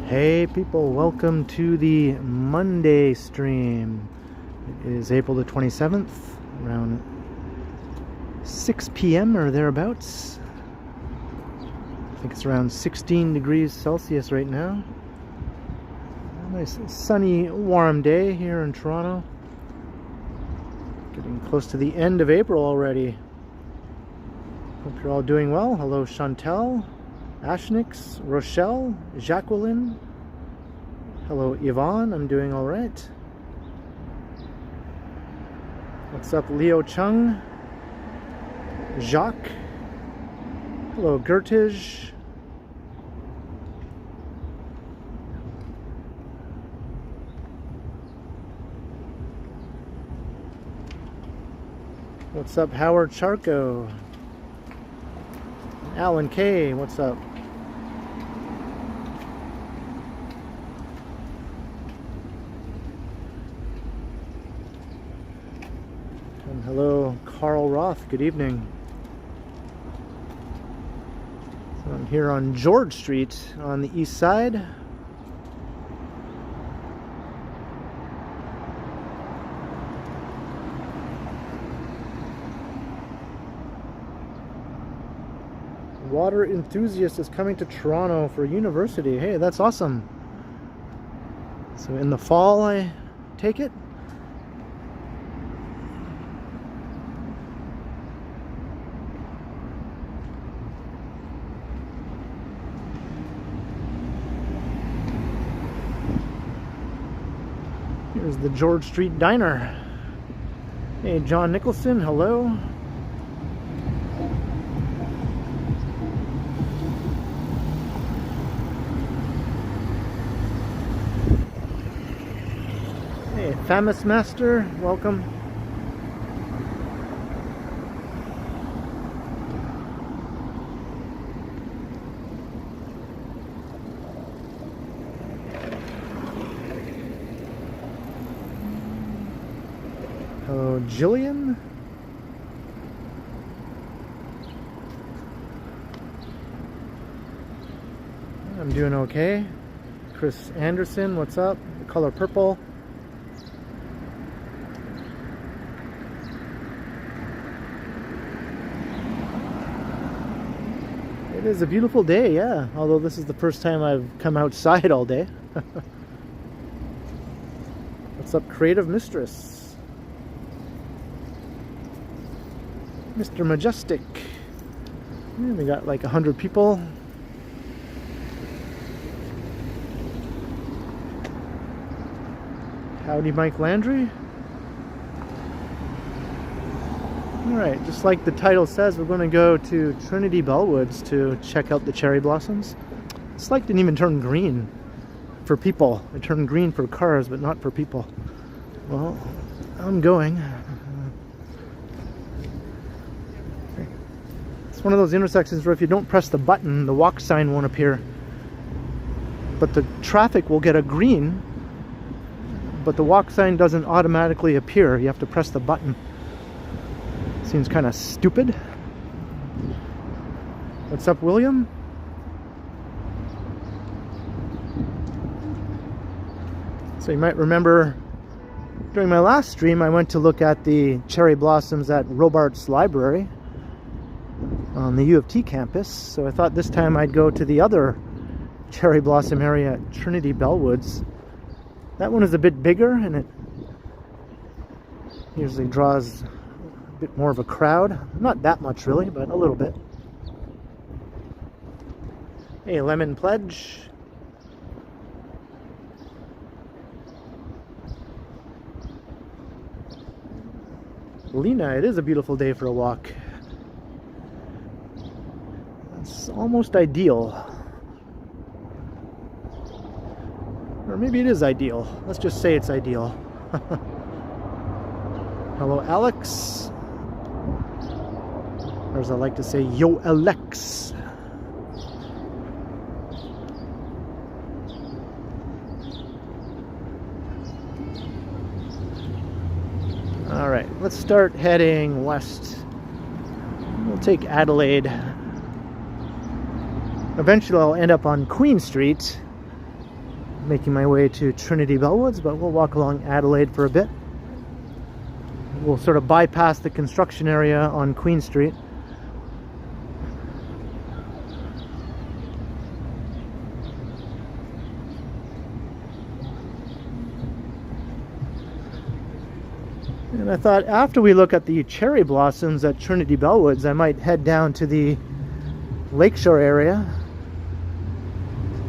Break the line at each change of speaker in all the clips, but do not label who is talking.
Hey people, welcome to the Monday stream. It is April the 27th, around 6 p.m. or thereabouts. I think it's around 16 degrees Celsius right now. A nice sunny, warm day here in Toronto. Getting close to the end of April already. Hope you're all doing well. Hello Chantel, Ashnix, Rochelle, Jacqueline. Hello Yvonne, I'm doing all right. What's up Leo Chung, Jacques. Hello Gertige. What's up Howard Charco? Alan K, what's up? And hello Carl Roth, good evening. So I'm here on George Street on the east side. Water enthusiast is coming to Toronto for university. Hey, that's awesome. So in the fall, I take it? Here's the George Street Diner. Hey, John Nicholson, hello. Famous Master, welcome. Hello, Jillian. I'm doing okay. Chris Anderson, what's up? The color purple. It is a beautiful day, yeah. Although this is the first time I've come outside all day. What's up, Creative Mistress? Mr. Majestic. Yeah, we got like 100 people. Howdy, Mike Landry. Alright, just like the title says, we're going to go to Trinity Bellwoods to check out the cherry blossoms. This light didn't even turn green for people. It turned green for cars, but not for people. Well, I'm going. It's one of those intersections where if you don't press the button, the walk sign won't appear. But the traffic will get a green, but the walk sign doesn't automatically appear. You have to press the button. Seems kind of stupid. What's up, William? So you might remember during my last stream I went to look at the cherry blossoms at Robarts Library on the U of T campus. So I thought this time I'd go to the other cherry blossom area at Trinity Bellwoods. That one is a bit bigger and it usually draws bit more of a crowd. Not that much really, but a little bit. Hey, Lemon Pledge. Lena, it is a beautiful day for a walk. It's almost ideal. Or maybe it is ideal. Let's just say it's ideal. Hello, Alex. Or as I like to say, yo Alex. Alright, let's start heading west. We'll take Adelaide. Eventually I'll end up on Queen Street making my way to Trinity Bellwoods, but we'll walk along Adelaide for a bit. We'll sort of bypass the construction area on Queen Street. And I thought after we look at the cherry blossoms at Trinity Bellwoods, I might head down to the lakeshore area.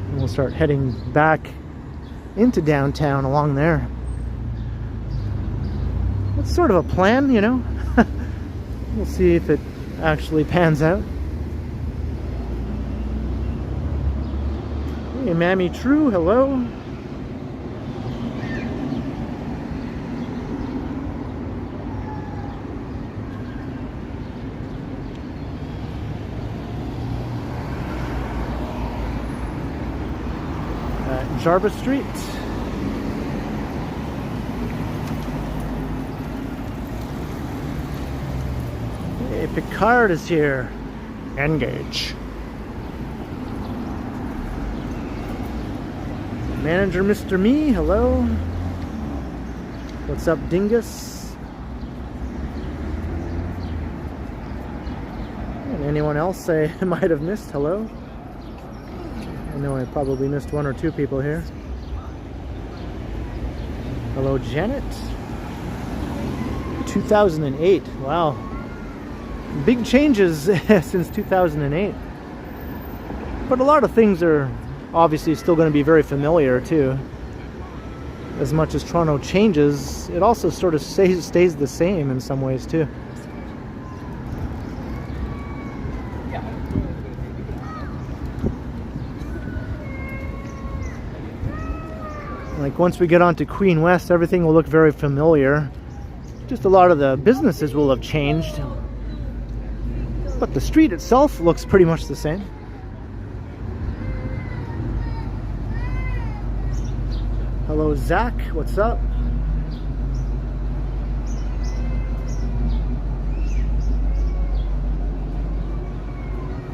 And we'll start heading back into downtown along there. It's sort of a plan, you know. We'll see if it actually pans out. Hey, Mammy True, hello. Jarvis Street. Hey, Picard is here. Engage. Manager Mr. Me, hello. What's up, Dingus? And anyone else I might have missed, hello. I know I probably missed one or two people here. Hello, Janet. 2008. Wow. Big changes since 2008. But a lot of things are obviously still going to be very familiar too. As much as Toronto changes, it also sort of stays the same in some ways too. Like once we get onto Queen West, everything will look very familiar. Just a lot of the businesses will have changed. But the street itself looks pretty much the same. Hello, Zach. What's up?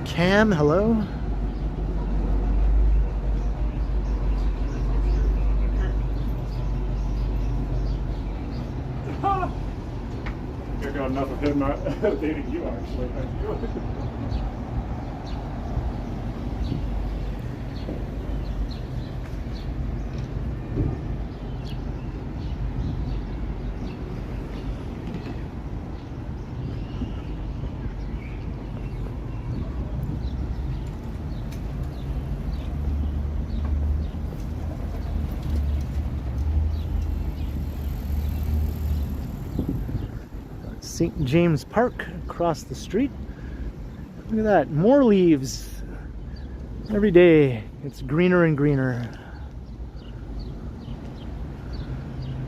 Cam, hello.
I got enough of him dating you, actually. Thank you.
St. James Park across the street. Look at that, more leaves. Every day it's greener and greener.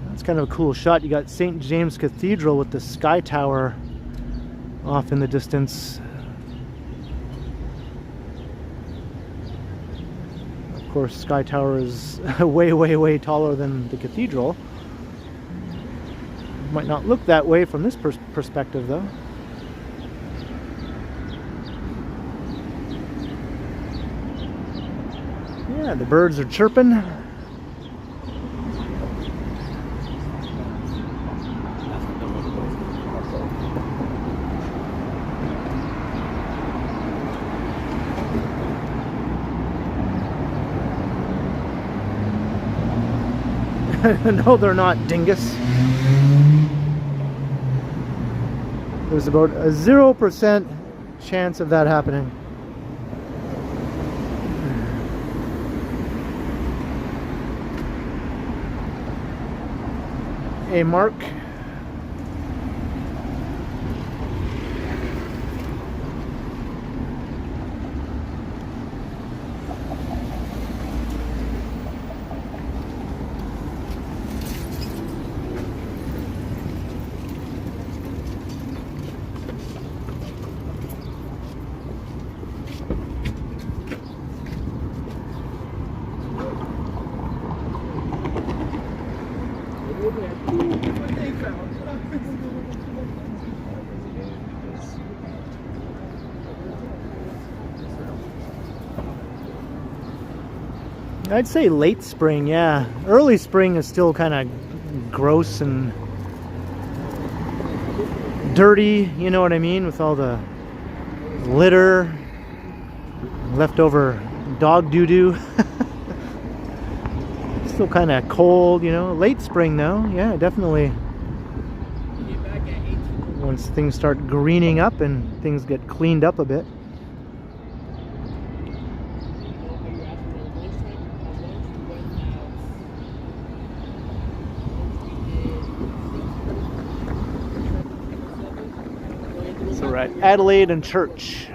That's kind of a cool shot. You got St. James Cathedral with the sky tower off in the distance. Of course, sky tower is way taller than the cathedral. Might not look that way from this perspective though. Yeah, the birds are chirping. No, they're not, dingus. There's about a 0% chance of that happening. Hey, Mark. I'd say late spring, yeah. Early spring is still kind of gross and dirty, you know what I mean, with all the litter, leftover dog doo-doo. Still kind of cold, you know. Late spring though, yeah, definitely. Once things start greening up and things get cleaned up a bit. So we're at Adelaide and Church.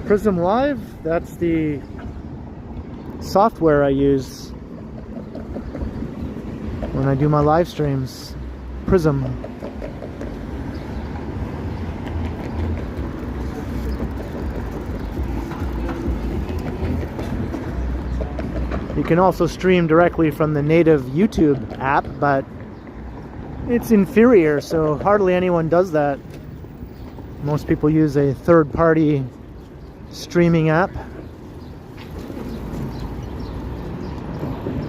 Prism Live, that's the software I use when I do my live streams. Prism. You can also stream directly from the native YouTube app, but it's inferior, so hardly anyone does that. Most people use a third-party streaming app,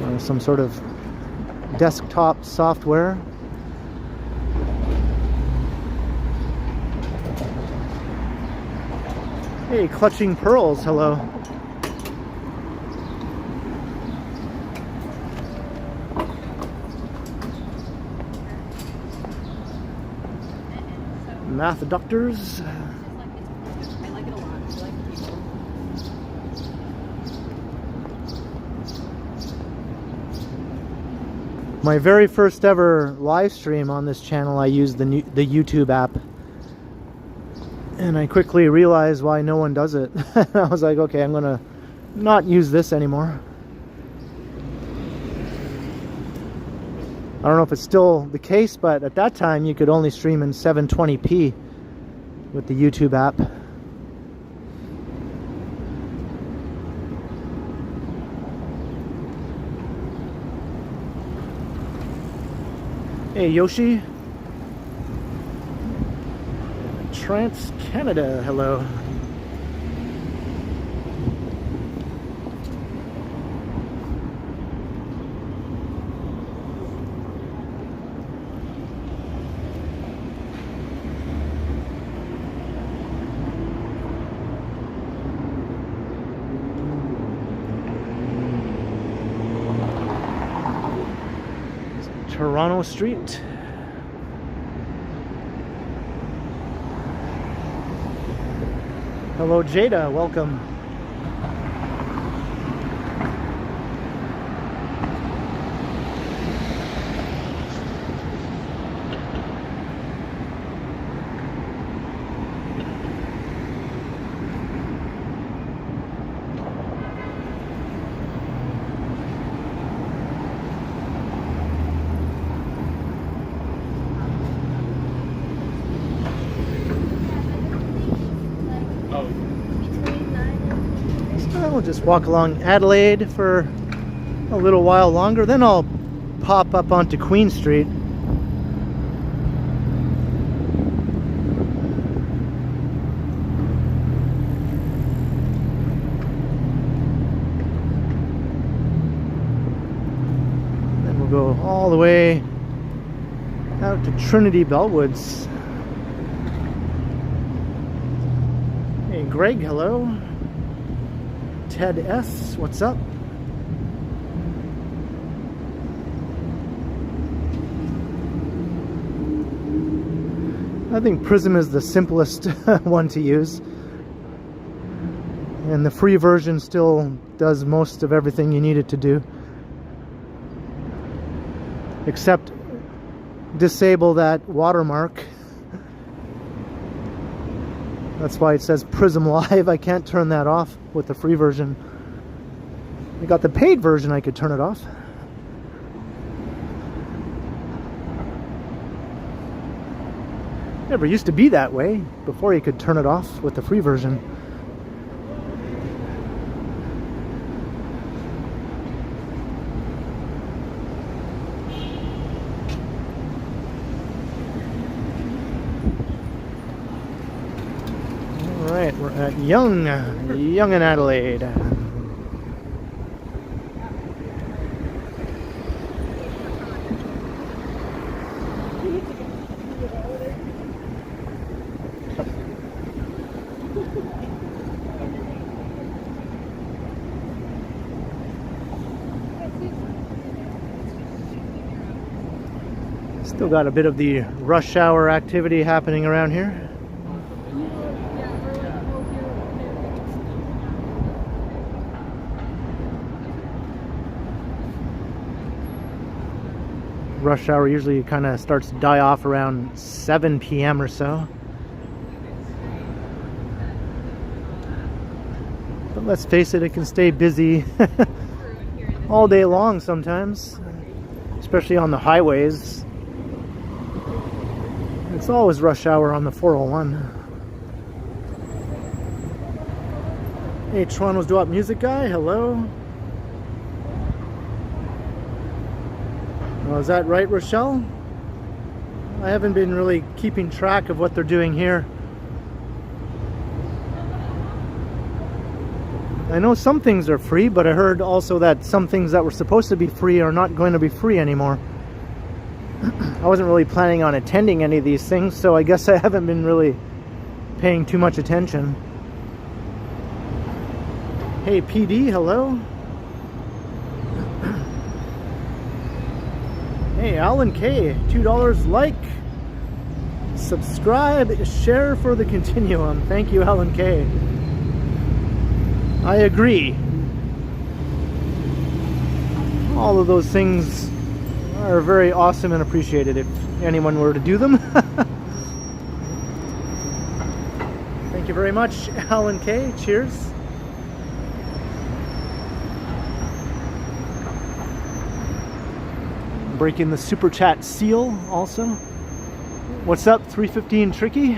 or some sort of desktop software. Hey, Clutching Pearls, hello. Math Doctors. My very first ever live stream on this channel, I used the YouTube app, and I quickly realized why no one does it. I was like, okay, I'm gonna not use this anymore. I don't know if it's still the case, but at that time you could only stream in 720p with the YouTube app. Hey Yoshi. Trans Canada, hello. Toronto Street. Hello Jada, welcome. We'll just walk along Adelaide for a little while longer, then I'll pop up onto Queen Street. Then we'll go all the way out to Trinity Bellwoods. Hey Greg, hello. Ted S, what's up? I think Prism is the simplest one to use, and the free version still does most of everything you need it to do, except disable that watermark. That's why it says Prism Live. I can't turn that off with the free version. I got the paid version, I could turn it off. Never used to be that way before you could turn it off with the free version. We're at Young and Adelaide. Still got a bit of the rush hour activity happening around here. Rush hour usually kind of starts to die off around 7 p.m. or so. But let's face it, it can stay busy all day long sometimes, especially on the highways. It's always rush hour on the 401. Hey, Toronto's Do Up Music Guy, hello. Oh, is that right, Rochelle? I haven't been really keeping track of what they're doing here. I know some things are free, but I heard also that some things that were supposed to be free are not going to be free anymore. I wasn't really planning on attending any of these things, so I guess I haven't been really paying too much attention. Hey, PD, hello. Hey, Alan K, $2 like, subscribe, share for the Continuum. Thank you, Alan K. I agree. All of those things are very awesome and appreciated if anyone were to do them. Thank you very much, Alan K. Cheers. Breaking the super chat seal also. What's up, 315 Tricky?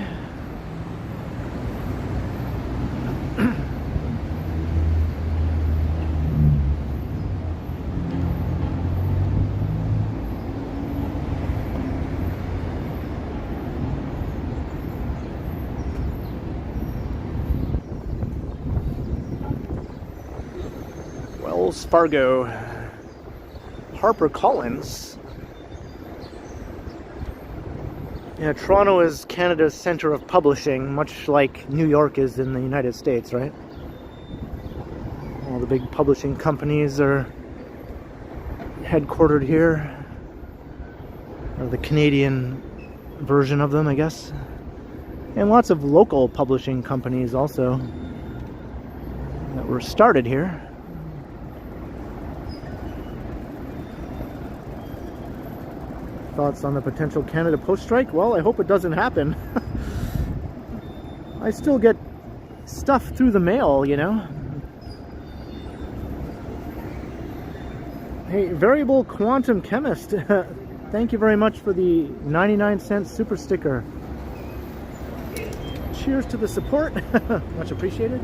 Wells Fargo. HarperCollins. Yeah, Toronto is Canada's center of publishing, much like New York is in the United States, right? All the big publishing companies are headquartered here, or the Canadian version of them, I guess. And lots of local publishing companies also that were started here. Thoughts on the potential Canada Post strike? Well, I hope it doesn't happen. I still get stuff through the mail, you know. Hey, Variable Quantum Chemist, thank you very much for the 99-cent super sticker. Cheers to the support. Much appreciated.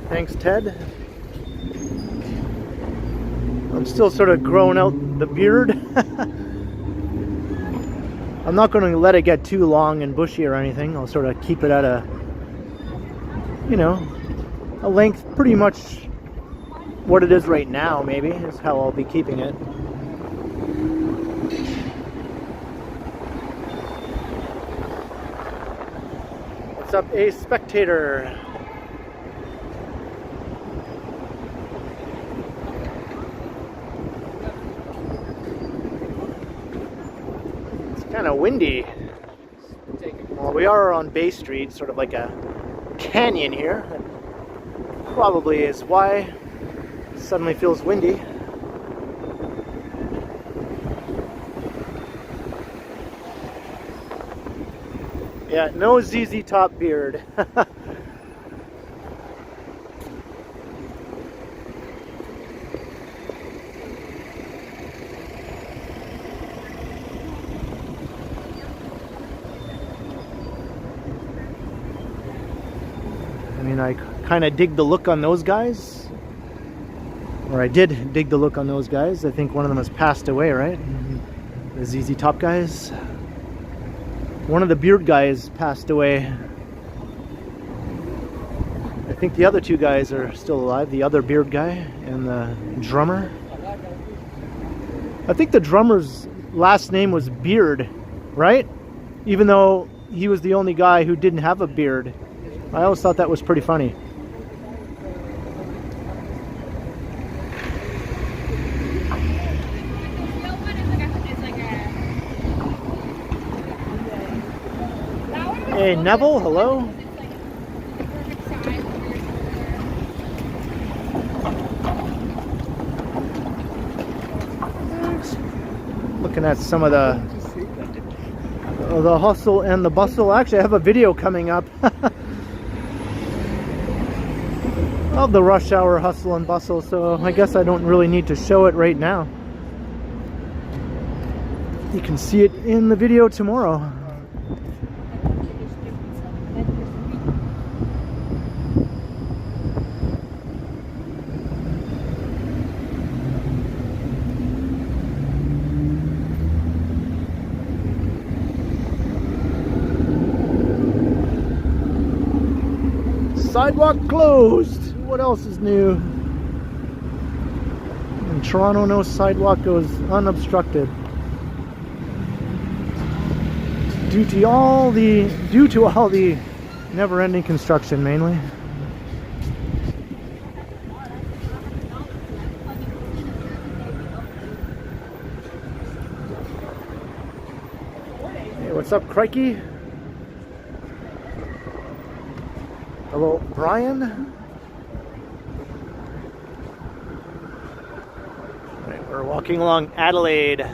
Thanks, Ted. I'm still sort of growing out the beard. I'm not going to let it get too long and bushy or anything. I'll sort of keep it at a, you know, a length pretty much what it is right now, maybe, is how I'll be keeping it. What's up, A Spectator? Kind of windy. Well, we are on Bay Street, sort of like a canyon here. That probably is why it suddenly feels windy. Yeah, no ZZ Top beard. I mean, I kind of dig the look on those guys. Or I did dig the look on those guys. I think one of them has passed away, right? The ZZ Top guys. One of the beard guys passed away. I think the other two guys are still alive. The other beard guy and the drummer. I think the drummer's last name was Beard, right? Even though he was the only guy who didn't have a beard. I always thought that was pretty funny. Hey Neville, hello. Looking at some of the hustle and the bustle. Actually, I have a video coming up of the rush hour hustle and bustle, so I guess I don't really need to show it right now. You can see it in the video tomorrow. Sidewalk closed. What else is new? In Toronto, no sidewalk goes unobstructed. Due to all the never-ending construction, mainly. Hey, what's up, Crikey? Hello, Brian. Right, we're walking along Adelaide.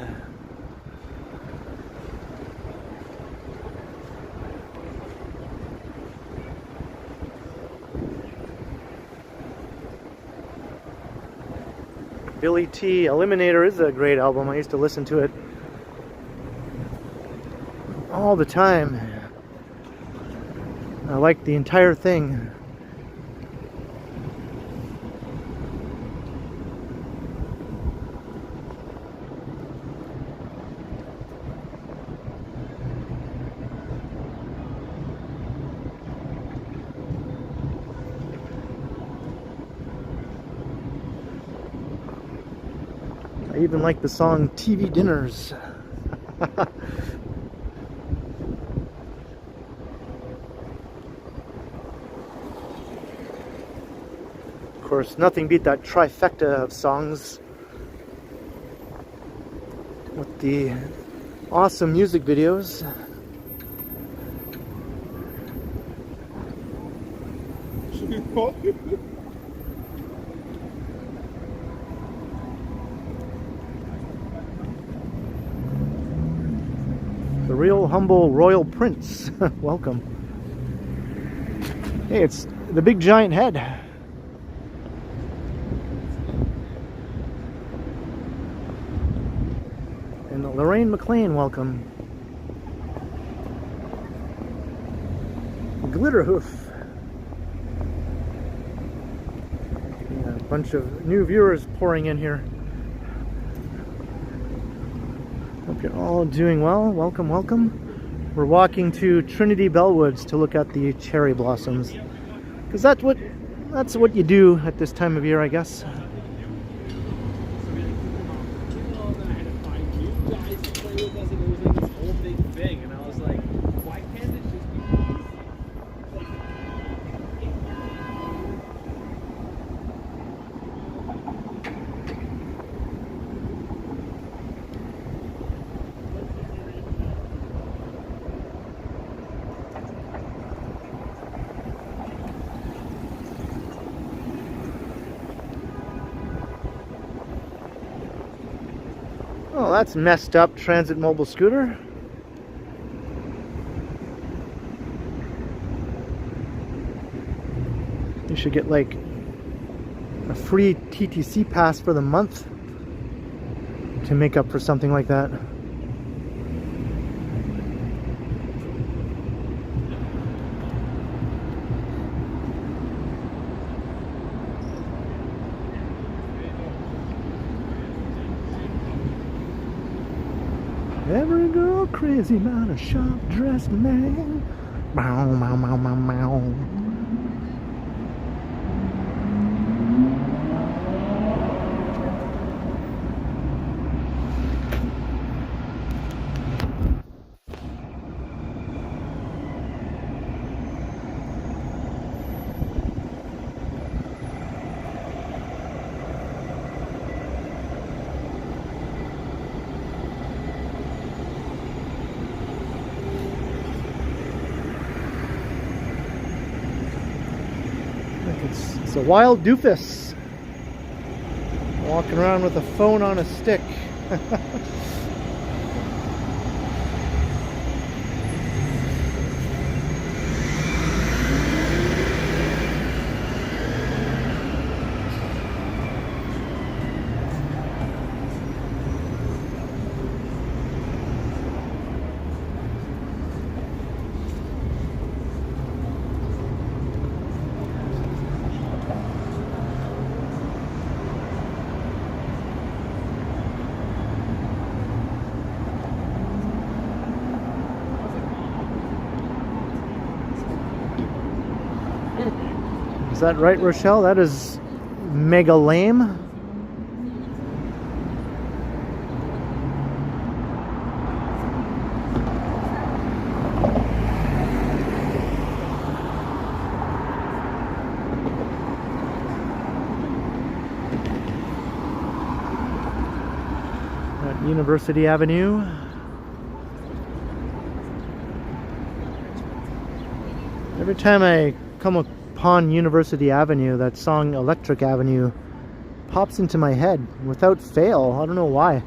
Billy T. Eliminator is a great album. I used to listen to it all the time. I like the entire thing. I even like the song TV Dinners. Of course, nothing beat that trifecta of songs with the awesome music videos. The real humble royal prince. Welcome. Hey, it's the big giant head. And Lorraine McLean, welcome. Glitterhoof. Yeah, a bunch of new viewers pouring in here. Hope you're all doing well. Welcome, welcome. We're walking to Trinity Bellwoods to look at the cherry blossoms. Because that's what you do at this time of year, I guess. Oh, that's messed up, transit mobile scooter. You should get like a free TTC pass for the month to make up for something like that. Every girl crazy about a sharp-dressed man. Meow, meow, meow, meow, meow. It's a wild doofus walking around with a phone on a stick. Is that right, Rochelle? That is mega lame. At University Avenue. Every time I come upon University Avenue, that song Electric Avenue pops into my head without fail. I don't know why.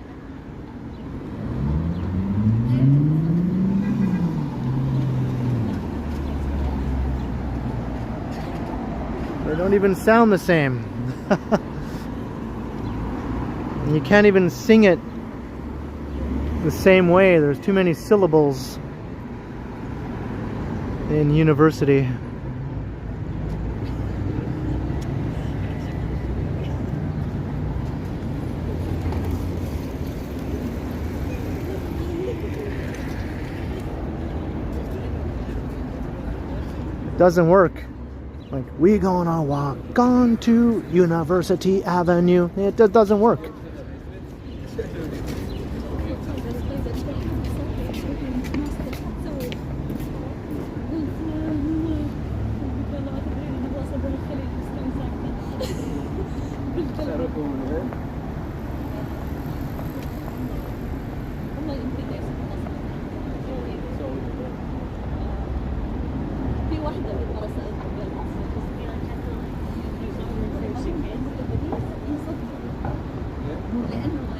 They don't even sound the same. And you can't even sing it the same way. There's too many syllables in University. Doesn't work. Like, we gonna walk on to University Avenue. It doesn't work.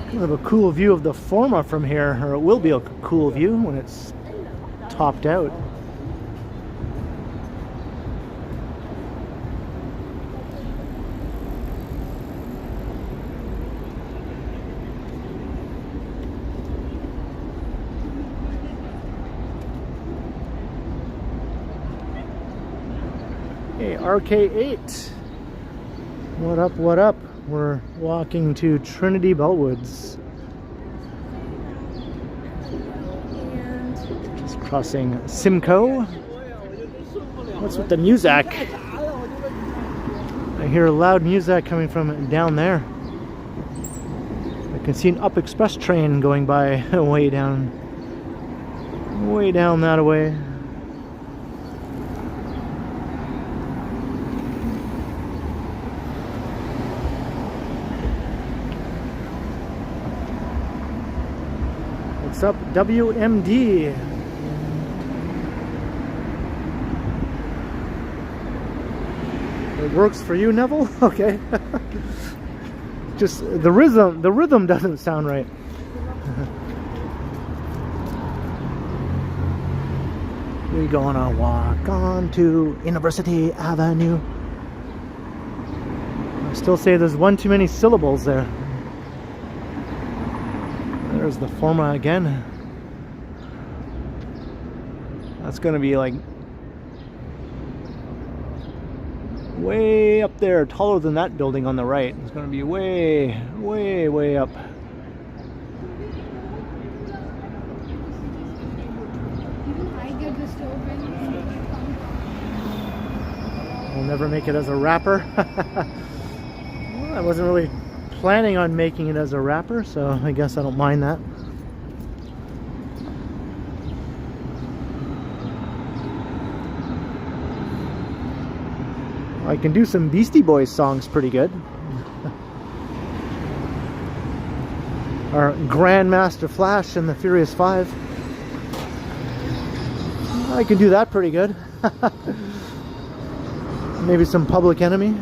Kind of a cool view of the Forma from here, or it will be a cool view when it's topped out. Hey, RK8. What up, what up? We're walking to Trinity Bellwoods. Just crossing Simcoe. What's with the music? I hear loud music coming from down there. I can see an Up Express train going by way down that way. What's up, WMD? It works for you, Neville? Okay. Just the rhythm doesn't sound right. We're gonna walk on to University Avenue. Still say there's one too many syllables there. There's the forma again. That's gonna be like way up there, taller than that building on the right. It's gonna be way, way, way up. We'll never make it as a wrapper. Well, I wasn't really planning on making it as a wrapper, so I guess I don't mind that. I can do some Beastie Boys songs pretty good. Or Grandmaster Flash and the Furious Five. I can do that pretty good. Maybe some Public Enemy.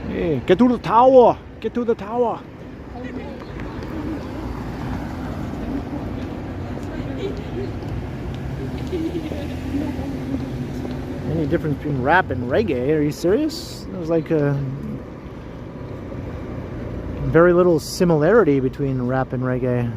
Hey, get to the tower! Get to the tower! Any difference between rap and reggae? Are you serious? There's like a very little similarity between rap and reggae.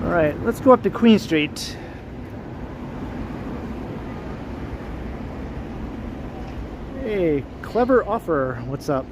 Alright, let's go up to Queen Street. Hey, clever offer. What's up?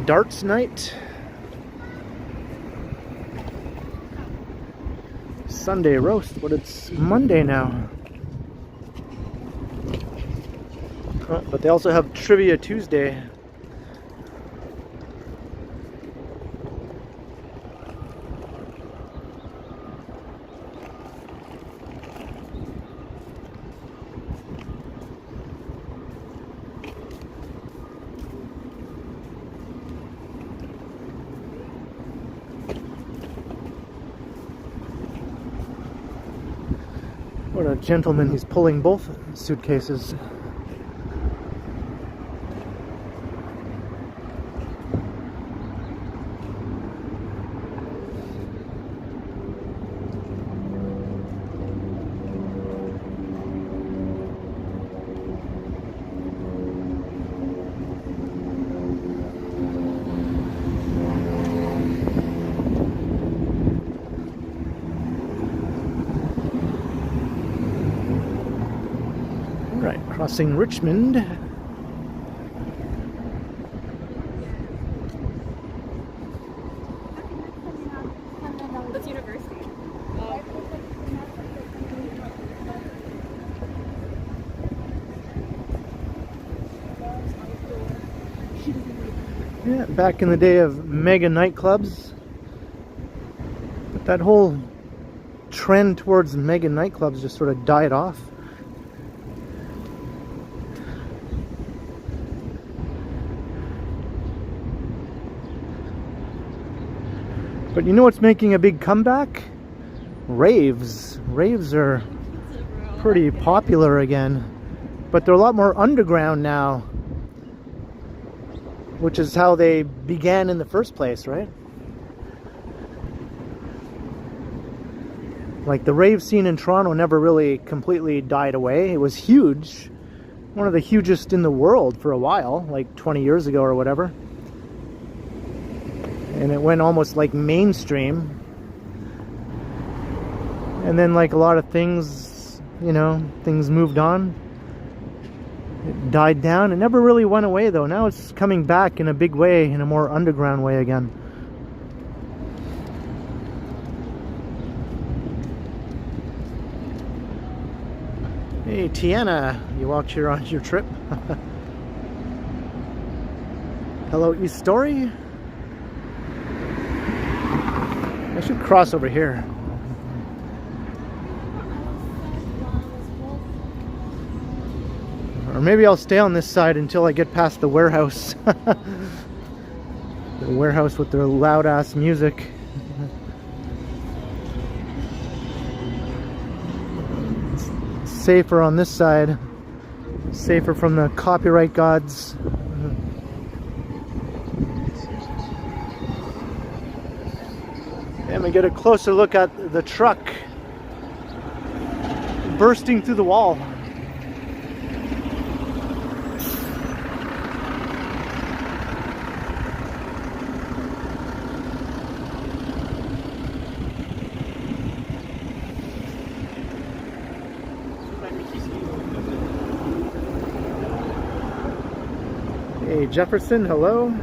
Darts night. Sunday roast, but it's Monday now. Oh, but they also have Trivia Tuesday. What a gentleman, he's pulling both suitcases. Crossing Richmond.
That's university.
Yeah, back in the day of mega nightclubs. But that whole trend towards mega nightclubs just sort of died off. But you know what's making a big comeback? raves. Raves are pretty popular again, but they're a lot more underground now, which is how they began in the first place, right? Like the rave scene in Toronto never really completely died away. It was huge, one of the hugest in the world for a while, like 20 years ago or whatever. And it went almost like mainstream. And then like a lot of things, you know, things moved on. It died down. It never really went away though. Now it's coming back in a big way, in a more underground way again. Hey Tiana, you walked here on your trip? Hello East Story? I should cross over here. Or maybe I'll stay on this side until I get past the warehouse. The warehouse with their loud ass music. It's safer on this side. Safer from the copyright gods. And we get a closer look at the truck bursting through the wall. Hey Jefferson, hello.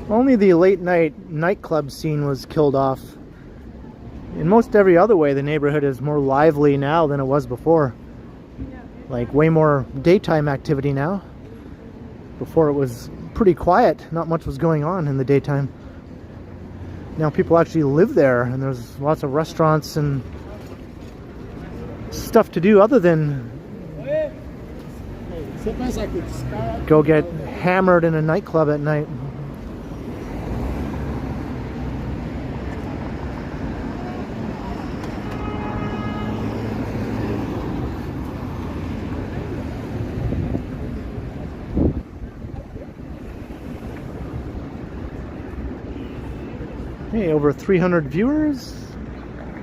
Only the late night nightclub scene was killed off. In most every other way, the neighborhood is more lively now than it was before. Like way more daytime activity now. Before it was pretty quiet, not much was going on in the daytime. Now people actually live there, and there's lots of restaurants and stuff to do other than go get hammered in a nightclub at night. Hey, over 300 viewers.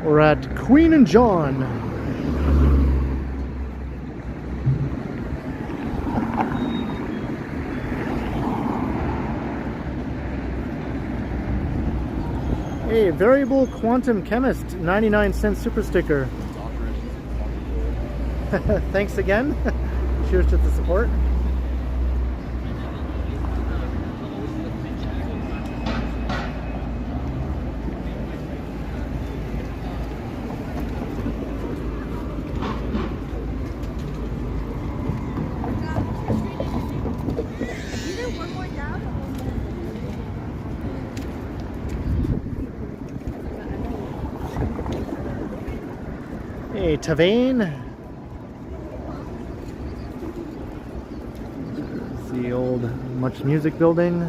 We're at Queen and John. Hey, Variable Quantum Chemist, 99-cent super sticker. Thanks again. Cheers to the support. Hey, Tavane. It's the old Much Music building.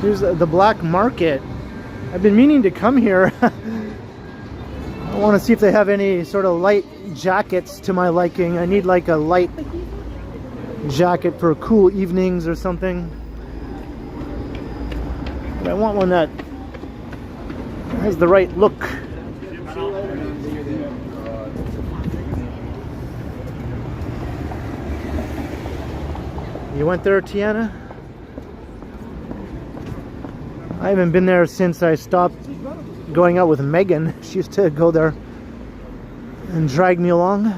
Here's the black market. I've been meaning to come here. I want to see if they have any sort of light jackets to my liking. I need like a light jacket for cool evenings or something. But I want one that has the right look. You went there, Tiana? I haven't been there since I stopped going out with Megan. She used to go there and drag me along.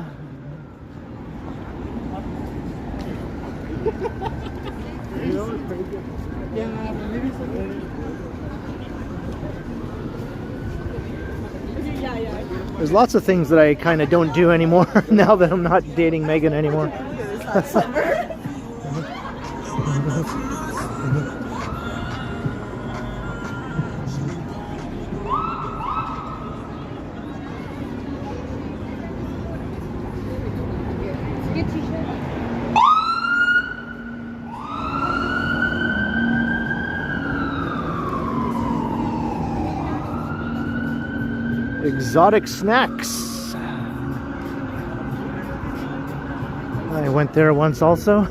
There's lots of things that I kind of don't do anymore now that I'm not dating Megan anymore. Exotic snacks. I went there once also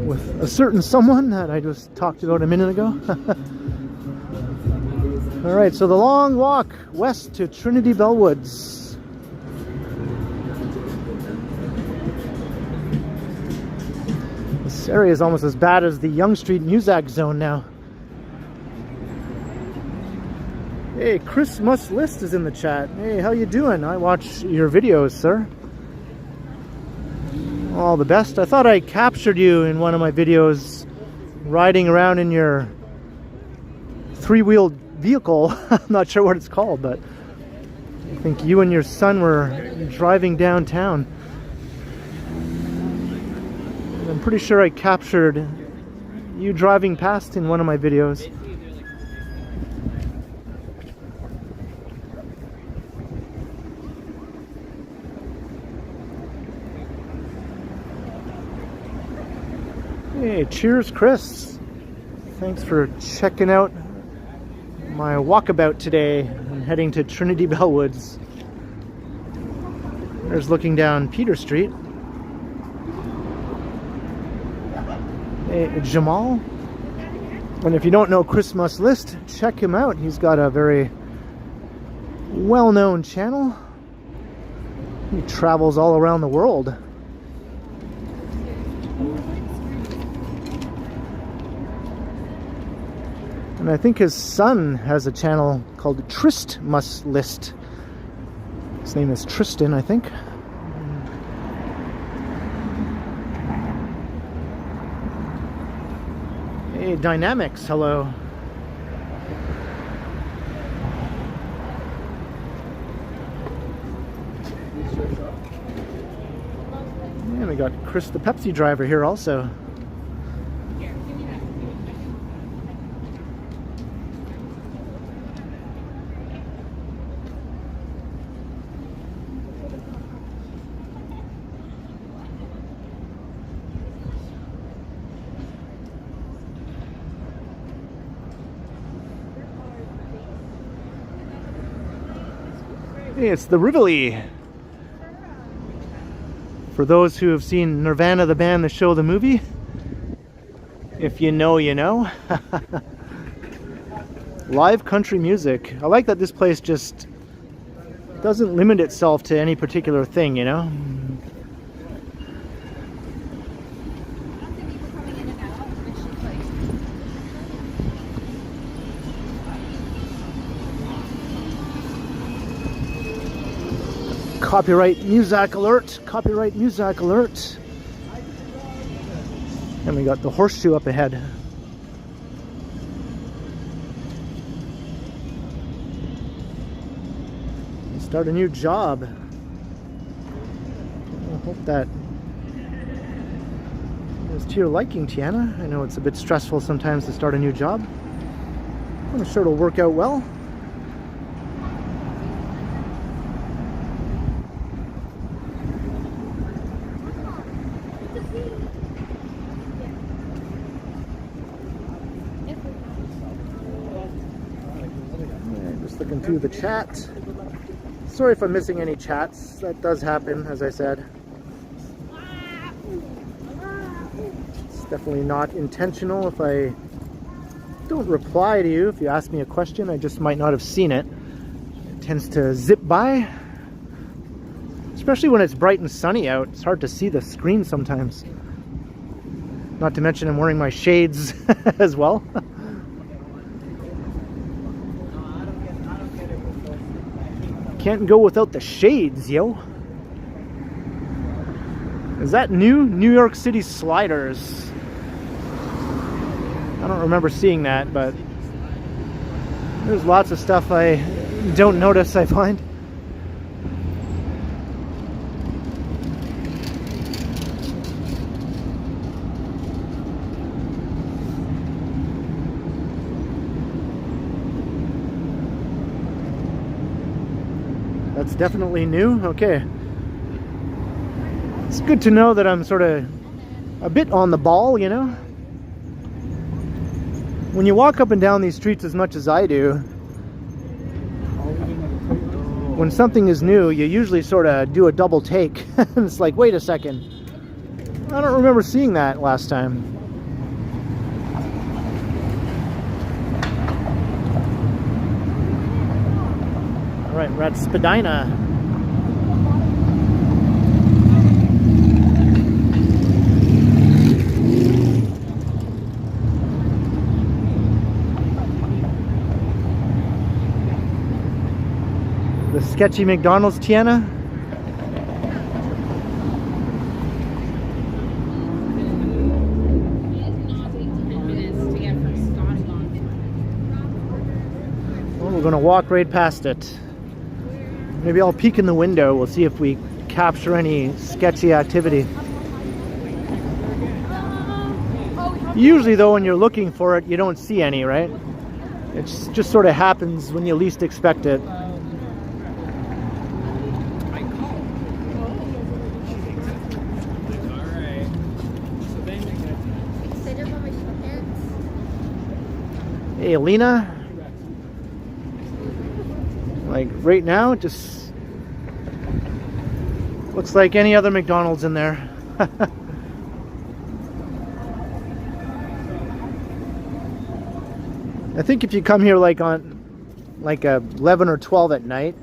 with a certain someone that I just talked about a minute ago. Alright, so the long walk west to Trinity Bellwoods. This area is almost as bad as the Yonge Street Muzak zone now. Hey, Chris Must List is in the chat. Hey, how you doing? I watch your videos, sir. All the best. I thought I captured you in one of my videos riding around in your three-wheeled vehicle. I'm not sure what it's called, but I think you and your son were driving downtown. I'm pretty sure I captured you driving past in one of my videos. Hey, cheers, Chris. Thanks for checking out my walkabout today. I'm heading to Trinity Bellwoods. There's looking down Peter Street. Hey, Jamal. And if you don't know Chris Must List, check him out. He's got a very well-known channel. He travels all around the world. And I think his son has a channel called Trist Must List. His name is Tristan, I think. Hey, Dynamics, hello. And we got Chris the Pepsi driver here also. Hey, it's the Rivoli. For those who have seen Nirvana, the band, the show, the movie, if you know, you know. Live country music. I like that this place just doesn't limit itself to any particular thing, you know. Copyright Muzak alert, copyright Muzak alert. And we got the horseshoe up ahead. Start a new job. I hope that is to your liking, Tiana. I know it's a bit stressful sometimes to start a new job. I'm sure it'll work out well. Looking through the chat. Sorry if I'm missing any chats. That does happen, as I said. It's definitely not intentional. If I don't reply to you, if you ask me a question, I just might not have seen it. It tends to zip by. Especially when it's bright and sunny out. It's hard to see the screen sometimes. Not to mention I'm wearing my shades as well. Can't go without the shades, yo. Is that new? New York City Sliders. I don't remember seeing that, but there's lots of stuff I don't notice, I find. That's definitely new. Okay. It's good to know that I'm sort of a bit on the ball, you know? When you walk up and down these streets as much as I do, when something is new, you usually sort of do a double take. And it's like, wait a second. I don't remember seeing that last time. All right, we're at Spadina. The sketchy McDonald's, Tiana. Well, we're going to walk right past it. Maybe I'll peek in the window. We'll see if we capture any sketchy activity. Usually, though, when you're looking for it, you don't see any, right? It just sort of happens when you least expect it. Hey, Alina. Like right now, it just looks like any other McDonald's in there. I think if you come here like on like 11 or 12 at night,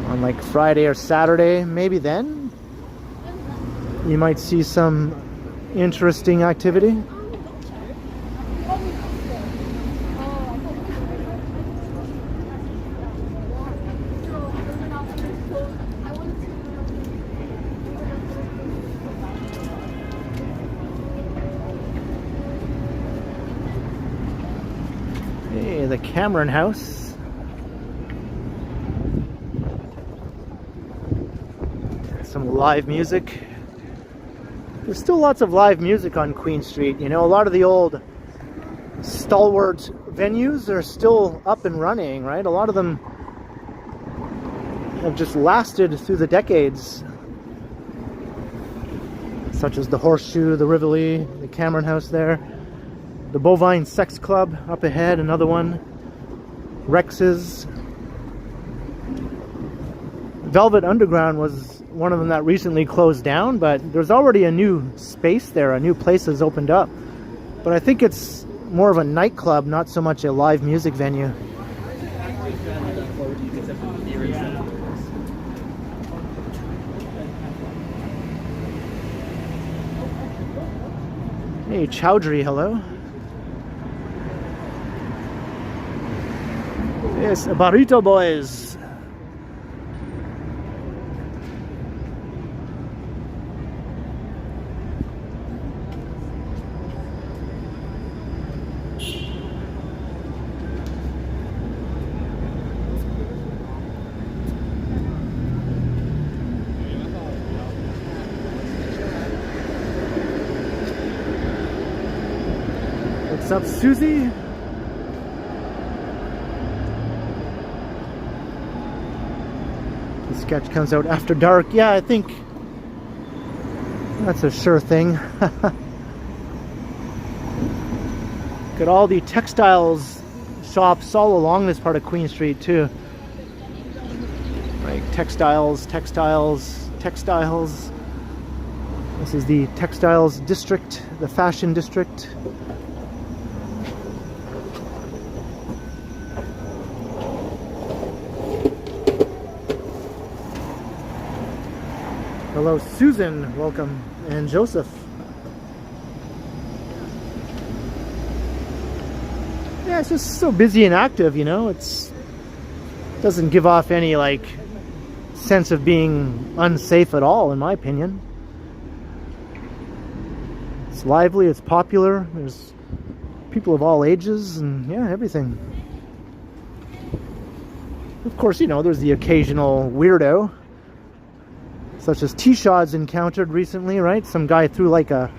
on like Friday or Saturday, maybe then you might see some interesting activity. The Cameron House. Some live music. There's still lots of live music on Queen Street. You know, a lot of the old stalwart venues are still up and running, right? A lot of them have just lasted through the decades. Such as the Horseshoe, the Rivoli, the Cameron House there. The Bovine Sex Club up ahead, another one. Rex's. Velvet Underground was one of them that recently closed down, but there's already a new space there, a new place has opened up. But I think it's more of a nightclub, not so much a live music venue. Hey, Chowdhury, hello. Yes, Burrito Boys. What's up, Susie? Sketch comes out after dark. Yeah, I think that's a sure thing. Got all the textiles shops all along this part of Queen Street too. Like textiles. This is the textiles district, the fashion district. Hello, Susan, welcome, and Joseph. Yeah, it's just so busy and active, you know. Doesn't give off any like sense of being unsafe at all, in my opinion. It's lively, it's popular. There's people of all ages, and yeah, everything. Of course, you know, there's the occasional weirdo, such as T-Shaw's encountered recently, right? Some guy threw like a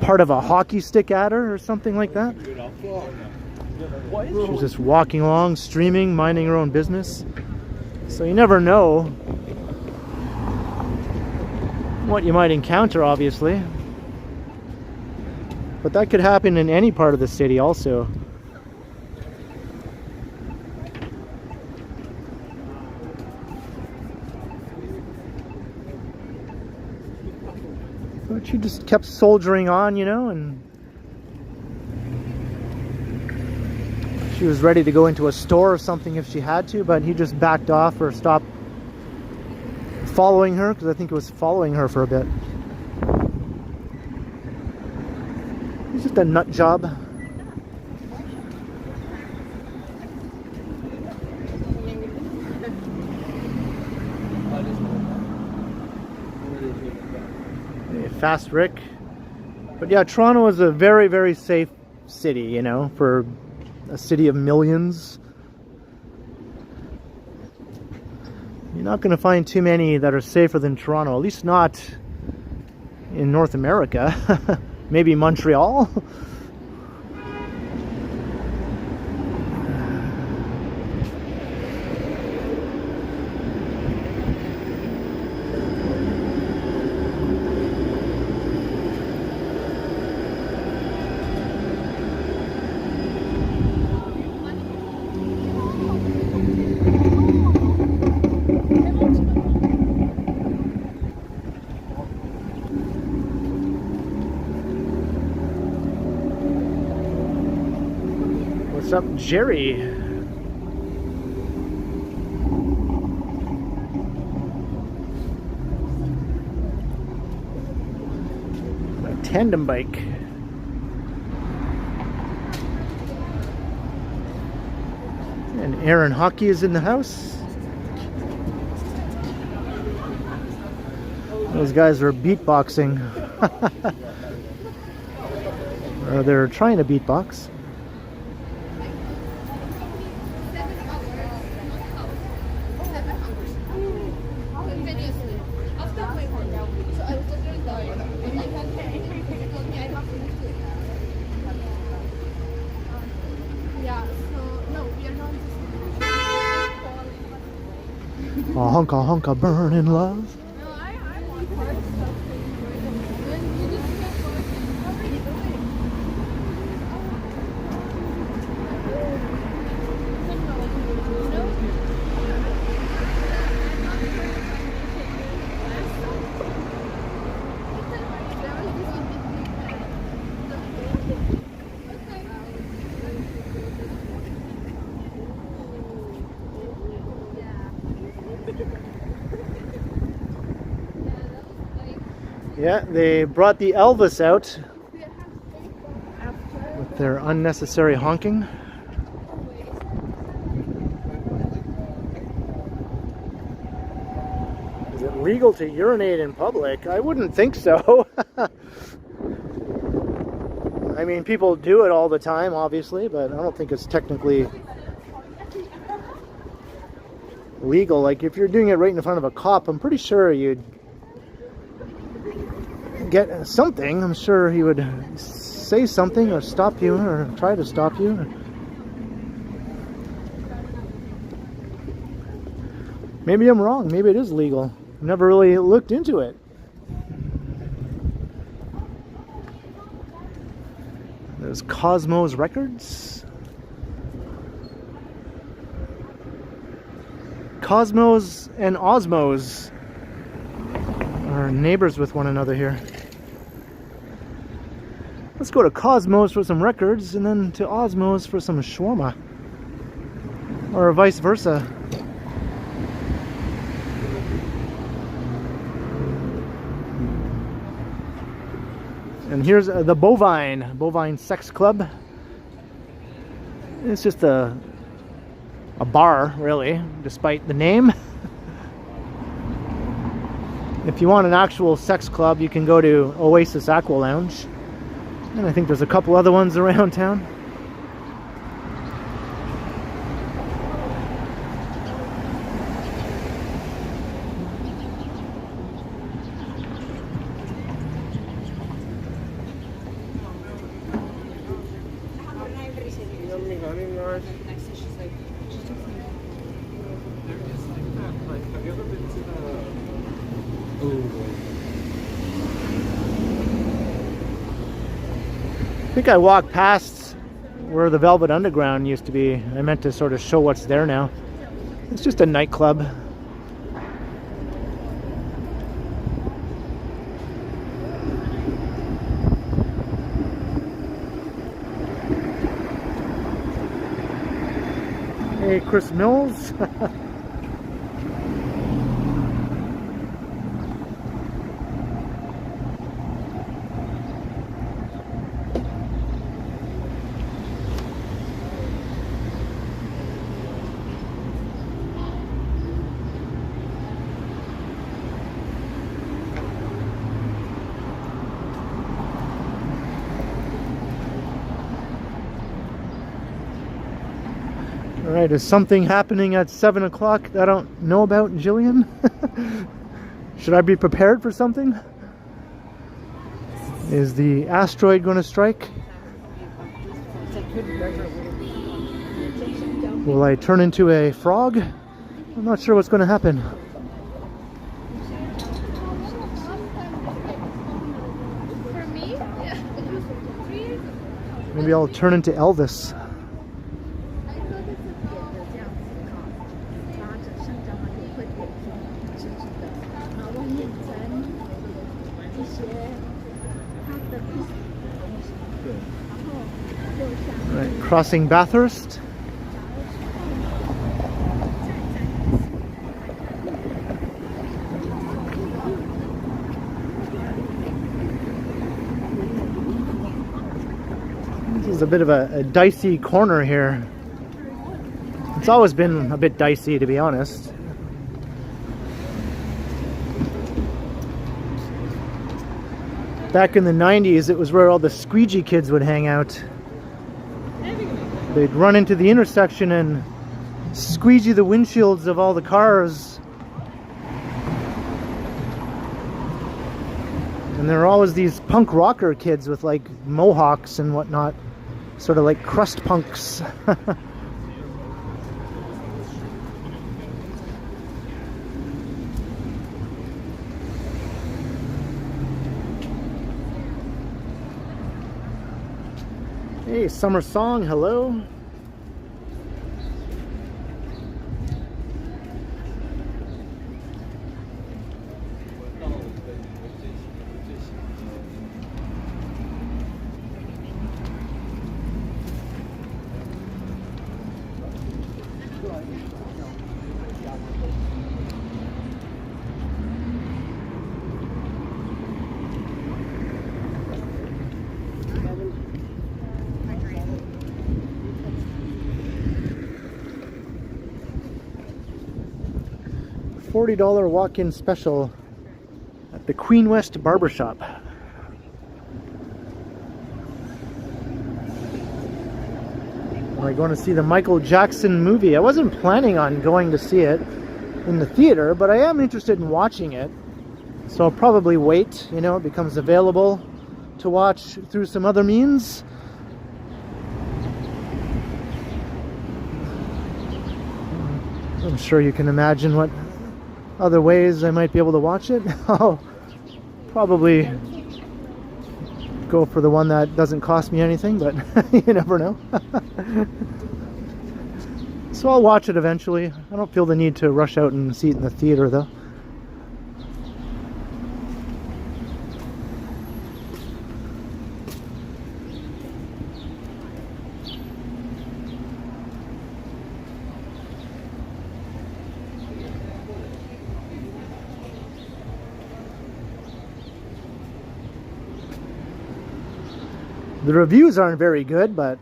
part of a hockey stick at her or something like that. She was just walking along, streaming, minding her own business. So you never know what you might encounter, obviously. But that could happen in any part of the city also. But she just kept soldiering on, you know, and she was ready to go into a store or something if she had to, but he just backed off or stopped following her, because I think it was following her for a bit. He's just a nut job. Fast Rick. But yeah, Toronto is a very, very safe city, you know, for a city of millions. You're not going to find too many that are safer than Toronto, at least not in North America. Maybe Montreal. What's up, Jerry? A tandem bike. And Aaron Hockey is in the house. Those guys are beatboxing. Or they're trying to beatbox. Honka honka burning love. Yeah, they brought the Elvis out with their unnecessary honking. Is it legal to urinate in public? I wouldn't think so. I mean, people do it all the time, obviously, but I don't think it's technically legal. Like, if you're doing it right in front of a cop, I'm pretty sure you'd get something. I'm sure he would say something or stop you or try to stop you. Maybe I'm wrong. Maybe it is legal. Never really looked into it. There's Cosmos Records. Cosmos and Osmos are neighbors with one another here. Let's go to Cosmos for some records and then to Osmos for some shawarma. Or vice versa. And here's the Bovine Sex Club. It's just a bar, really, despite the name. If you want an actual sex club, you can go to Oasis Aqua Lounge. And I think there's a couple other ones around town. think I walked past where the Velvet Underground used to be. I meant to sort of show what's there now. It's just a nightclub. Hey, Chris Mills. Alright, is something happening at 7 o'clock that I don't know about, Jillian? Should I be prepared for something? Is the asteroid going to strike? Will I turn into a frog? I'm not sure what's going to happen.
For me? Yeah.
Maybe I'll turn into Elvis. Right, crossing Bathurst. This is a bit of a dicey corner here. It's always been a bit dicey, to be honest. Back in the 90s, it was where all the squeegee kids would hang out. They'd run into the intersection and squeegee the windshields of all the cars. And there were always these punk rocker kids with like mohawks and whatnot, sort of like crust punks. Hey, Summer Song, hello. $40 walk-in special at the Queen West Barbershop. Am I going to see the Michael Jackson movie? I wasn't planning on going to see it in the theater, but I am interested in watching it. So I'll probably wait, you know, it becomes available to watch through some other means. I'm sure you can imagine what other ways I might be able to watch it. I'll probably go for the one that doesn't cost me anything, but you never know. So I'll watch it eventually. I don't feel the need to rush out and see it in the theater though. The reviews aren't very good, but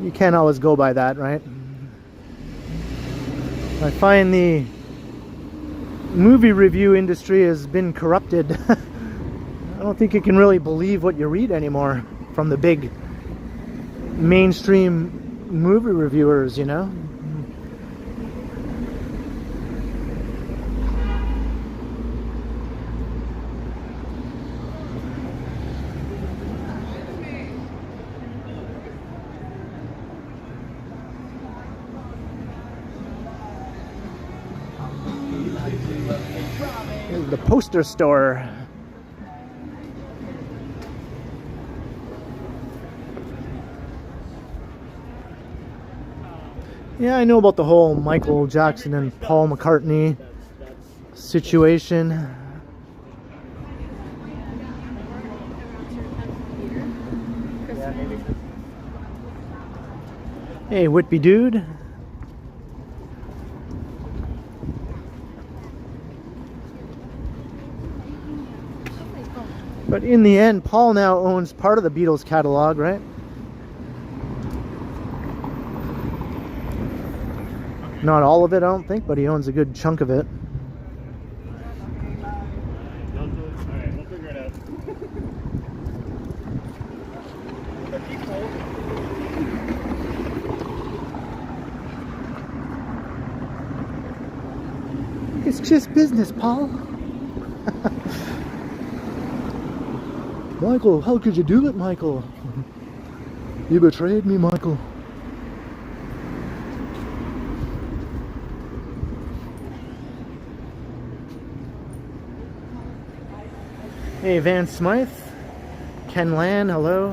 you can't always go by that, right? I find the movie review industry has been corrupted. I don't think you can really believe what you read anymore from the big mainstream movie reviewers, you know? The poster store. Yeah, I know about the whole Michael Jackson and Paul McCartney situation. Hey, Whitby dude. But in the end, Paul now owns part of the Beatles catalog, right? Not all of it, I don't think, but he owns a good chunk of it.
Alright, we'll figure it out.
It's just business, Paul. Michael, how could you do it, Michael? You betrayed me, Michael. Hey, Van Smythe. Ken Lan, hello.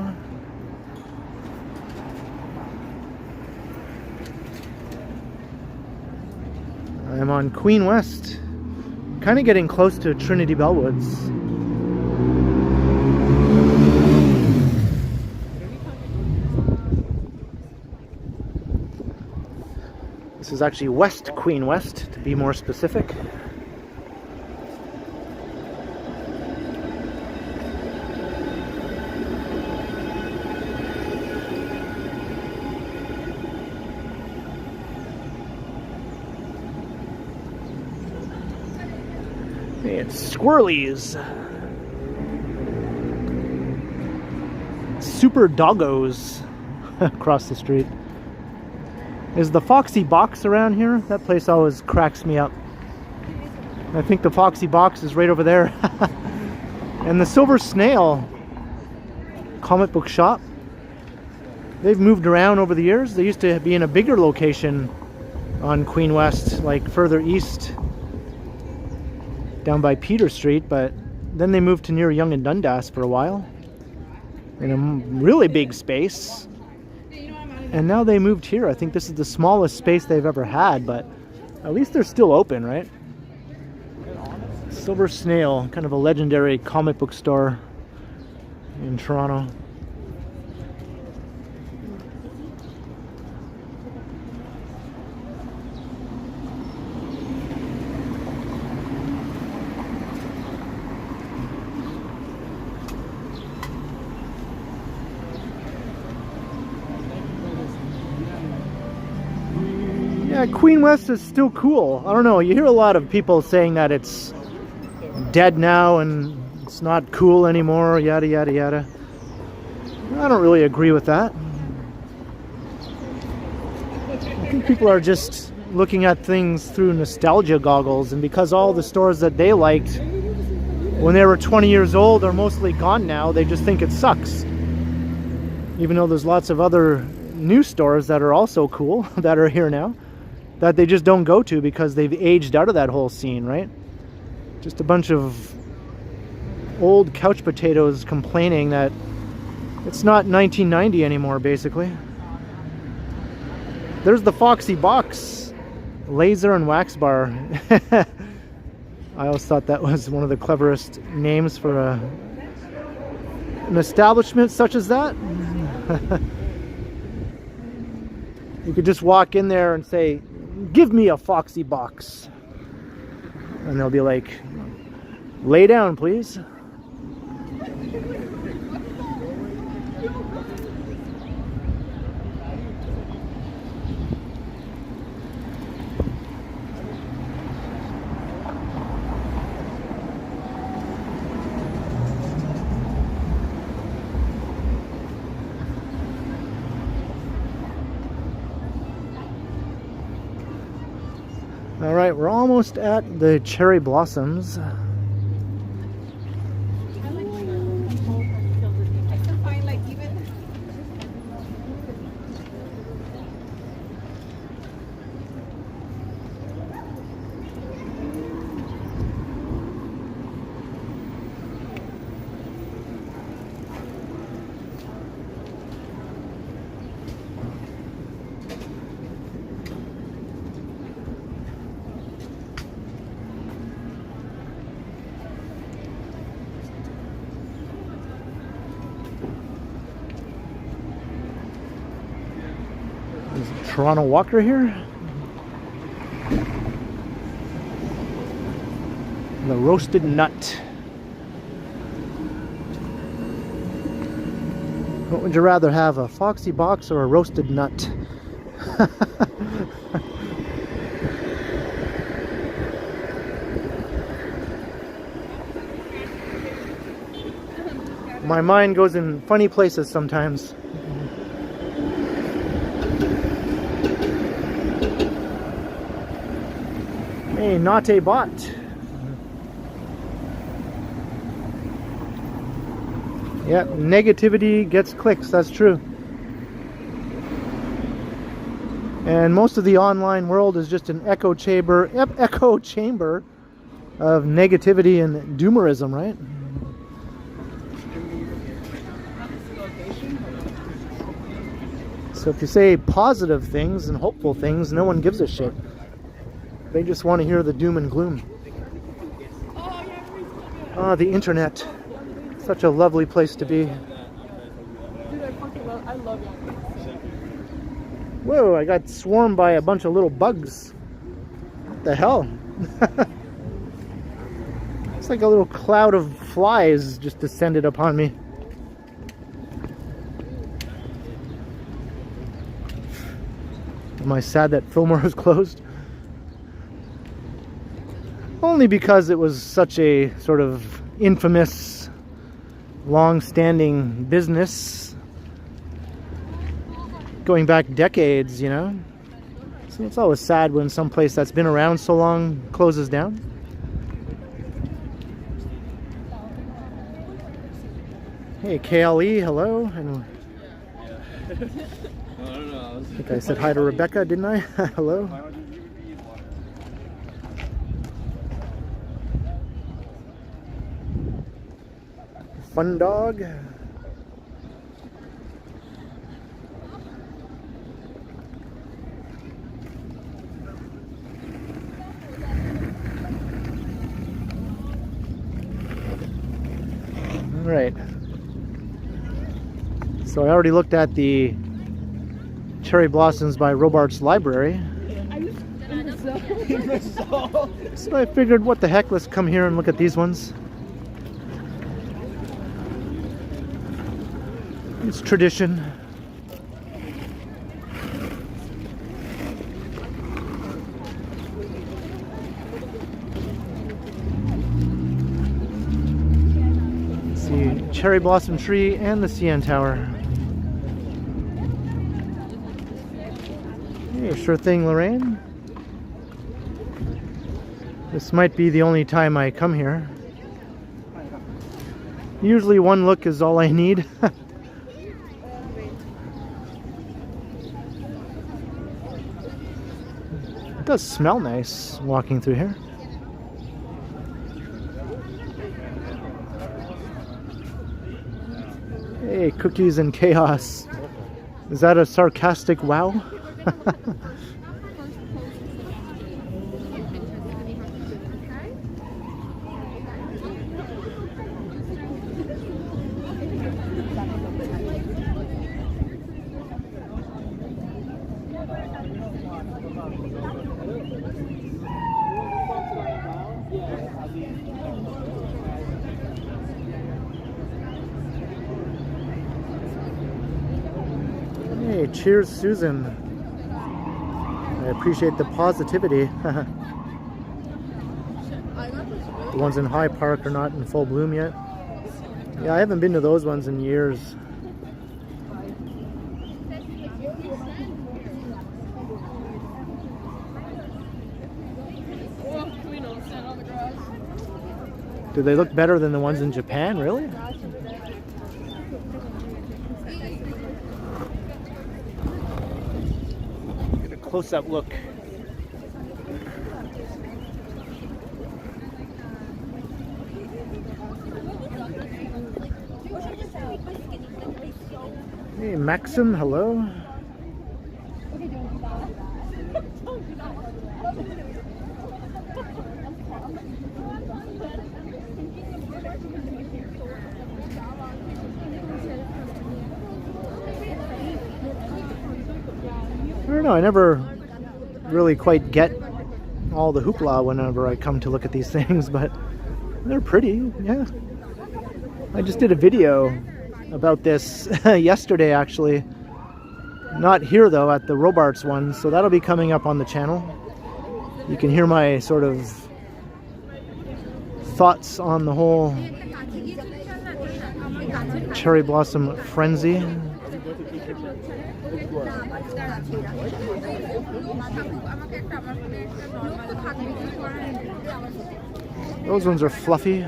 I'm on Queen West. Kind of getting close to Trinity Bellwoods. This is actually West Queen West, to be more specific. It's Squirrelies. Super Doggos across the street. Is the Foxy Box around here? That place always cracks me up. I think the Foxy Box is right over there. And the Silver Snail comic book shop. They've moved around over the years. They used to be in a bigger location on Queen West, like further east, down by Peter Street, but then they moved to near Yonge and Dundas for a while in a really big space, and now they moved here. I think this is the smallest space they've ever had, but at least they're still open, right? Silver Snail, kind of a legendary comic book store in Toronto. Yeah, Queen West is still cool. I don't know, you hear a lot of people saying that it's dead now and it's not cool anymore, yada yada yada. I don't really agree with that. I think people are just looking at things through nostalgia goggles, and because all the stores that they liked when they were 20 years old are mostly gone now, they just think it sucks. Even though there's lots of other new stores that are also cool that are here now, that they just don't go to because they've aged out of that whole scene, right? Just a bunch of old couch potatoes complaining that it's not 1990 anymore, basically. There's the Foxy Box, laser and wax bar. I always thought that was one of the cleverest names for an establishment such as that. You could just walk in there and say, "Give me a Foxy Box." And they'll be like, "Lay down, please." All right, we're almost at the cherry blossoms. Toronto Walker here. The roasted nut. What would you rather have, a Foxy box or a roasted nut? My mind goes in funny places sometimes. Hey, not a bot. Yep, negativity gets clicks, that's true. And most of the online world is just an echo chamber of negativity and doomerism, right? So if you say positive things and hopeful things, no one gives a shit. They just want to hear the doom and gloom. Ah, the internet. Such a lovely place to be.
Dude, I love it.
Whoa, I got swarmed by a bunch of little bugs. What the hell? It's like a little cloud of flies just descended upon me. Am I sad that Fillmore is closed? Only because it was such a sort of infamous, long-standing business going back decades, you know? So it's always sad when some place that's been around so long closes down. Hey, KLE, hello. And
I don't know.
I think I said hi to Rebecca, didn't I? Hello. Fun dog. All right. So I already looked at the cherry blossoms by Robarts Library. So I figured, what the heck, let's come here and look at these ones. It's tradition. Let's see, cherry blossom tree and the CN Tower. Hey, sure thing, Lorraine. This might be the only time I come here. Usually one look is all I need. It does smell nice walking through here. Hey, cookies and chaos. Is that a sarcastic wow? Hey, cheers, Susan. I appreciate the positivity. The ones in High Park are not in full bloom yet. Yeah, I haven't been to those ones in years. Do they look better than the ones in Japan, really? Get a close-up look. Hey, Maxim, hello. don't know, I never really quite get all the hoopla whenever I come to look at these things, but they're pretty, yeah. I just did a video about this yesterday, actually. Not here, though, at the Robarts one, so that'll be coming up on the channel. You can hear my sort of thoughts on the whole cherry blossom frenzy. Those ones are fluffy.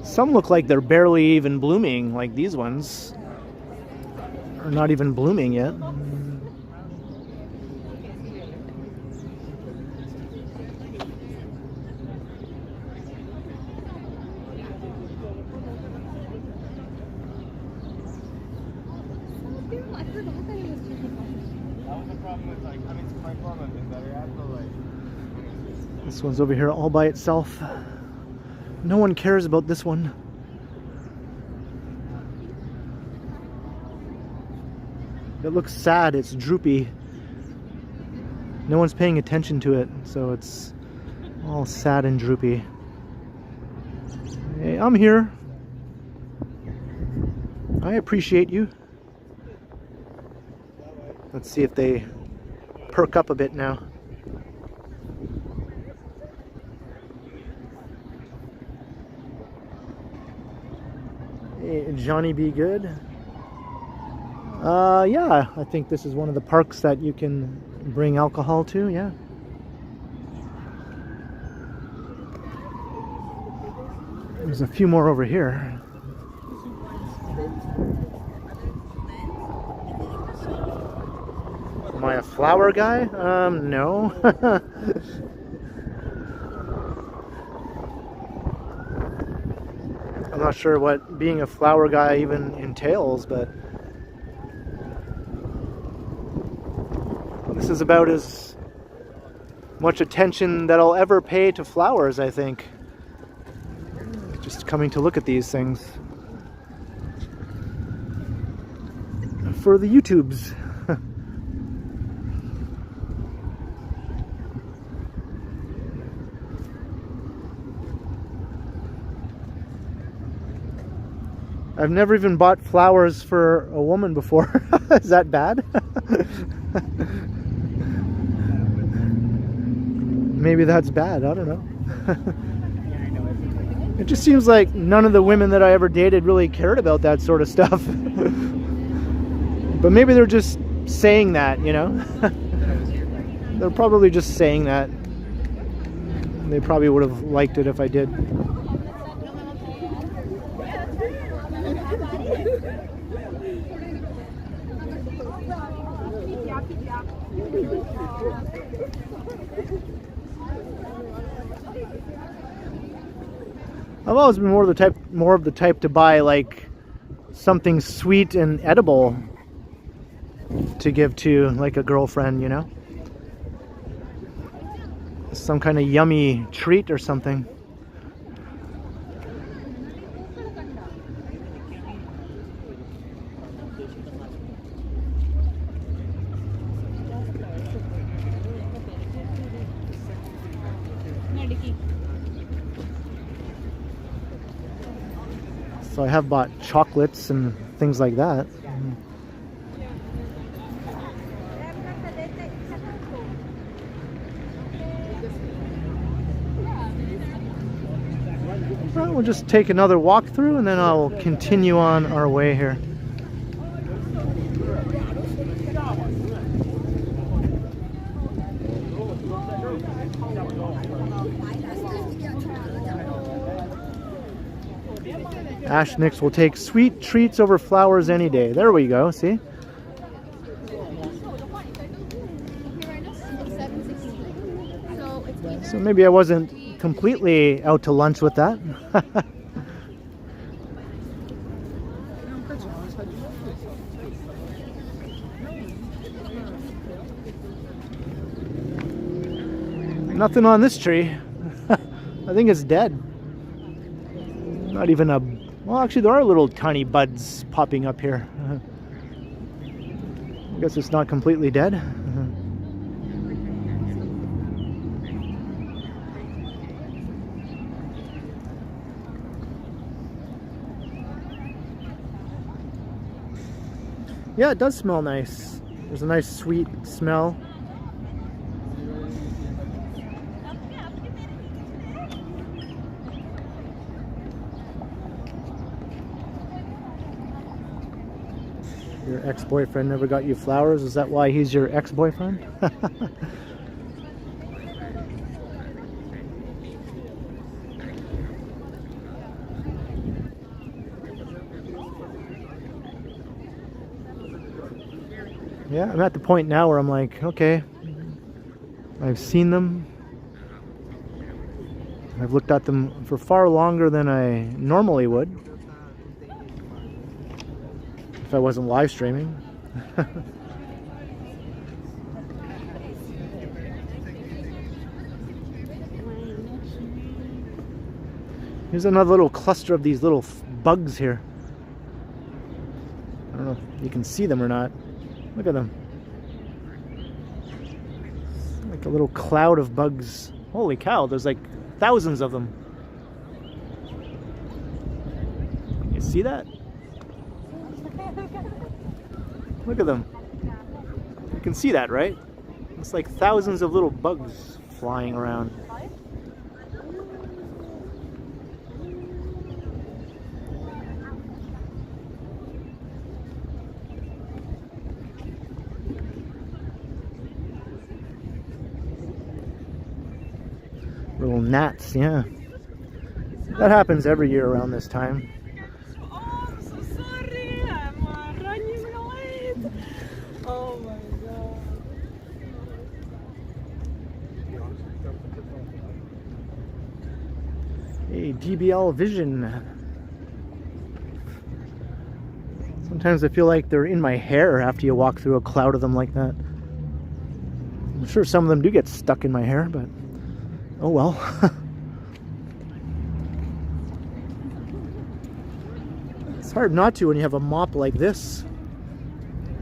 Some look like they're barely even blooming, like these ones are not even blooming yet. This one's over here all by itself. No one cares about this one. It looks sad, it's droopy. No one's paying attention to it, so it's all sad and droopy. Hey, I'm here. I appreciate you. Let's see if they perk up a bit now. Hey, Johnny Be Good. Yeah, I think this is one of the parks that you can bring alcohol to, yeah. There's a few more over here. Am I a flower guy? No. I'm not sure what being a flower guy even entails, but this is about as much attention that I'll ever pay to flowers, I think. Just coming to look at these things for the YouTubes. I've never even bought flowers for a woman before. Is that bad? Maybe that's bad, I don't know. It just seems like none of the women that I ever dated really cared about that sort of stuff. But maybe they're just saying that, you know? They're probably just saying that. They probably would have liked it if I did. I've always been more of the type to buy like something sweet and edible to give to like a girlfriend, you know? Some kind of yummy treat or something. So I have bought chocolates and things like that. Well, we'll just take another walk through and then I'll continue on our way here. Ashnix will take sweet treats over flowers any day. There we go, see? So maybe I wasn't completely out to lunch with that. Nothing on this tree. I think it's dead. Not even a... Well, actually, there are little tiny buds popping up here. I guess it's not completely dead. Yeah, it does smell nice. There's a nice sweet smell. Your ex-boyfriend never got you flowers? Is that why he's your ex-boyfriend? Yeah, I'm at the point now where I'm like, okay, I've seen them. I've looked at them for far longer than I normally would if I wasn't live streaming. Here's another little cluster of these little bugs here. I don't know if you can see them or not. Look at them. It's like a little cloud of bugs. Holy cow, there's like thousands of them. You see that? Look at them. You can see that, right? It's like thousands of little bugs flying around. Little gnats, yeah. That happens every year around this time.
Oh, I'm so sorry. I'm running late. Oh my god.
Hey, GBL Vision. Sometimes I feel like they're in my hair after you walk through a cloud of them like that. I'm sure some of them do get stuck in my hair, but oh well. It's hard not to when you have a mop like this.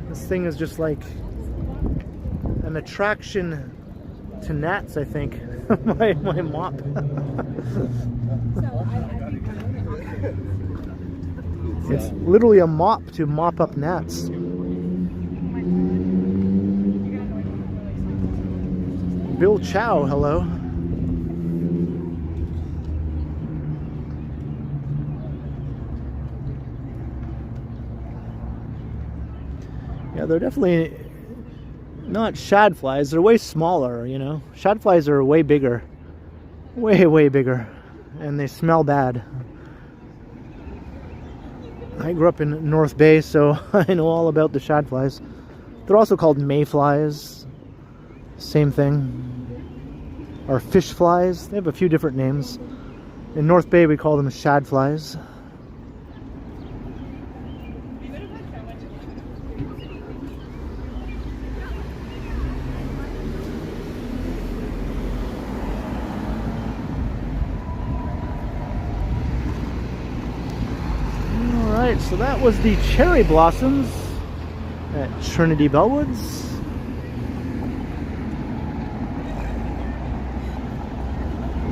This thing is just like an attraction to gnats, I think. my mop. It's literally a mop to mop up gnats. Bill Chow, hello. Yeah, they're definitely not shad flies. They're way smaller, you know. Shad flies are way bigger. Way bigger. And they smell bad. I grew up in North Bay, so I know all about the shad flies. They're also called mayflies. Same thing. Or fish flies. They have a few different names. In North Bay, we call them shad flies. Alright, so that was the cherry blossoms at Trinity Bellwoods.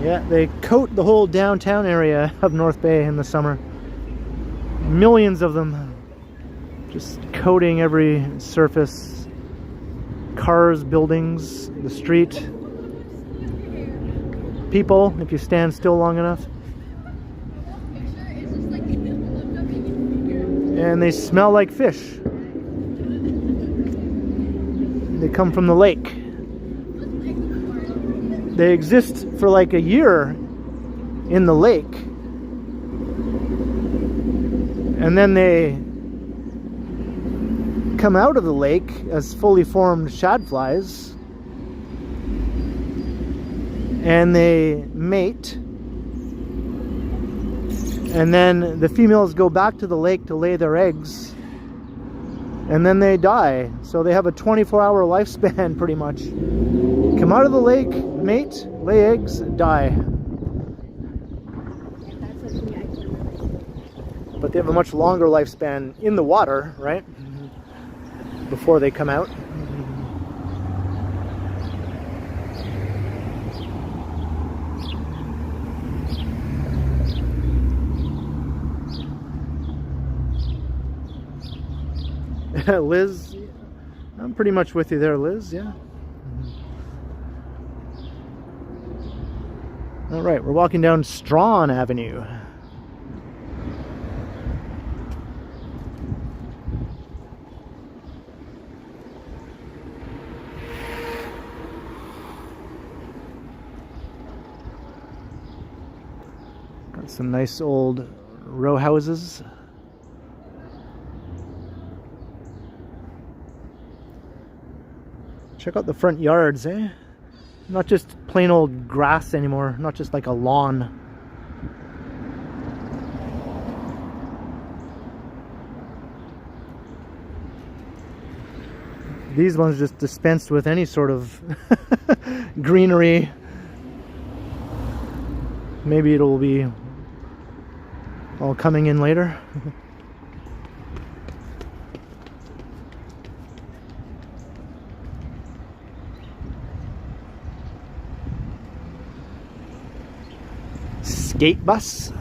Yeah, they coat the whole downtown area of North Bay in the summer. Millions of them. Just coating every surface. Cars, buildings, the street. People, if you stand still long enough. And they smell like fish. They come from the lake. They exist for like a year in the lake. And then they come out of the lake as fully formed shad flies. And they mate. And then the females go back to the lake to lay their eggs. And then they die. So they have a 24-hour lifespan pretty much. Come out of the lake, mate, lay eggs, die. But they have a much longer lifespan in the water, right? before they come out. Liz, I'm pretty much with you there, Liz, yeah. All right, we're walking down Strawn Avenue. Got some nice old row houses. Check out the front yards, eh? Not just plain old grass anymore, not just like a lawn. These ones just dispensed with any sort of greenery. Maybe it'll be all coming in later. Skate bus.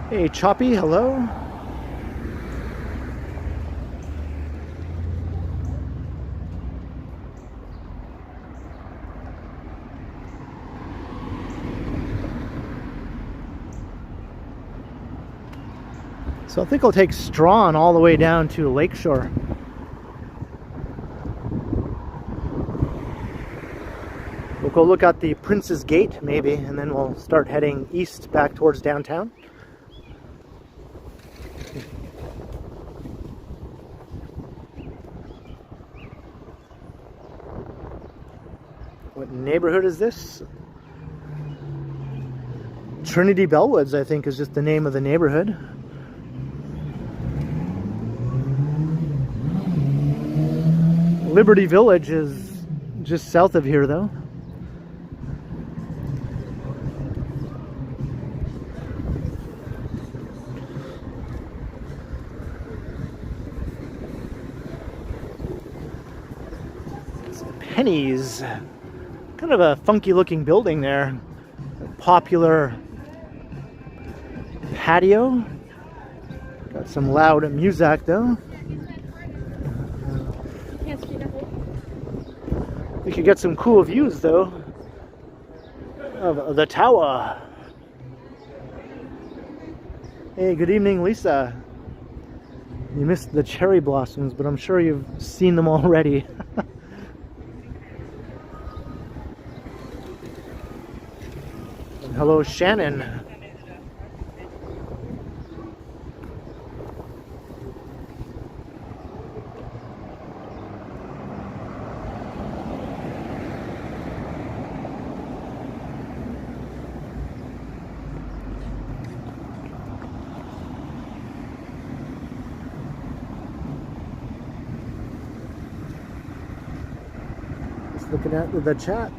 Hey Choppy, hello. So I think I'll take Strawn all the way down to Lakeshore. We'll go look at the Prince's Gate maybe, and then we'll start heading east back towards downtown. What neighborhood is this? Trinity Bellwoods, I think, is just the name of the neighborhood. Liberty Village is just south of here, though. Pennies. Kind of a funky looking building there. A popular patio. Got some loud music though. We could get some cool views though of the tower. Hey, good evening, Lisa. You missed the cherry blossoms, but I'm sure you've seen them already. And hello, Shannon. Looking at the chat.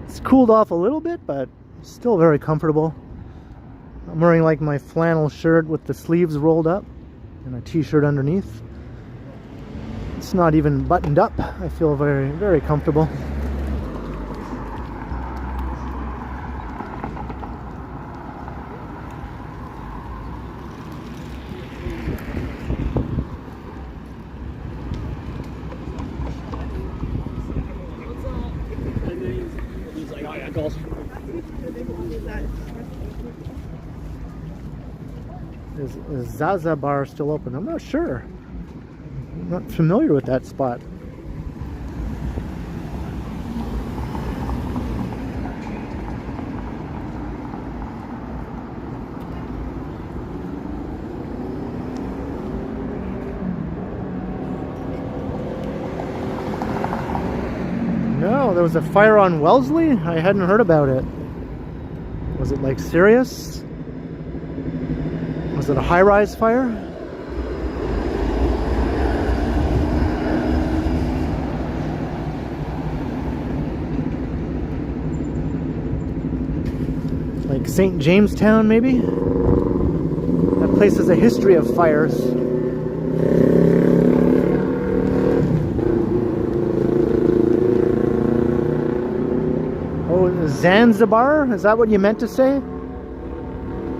It's cooled off a little bit, but still very comfortable. I'm wearing like my flannel shirt with the sleeves rolled up and a t-shirt underneath. It's not even buttoned up. I feel very, very comfortable. Is Zaza Bar still open? I'm not sure. I'm not familiar with that spot. No, there was a fire on Wellesley? I hadn't heard about it. Was it like serious? Was it a high-rise fire? Like St. Jamestown, maybe? That place has a history of fires. Oh, Zanzibar? Is that what you meant to say?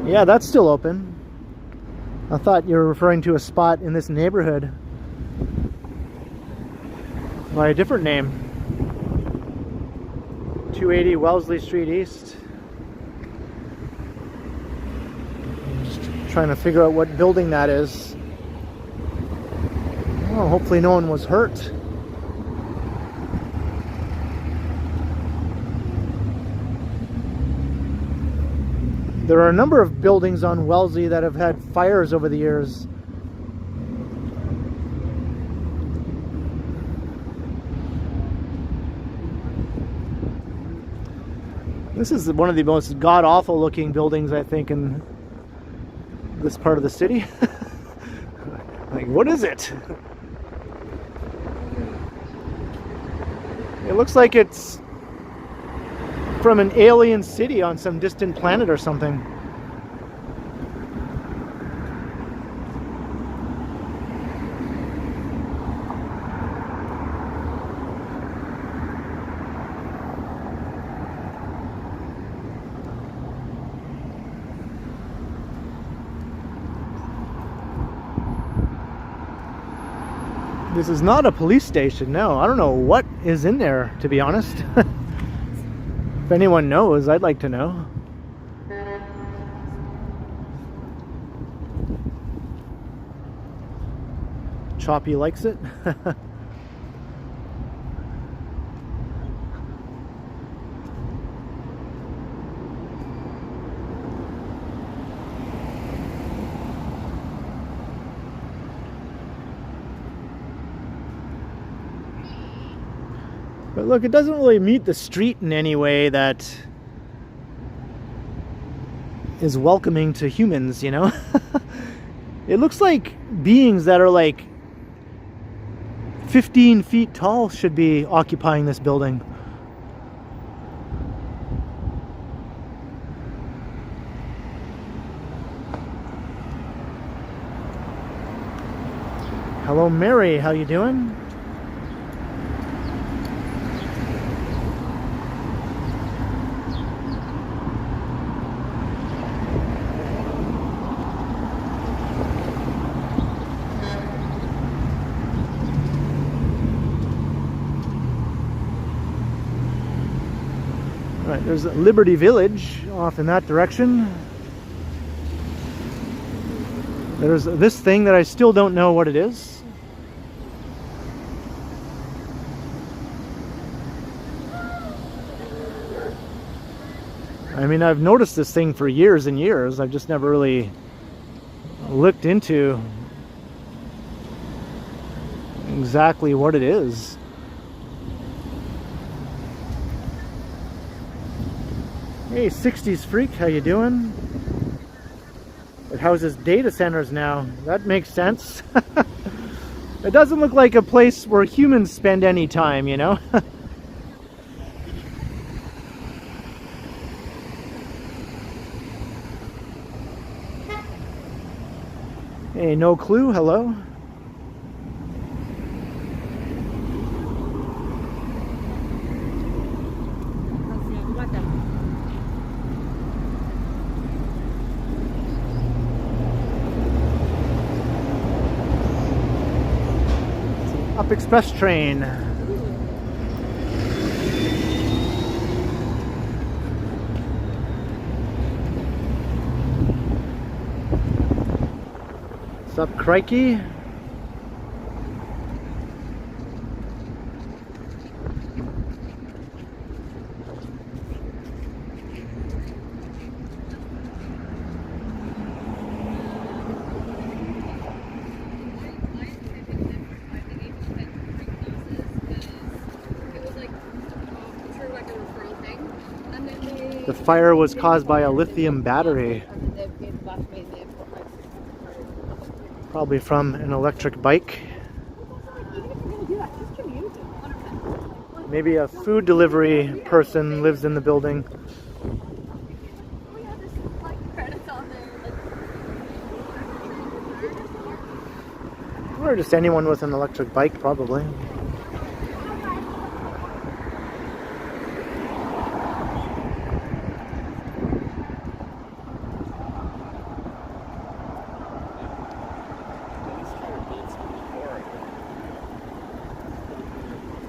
Yeah, that's still open. I thought you were referring to a spot in this neighborhood by a different name. 280 Wellesley Street East. Trying to figure out what building that is. Oh, hopefully no one was hurt. There are a number of buildings on Wellesley that have had fires over the years. This is one of the most god-awful looking buildings, I think, in this part of the city. Like, what is it? It looks like it's from an alien city on some distant planet or something. This is not a police station, no. I don't know what is in there, to be honest. If anyone knows, I'd like to know. Choppy likes it. But look, it doesn't really meet the street in any way that is welcoming to humans, you know? It looks like beings that are like 15 feet tall should be occupying this building. Hello, Mary. How you doing? Right, there's Liberty Village off in that direction. There's this thing that I still don't know what it is. I mean, I've noticed this thing for years and years. I've just never really looked into exactly what it is. Hey, 60s Freak, how you doing? It houses data centers now. That makes sense. It doesn't look like a place where humans spend any time, you know? Hey, no clue, hello? Up express train. What's up, crikey? The fire was caused by a lithium battery, probably from an electric bike. Maybe a food delivery person lives in the building. Or just anyone with an electric bike, probably.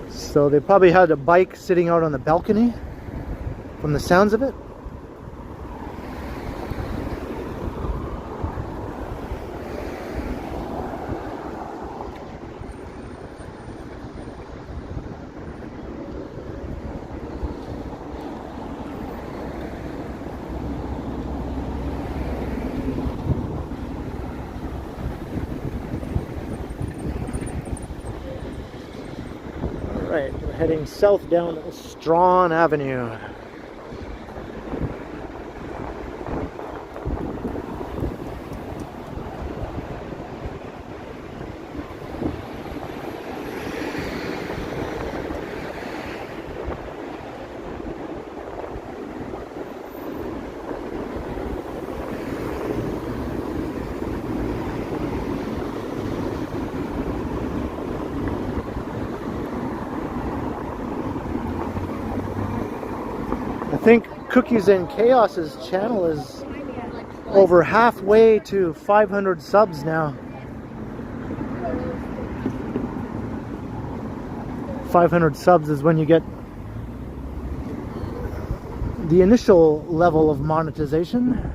So they probably had a bike sitting out on the balcony, from the sounds of it. Right, we're heading south down Strawn Avenue. I think Cookies and Chaos's channel is over halfway to 500 subs now. 500 subs is when you get the initial level of monetization.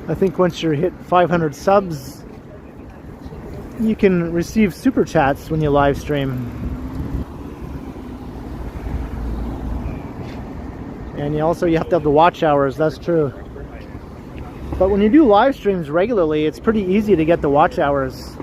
I think once you're hit 500 subs, you can receive super chats when you live stream. And you have to have the watch hours, that's true. But when you do live streams regularly, it's pretty easy to get the watch hours.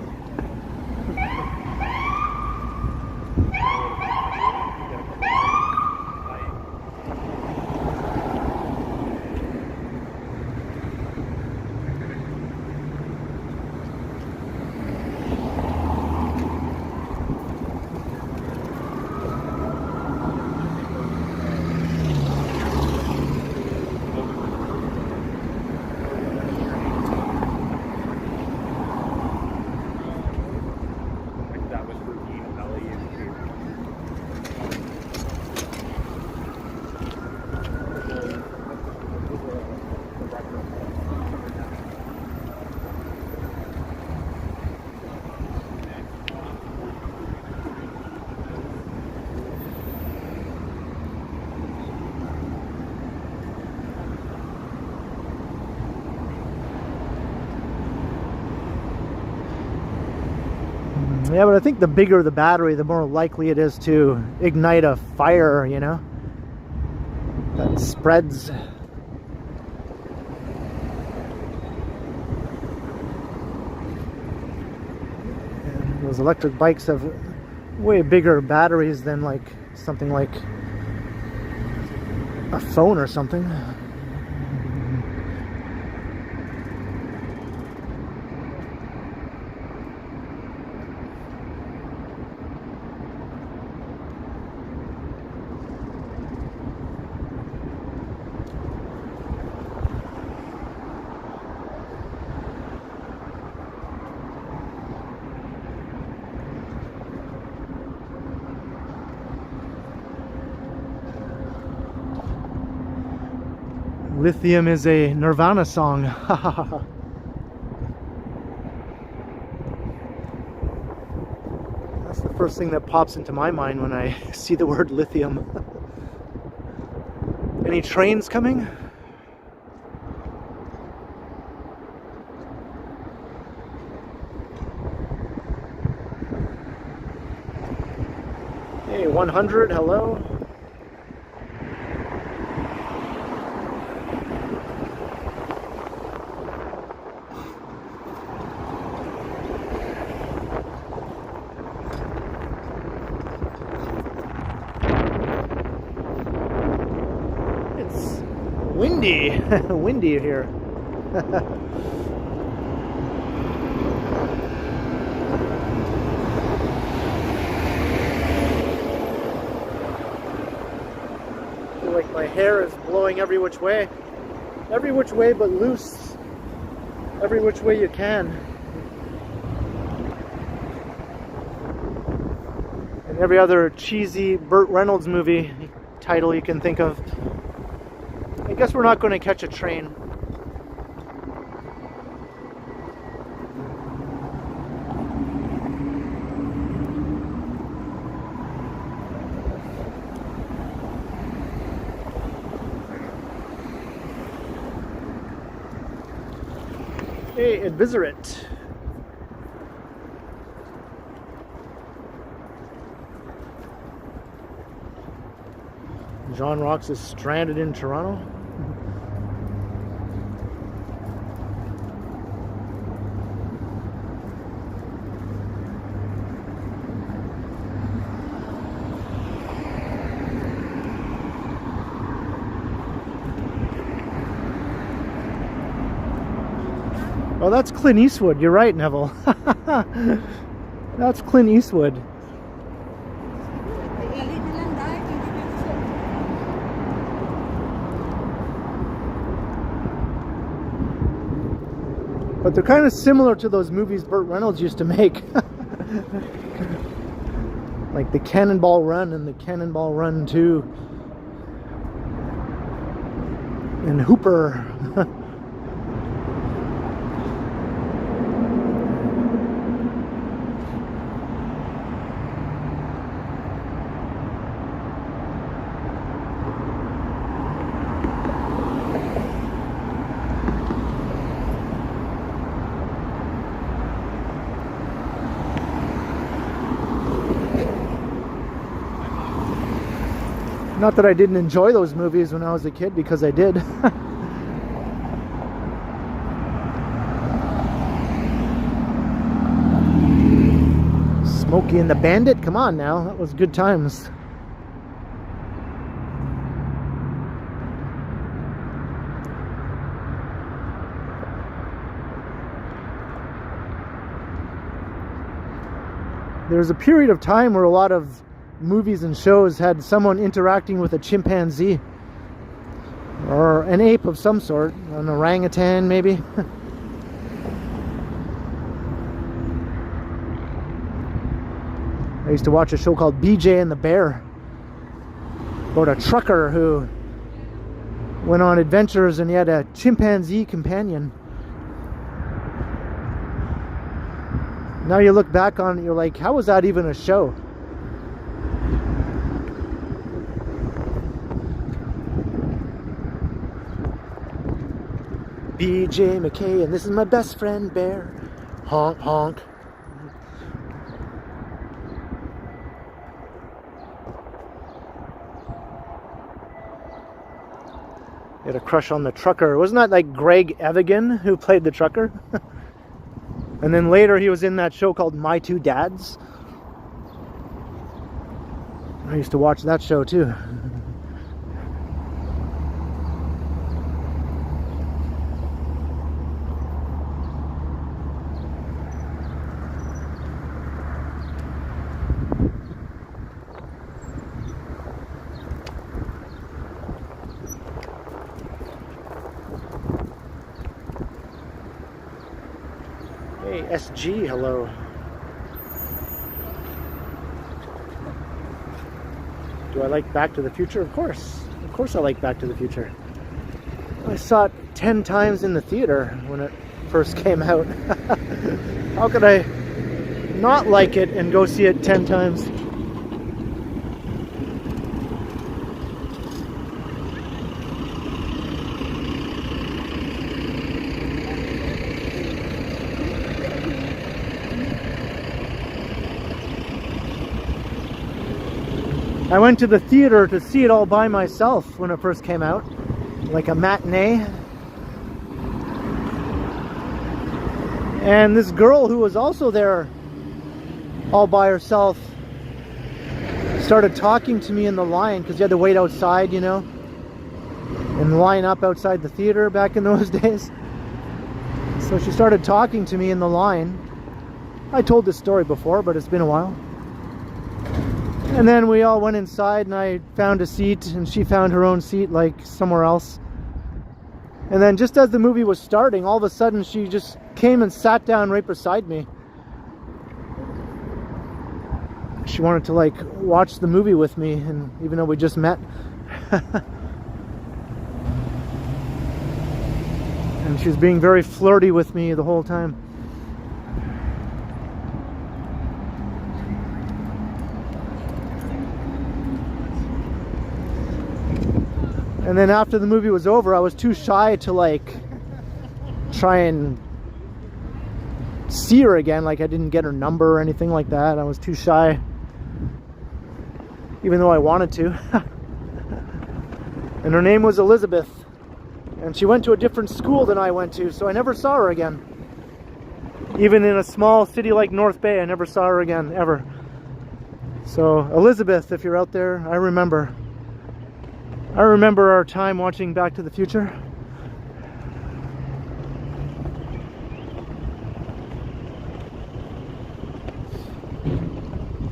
Yeah, but I think the bigger the battery, the more likely it is to ignite a fire, you know, that spreads. And those electric bikes have way bigger batteries than like something like a phone or something. Lithium is a Nirvana song. That's the first thing that pops into my mind when I see the word lithium. Any trains coming? Hey, 100, hello. It's windy, windy here. Like my hair is blowing every which way but loose, every which way you can. And every other cheesy Burt Reynolds movie title you can think of. I guess we're not going to catch a train. Hey, Advisorit. John Rocks is stranded in Toronto. Oh, that's Clint Eastwood. You're right, Neville. That's Clint Eastwood. But they're kind of similar to those movies Burt Reynolds used to make. Like the Cannonball Run and the Cannonball Run 2. And Hooper. Not that I didn't enjoy those movies when I was a kid, because I did. Smokey and the Bandit, come on now, that was good times. There was a period of time where a lot of movies and shows had someone interacting with a chimpanzee or an ape of some sort, an orangutan maybe. I used to watch a show called BJ and the Bear about a trucker who went on adventures and he had a chimpanzee companion. Now you look back on it, you're like, how was that even a show? BJ McKay, and this is my best friend Bear. Honk honk. He had a crush on the trucker. Wasn't that like Greg Evigan who played the trucker? And then later he was in that show called My Two Dads. I used to watch that show too. Hey, SG, hello. Do I like Back to the Future? Of course. Of course I like Back to the Future. I saw it 10 times in the theater when it first came out. How could I not like it and go see it 10 times? I went to the theater to see it all by myself when it first came out, like a matinee. And this girl who was also there all by herself started talking to me in the line, because you had to wait outside, you know, and line up outside the theater back in those days. So she started talking to me in the line. I told this story before, but it's been a while. And then we all went inside and I found a seat and she found her own seat, like somewhere else. And then just as the movie was starting, all of a sudden she just came and sat down right beside me. She wanted to like watch the movie with me, and even though we just met. And she was being very flirty with me the whole time. And then after the movie was over, I was too shy to like try and see her again. Like I didn't get her number or anything like that. I was too shy, even though I wanted to. And her name was Elizabeth. And she went to a different school than I went to, so I never saw her again. Even in a small city like North Bay, I never saw her again, ever. So, Elizabeth, if you're out there, I remember. I remember our time watching Back to the Future.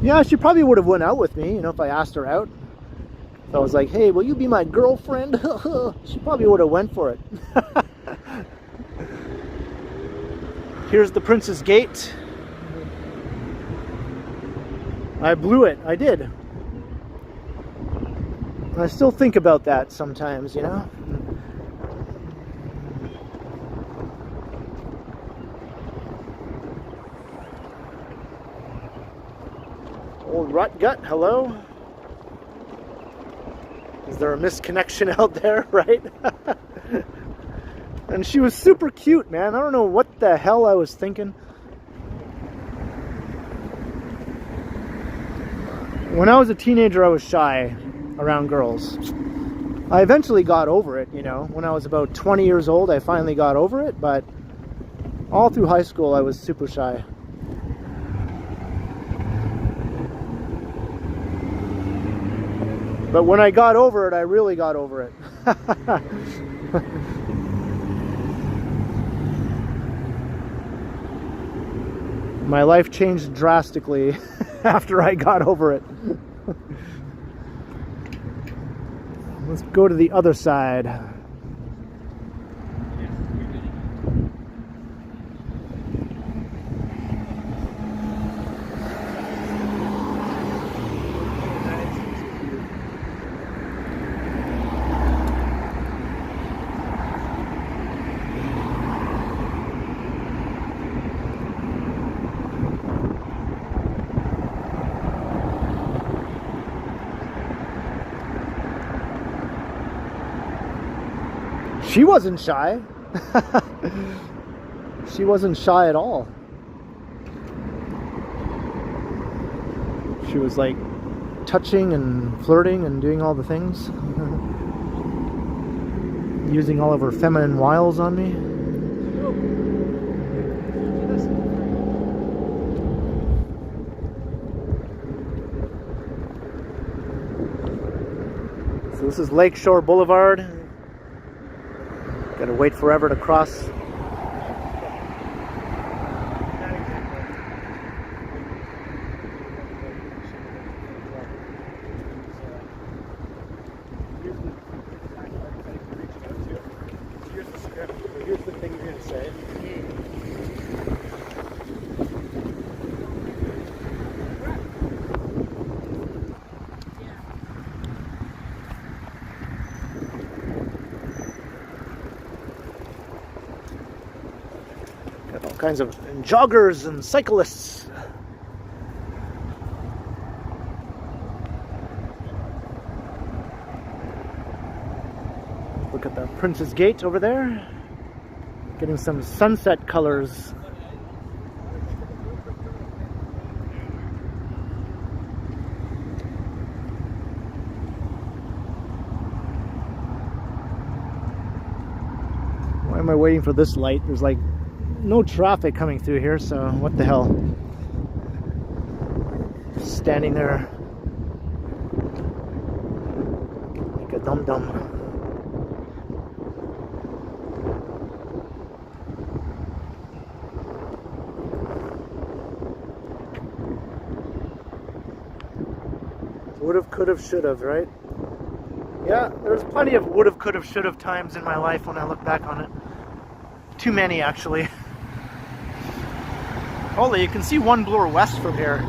Yeah, she probably would have went out with me, you know, if I asked her out. If I was like, hey, will you be my girlfriend? She probably would have went for it. Here's the Prince's Gate. I blew it. I did. I still think about that sometimes, you know? Old Rut Gut, hello? Is there a misconnection out there, right? And she was super cute, man. I don't know what the hell I was thinking. When I was a teenager, I was shy around girls. I eventually got over it, you know. When I was about 20 years old, I finally got over it, but all through high school, I was super shy. But when I got over it, I really got over it. My life changed drastically after I got over it. Let's go to the other side. She wasn't shy. She wasn't shy at all. She was like touching and flirting and doing all the things. Using all of her feminine wiles on me. So this is Lakeshore Boulevard. Gotta wait forever to cross. Here's the thing you're gonna say. Got all kinds of joggers and cyclists. Look at the Prince's Gate over there. Getting some sunset colors. Why am I waiting for this light? There's like no traffic coming through here, so what the hell? Standing there like a dum-dum. Would've, could've, should've, right? Yeah, there's plenty of would've, could've, should've times in my life when I look back on it. Too many, actually. Holy, you can see one blower west from here.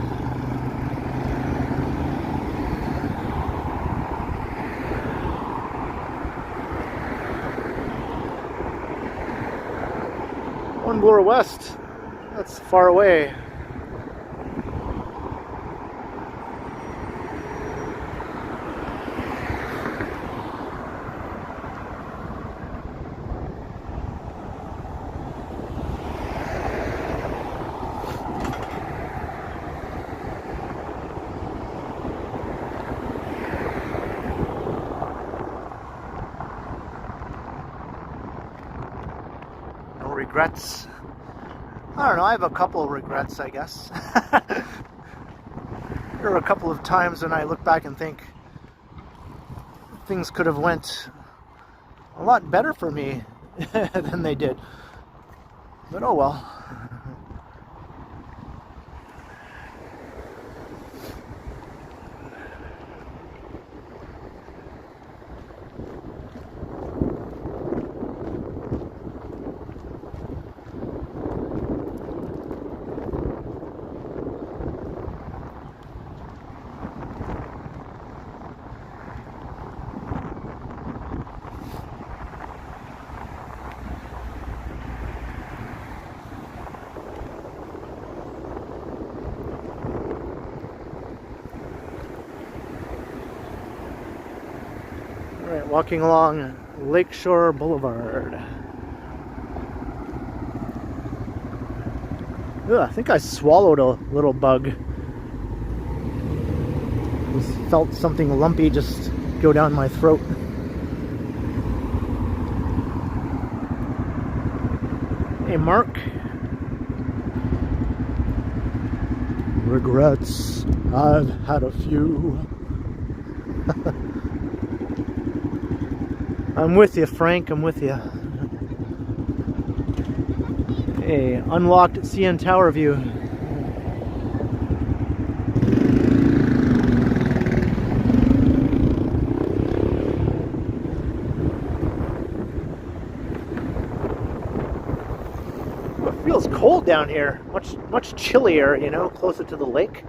One blower west. That's far away. Regrets. I don't know, I have a couple of regrets, I guess. There are a couple of times when I look back and think things could have went a lot better for me than they did. But oh well. Alright, walking along Lakeshore Boulevard. Ugh, I think I swallowed a little bug. Just felt something lumpy just go down my throat. Hey, Mark. Regrets. I've had a few. I'm with you, Frank. I'm with you. Hey, unlocked CN Tower view. It feels cold down here. Much chillier, you know, closer to the lake.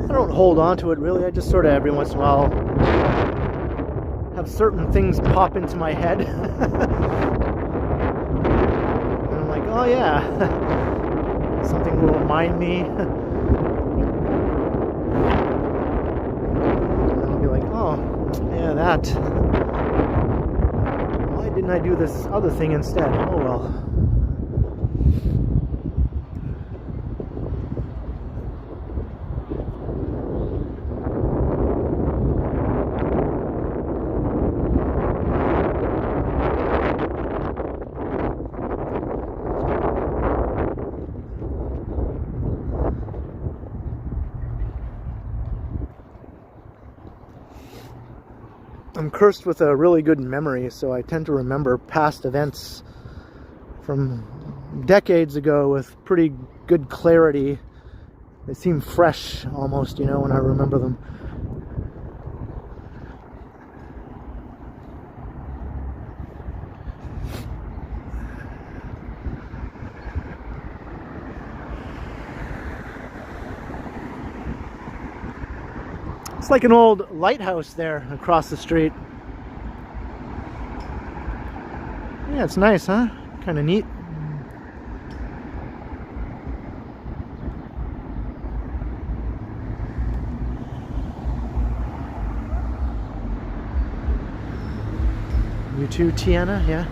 I don't hold on to it really. I just sort of every once in a while have certain things pop into my head. And I'm like, oh yeah, something will remind me. And I'll be like, oh yeah, that. Why didn't I do this other thing instead? Oh well. I'm cursed with a really good memory, so I tend to remember past events from decades ago with pretty good clarity. They seem fresh almost, you know, when I remember them. It's like an old lighthouse there across the street. Yeah, it's nice, huh? Kind of neat. You too, Tiana? Yeah.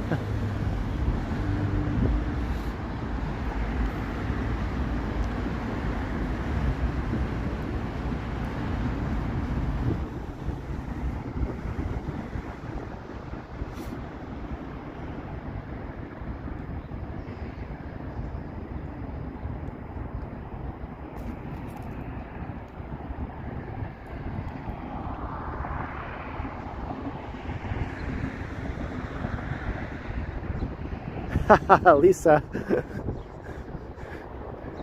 Lisa.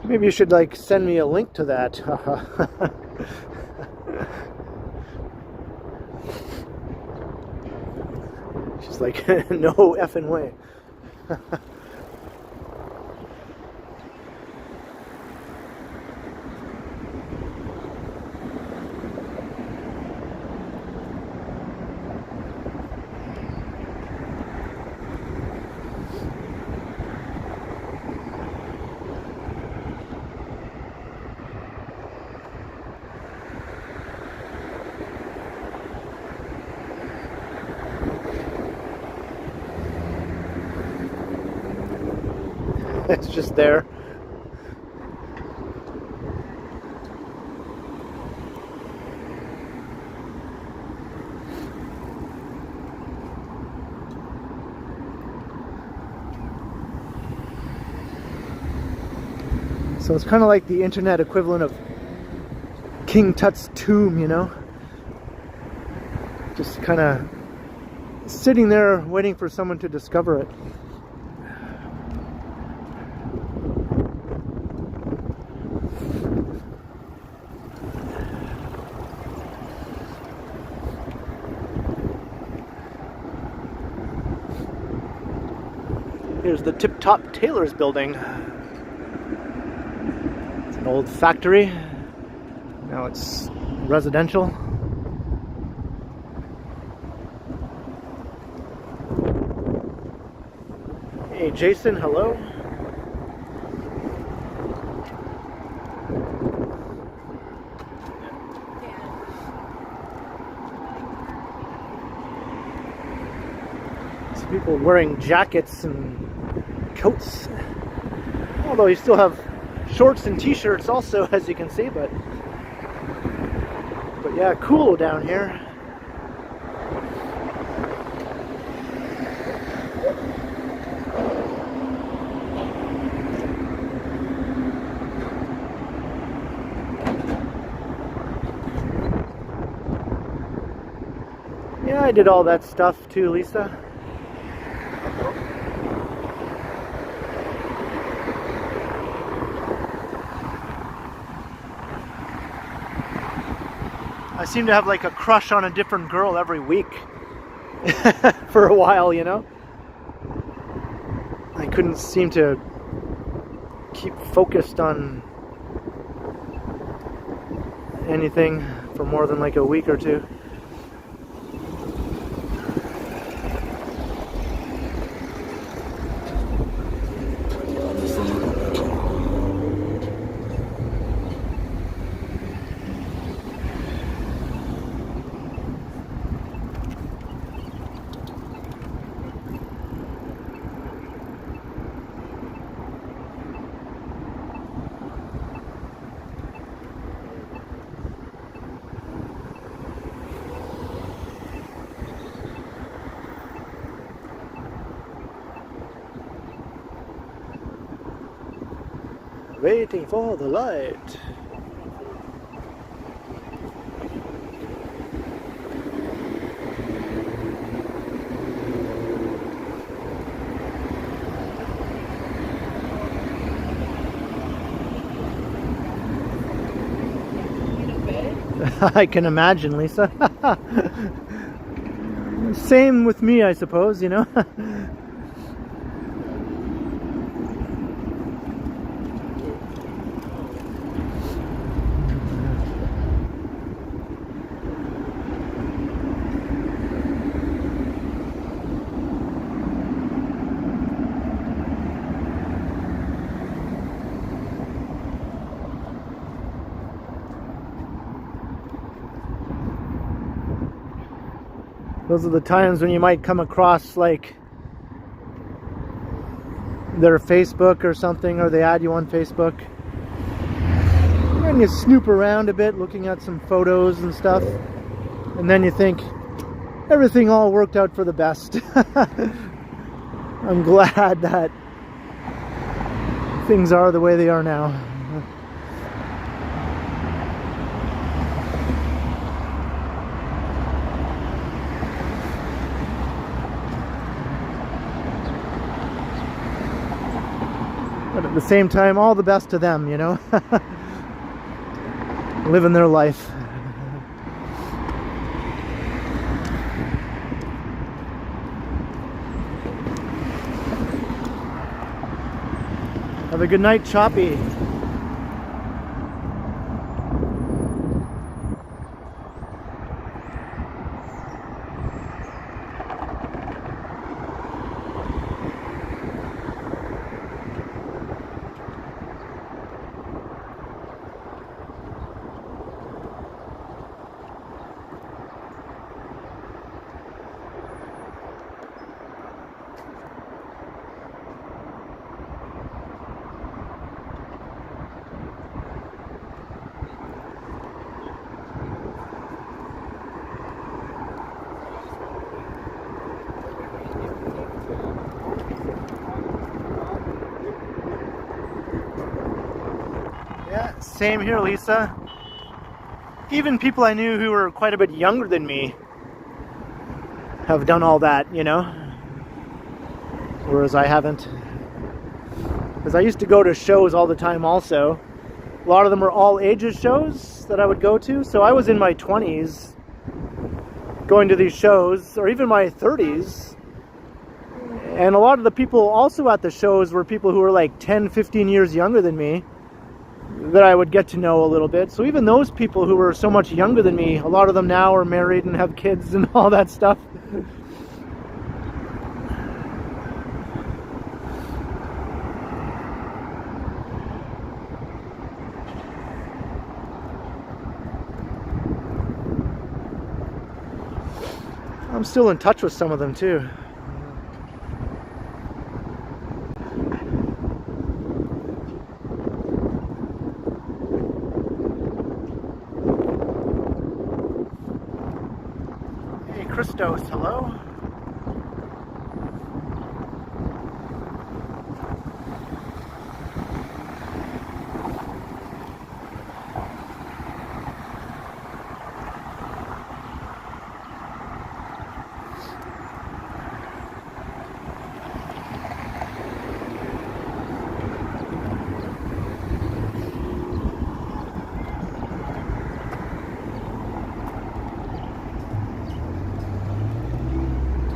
Maybe you should like send me a link to that. She's like, no effing way. It's just there. So it's kind of like the internet equivalent of King Tut's tomb, you know? Just kind of sitting there waiting for someone to discover it. Here's the Tip Top Tailors building. It's an old factory. Now it's residential. Hey Jason, hello. Some people wearing jackets and coats, although you still have shorts and t-shirts also, as you can see, but yeah, cool down here. Yeah, I did all that stuff too, Lisa. I seem to have like a crush on a different girl every week for a while, you know? I couldn't seem to keep focused on anything for more than like a week or two. Waiting for the light. I can imagine, Lisa. Same with me, I suppose, you know. Those are the times when you might come across like their Facebook or something, or they add you on Facebook. And you snoop around a bit looking at some photos and stuff. And then you think, everything all worked out for the best. I'm glad that things are the way they are now. At the same time, all the best to them, you know? Living their life. Have a good night, Choppy. Yeah, same here, Lisa. Even people I knew who were quite a bit younger than me have done all that, you know? Whereas I haven't. Because I used to go to shows all the time also. A lot of them were all ages shows that I would go to. So I was in my 20s going to these shows, or even my 30s. And a lot of the people also at the shows were people who were like 10, 15 years younger than me, that I would get to know a little bit. So even those people who were so much younger than me, a lot of them now are married and have kids and all that stuff. I'm still in touch with some of them too. Christos, hello.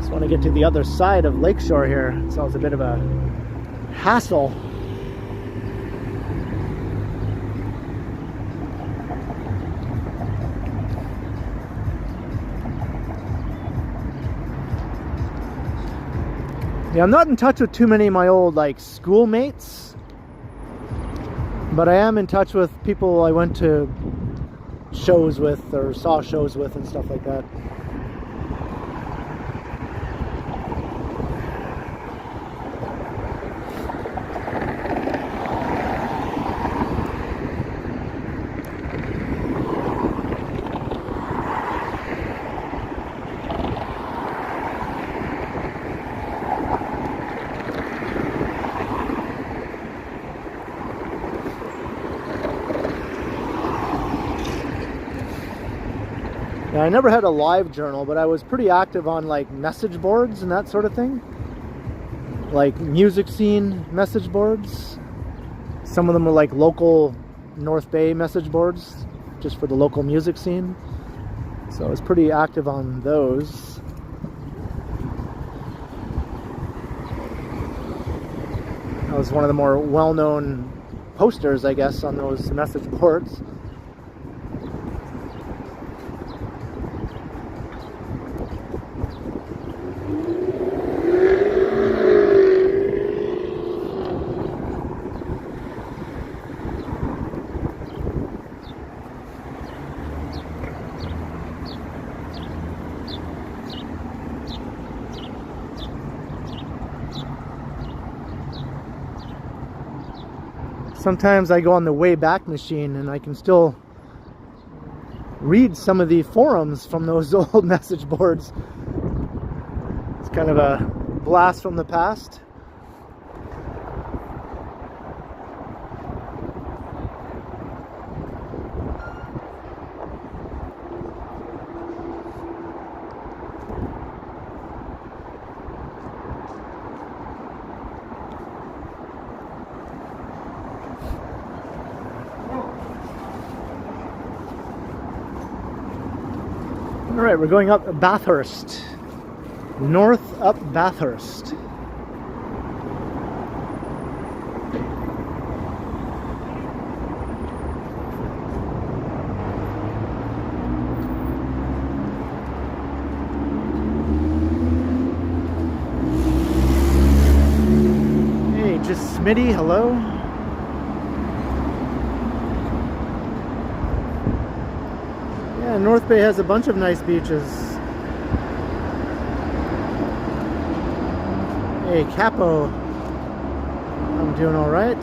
Want to get to the other side of Lakeshore here, so it's a bit of a hassle. Yeah, I'm not in touch with too many of my old like schoolmates, but I am in touch with people I went to shows with or saw shows with and stuff like that. Yeah, I never had a live journal, but I was pretty active on like message boards and that sort of thing. Like music scene message boards. Some of them were like local North Bay message boards, just for the local music scene. So I was pretty active on those. I was one of the more well-known posters, I guess, on those message boards. Sometimes I go on the Wayback Machine and I can still read some of the forums from those old message boards. It's kind of a blast from the past. Alright, we're going up Bathurst. North up Bathurst. Hey, just Smitty, hello. Yeah, North Bay has a bunch of nice beaches. Hey, Capo. I'm doing alright.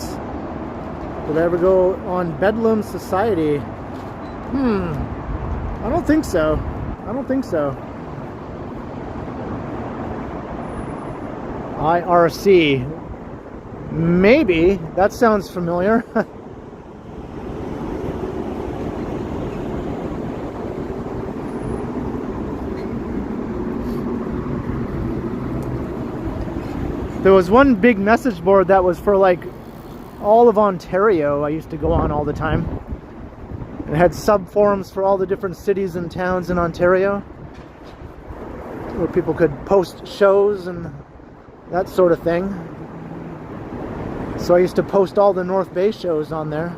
Did I ever go on Bedlam Society? I don't think so. I don't think so. IRC. Maybe. That sounds familiar. There was one big message board that was for like all of Ontario. I used to go on all the time. It had sub-forums for all the different cities and towns in Ontario, where people could post shows and that sort of thing. So I used to post all the North Bay shows on there.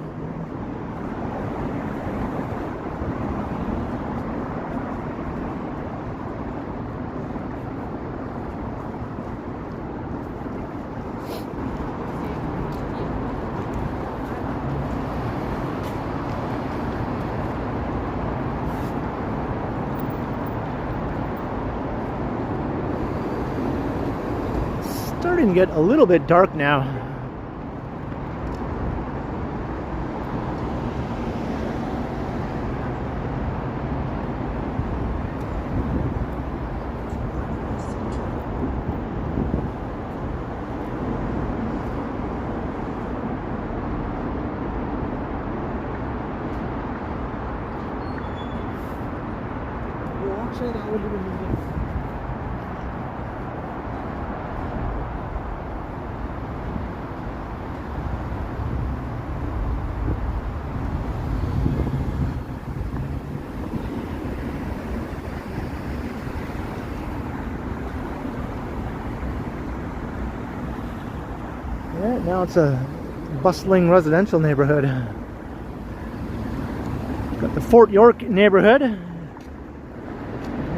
Starting to get a little bit dark now. Yeah, now it's a bustling residential neighborhood. Got the Fort York neighborhood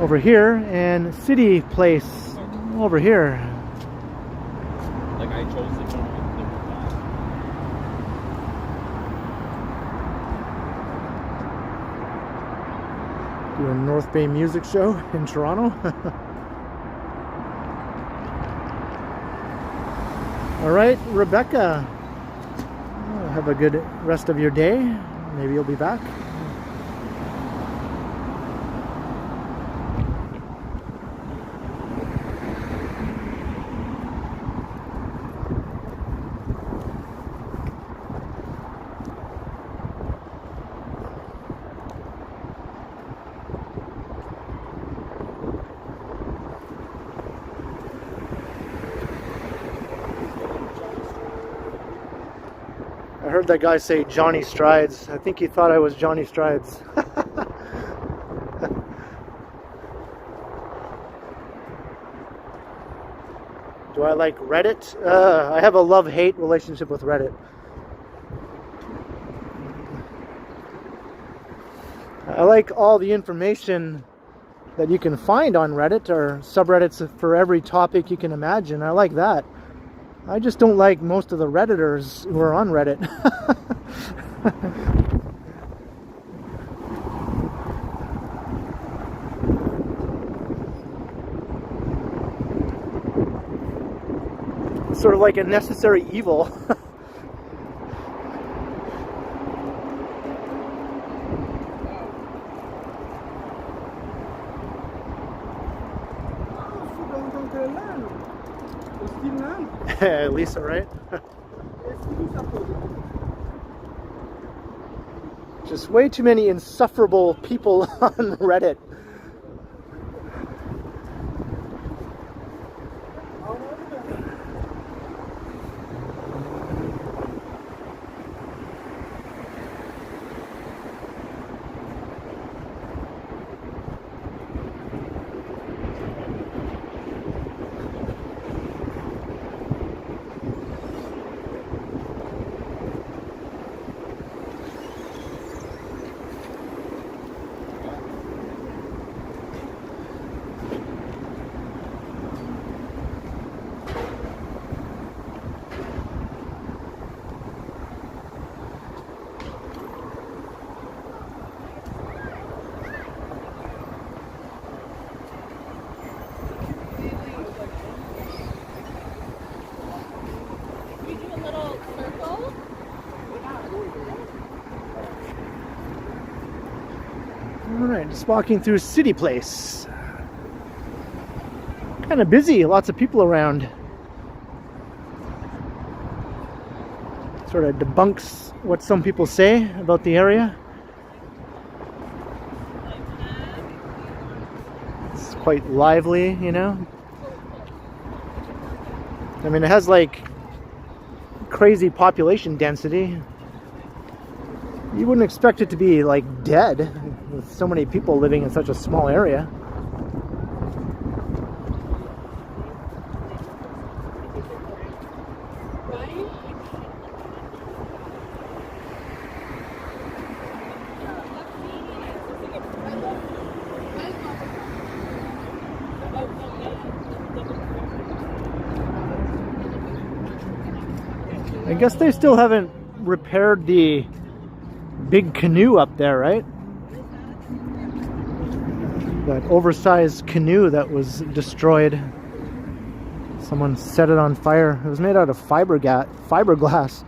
over here and City Place over here.
Like I chose the number 5.
Do a North Bay music show in Toronto. All right, Rebecca. Have a good rest of your day. Maybe you'll be back. I heard that guy say Johnny Strides. I think he thought I was Johnny Strides. Do I like Reddit? I have a love-hate relationship with Reddit. I like all the information that you can find on Reddit, or subreddits for every topic you can imagine. I like that. I just don't like most of the Redditors who are on Reddit. It's sort of like a necessary evil. Lisa, right? Just way too many insufferable people on Reddit. Just walking through City Place. Kind of busy, lots of people around. Sort of debunks what some people say about the area. It's quite lively, you know. I mean, it has like crazy population density. You wouldn't expect it to be like dead with so many people living in such a small area. I guess they still haven't repaired the big canoe up there, right? That oversized canoe that was destroyed. Someone set it on fire. It was made out of fiberglass.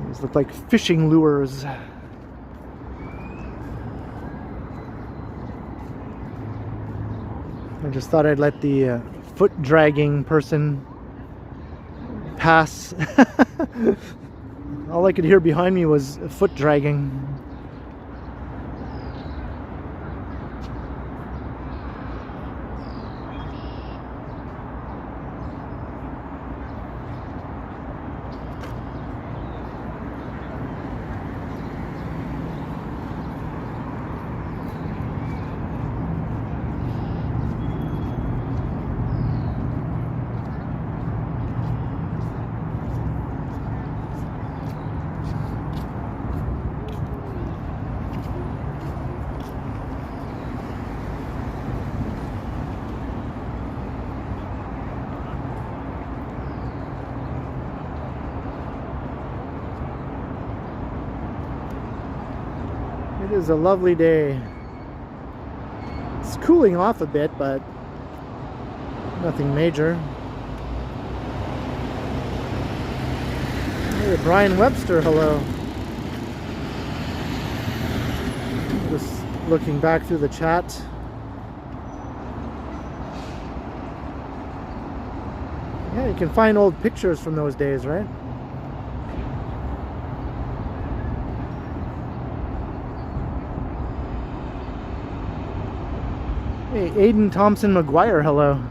These look like fishing lures. I just thought I'd let the foot dragging person pass. All I could hear behind me was foot dragging. It is a lovely day. It's cooling off a bit, but nothing major. Hey, Brian Webster, hello. Just looking back through the chat. Yeah, you can find old pictures from those days, right? Hey, Aiden Thompson McGuire, hello.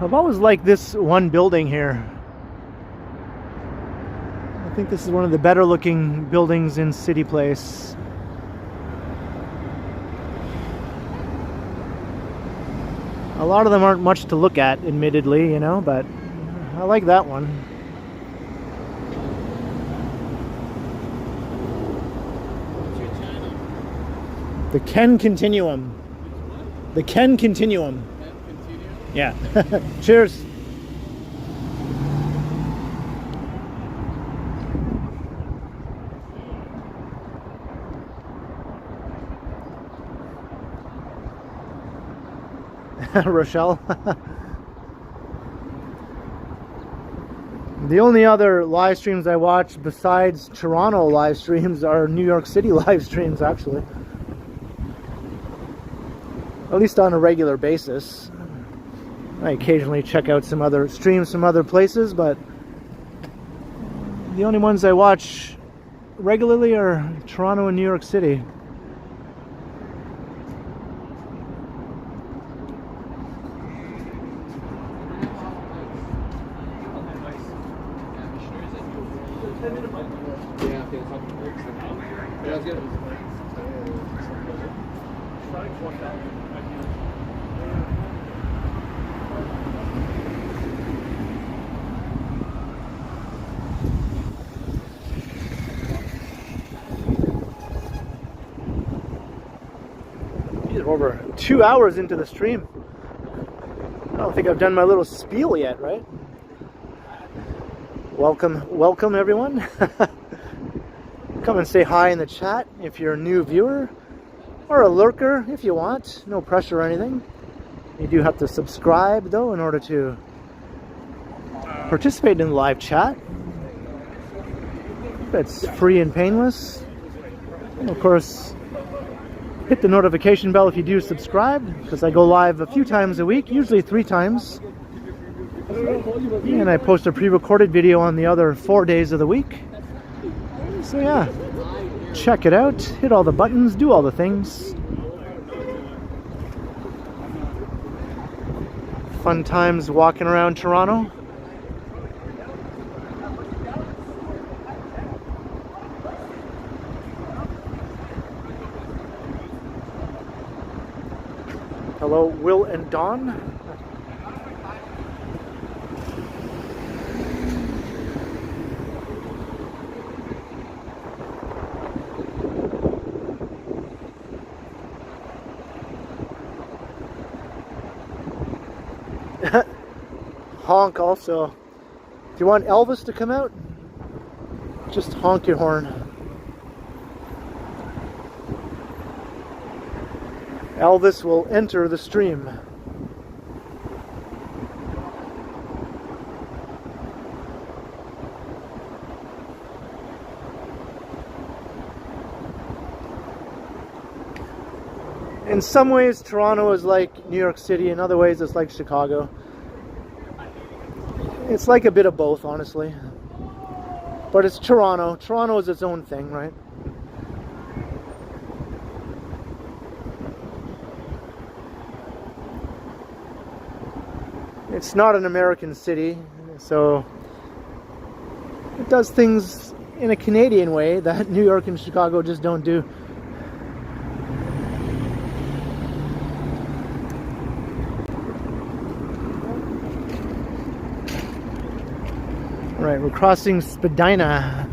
I've always liked this one building here. I think this is one of the better looking buildings in City Place. A lot of them aren't much to look at, admittedly, you know, but I like that one.
What's your channel?
The Ken Continuum. The Ken Continuum.
Ken Continuum?
Yeah. Cheers. Rochelle. The only other live streams I watch besides Toronto live streams are New York City live streams, actually. at least on a regular basis. I occasionally check out some other streams from other places, but the only ones I watch regularly are Toronto and New York City. Over 2 hours into the stream. I don't think I've done my little spiel yet, right? Welcome everyone. Come and say hi in the chat if you're a new viewer, or a lurker if you want. No pressure or anything. You do have to subscribe though in order to participate in the live chat. It's free and painless. And of course, hit the notification bell if you do subscribe, because I go live a few times a week, usually 3 times. And I post a pre-recorded video on the other 4 days of the week. So yeah, check it out, hit all the buttons, do all the things. Fun times walking around Toronto. Hello, Will and Dawn. Honk also. Do you want Elvis to come out? Just honk your horn. Elvis will enter the stream. In some ways, Toronto is like New York City. In other ways, it's like Chicago. It's like a bit of both, honestly. But it's Toronto. Toronto is its own thing, right? It's not an American city, so it does things in a Canadian way that New York and Chicago just don't do. All right, we're crossing Spadina.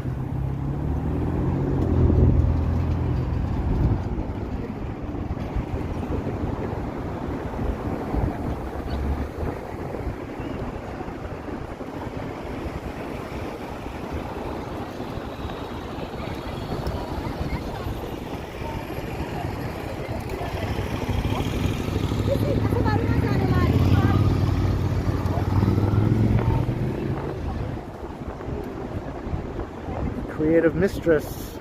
Creative mistress.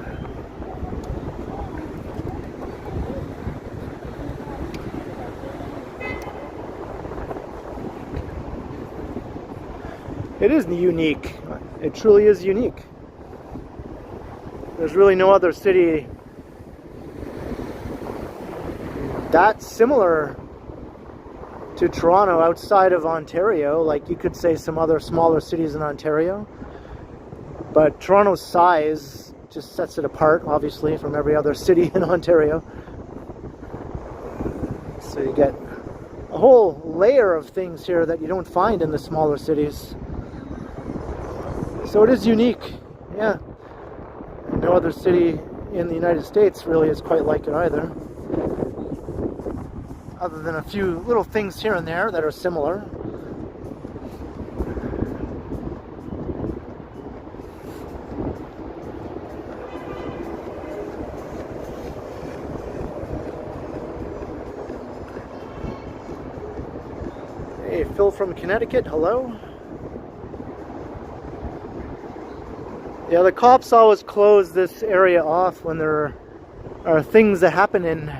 It is unique. It truly is unique. There's really no other city that's similar to Toronto outside of Ontario. Like you could say some other smaller cities in Ontario. But Toronto's size just sets it apart, obviously, from every other city in Ontario. So you get a whole layer of things here that you don't find in the smaller cities. So it is unique, yeah. No other city in the United States really is quite like it either. Other than a few little things here and there that are similar. Phil from Connecticut, hello. Yeah, the cops always close this area off when there are things that happen in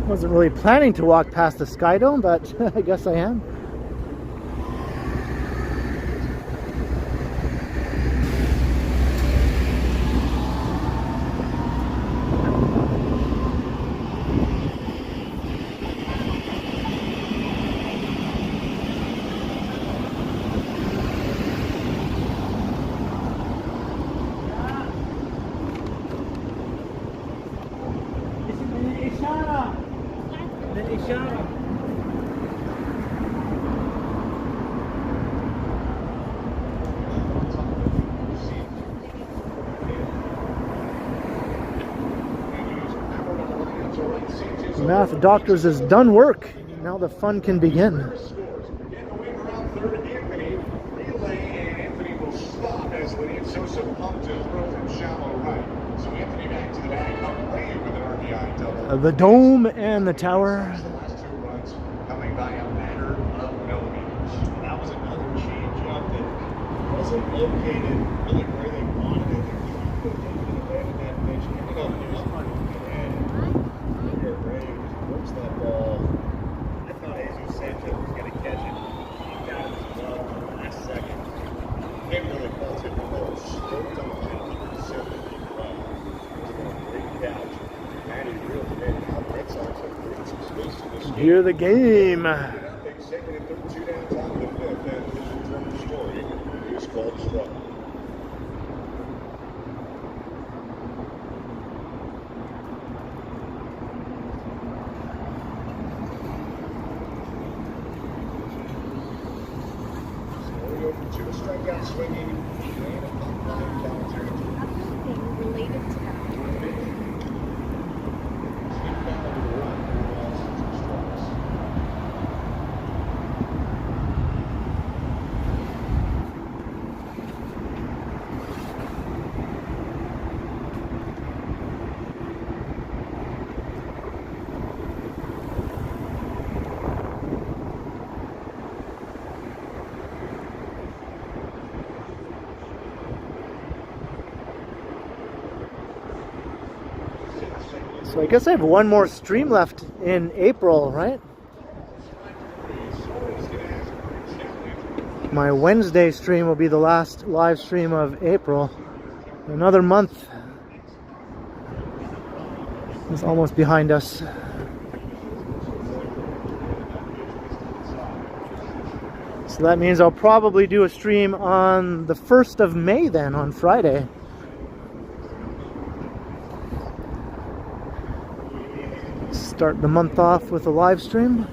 Wasn't really planning to walk past the Sky Dome, but I guess I am. Math Doctors has done work. Now the fun can begin.
In the wing around third, Anthony will stop as Lydian Sosa pumped to throw from shallow right. So Anthony back to the bag, away with an RBI double.
The dome and the tower.
The last two runs coming by a matter of millimeters. That was another change up that wasn't located really where they wanted it. They abandoned that pitch. Ended up on the head. Works that ball. I thought Jesus Sanchez was going to catch it. He got it as well in the last second. They really felt it the most. Stroked on the line, 70 feet run. It was a great catch. Matty reeled it in. Now the Red Sox have created some space in this game.
Hear the game.
Big second and third, 2 down, top of the fifth. And this is from the story. It was called struck. Strikeout swinging, and a counter.
Related to that.
So I guess I have one more stream left in April, right? My Wednesday stream will be the last live stream of April. Another month is almost behind us. So that means I'll probably do a stream on the 1st of May then, on Friday. Start the month off with a live stream.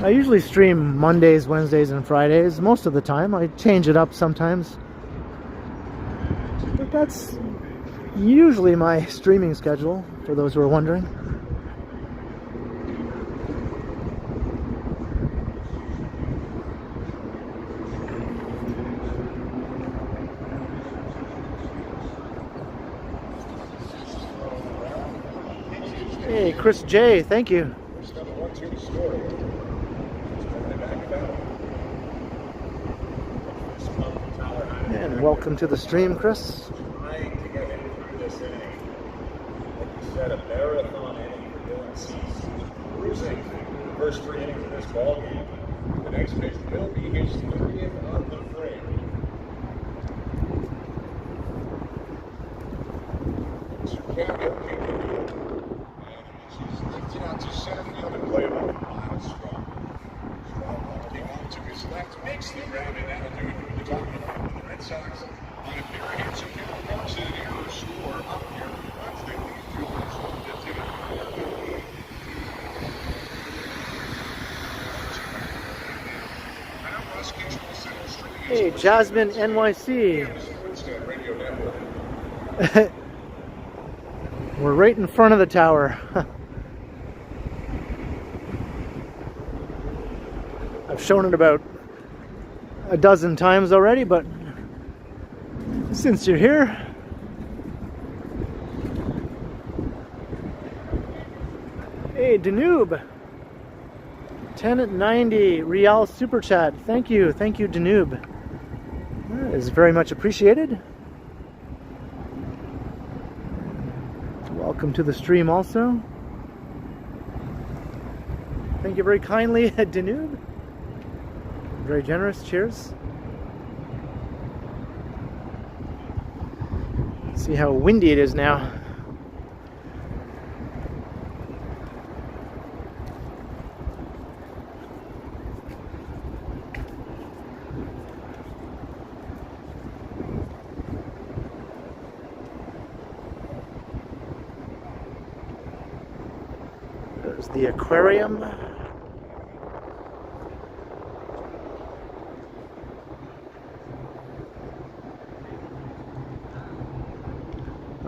I usually stream Mondays, Wednesdays, and Fridays most of the time. I change it up sometimes. But that's usually my streaming schedule, for those who are wondering. Hey, Chris J, thank you. And welcome to the stream, Chris.
Trying to get him through this inning. Like you said, a marathon inning for Dylan Cease. Cruising the first 3 innings of this ball game. The next pitch will be his 30th of the frame. So Campbell came to the field. He's lifted out to center field and played off Miles Strong. Strong came on to his left, makes the grab, and that'll do it for the top of the Red Sox on a very handsome count. Marks an arrow score up here. Runs they lead to
Hey, Jasmine NYC. We're right in front of the tower. I've shown it about a dozen times already, but since you're here, hey, Danube. 1090 Real Super Chat. Thank you, Danube. That is very much appreciated. Welcome to the stream also. Thank you very kindly, Danube. Very generous. Cheers. See how windy it is now. There's the aquarium.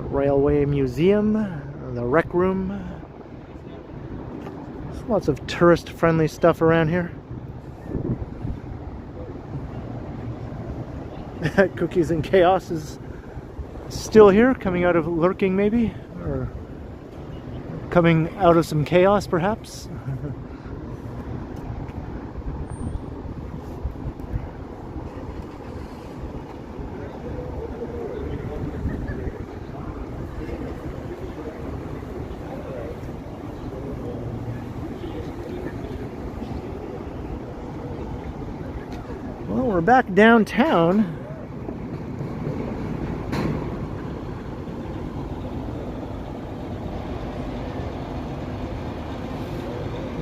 Railway Museum, the rec room. There's lots of tourist-friendly stuff around here. Cookies and Chaos is still here, coming out of lurking maybe, or coming out of some chaos perhaps. We're back downtown.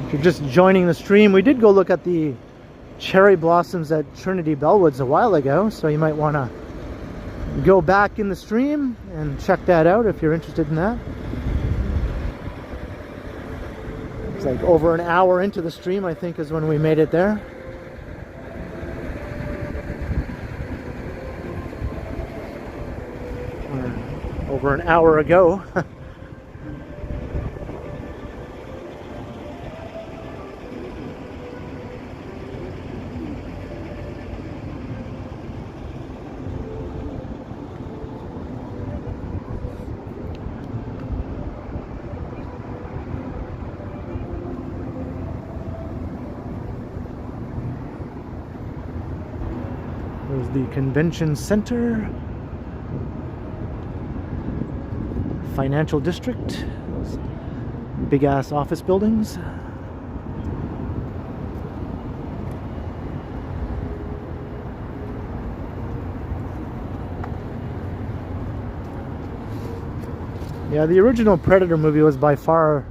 If you're just joining the stream, we did go look at the cherry blossoms at Trinity Bellwoods a while ago, so you might want to go back in the stream and check that out if you're interested in that. It's like over an hour into the stream, I think, is when we made it there. Over an hour ago. There's the convention center. Financial district, big ass office buildings. Yeah, the original Predator movie was by far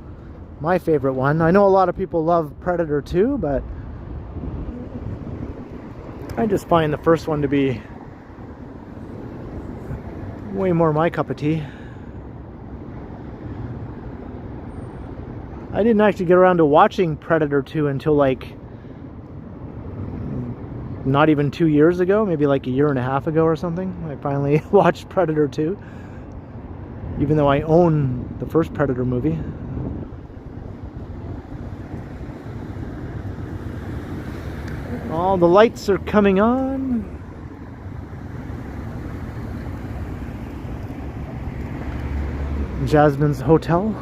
my favorite one. I know a lot of people love Predator 2, but I just find the first one to be way more my cup of tea. I didn't actually get around to watching Predator 2 until like not even 2 years ago, maybe like a year and a half ago or something. I finally watched Predator 2, even though I own the first Predator movie. All the lights are coming on. Jasmine's Hotel.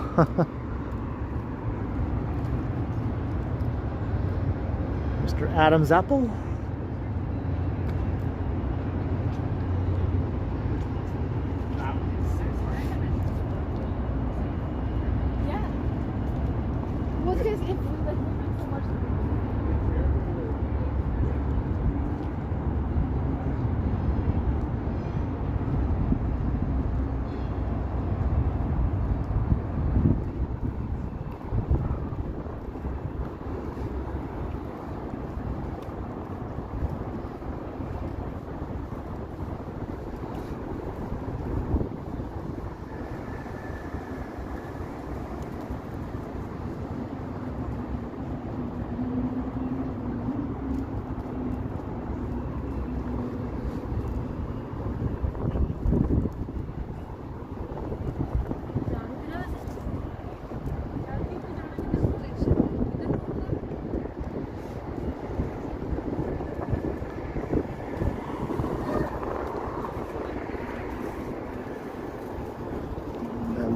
Mr. Adam's Apple.
Yeah. Well, because if like moving so much.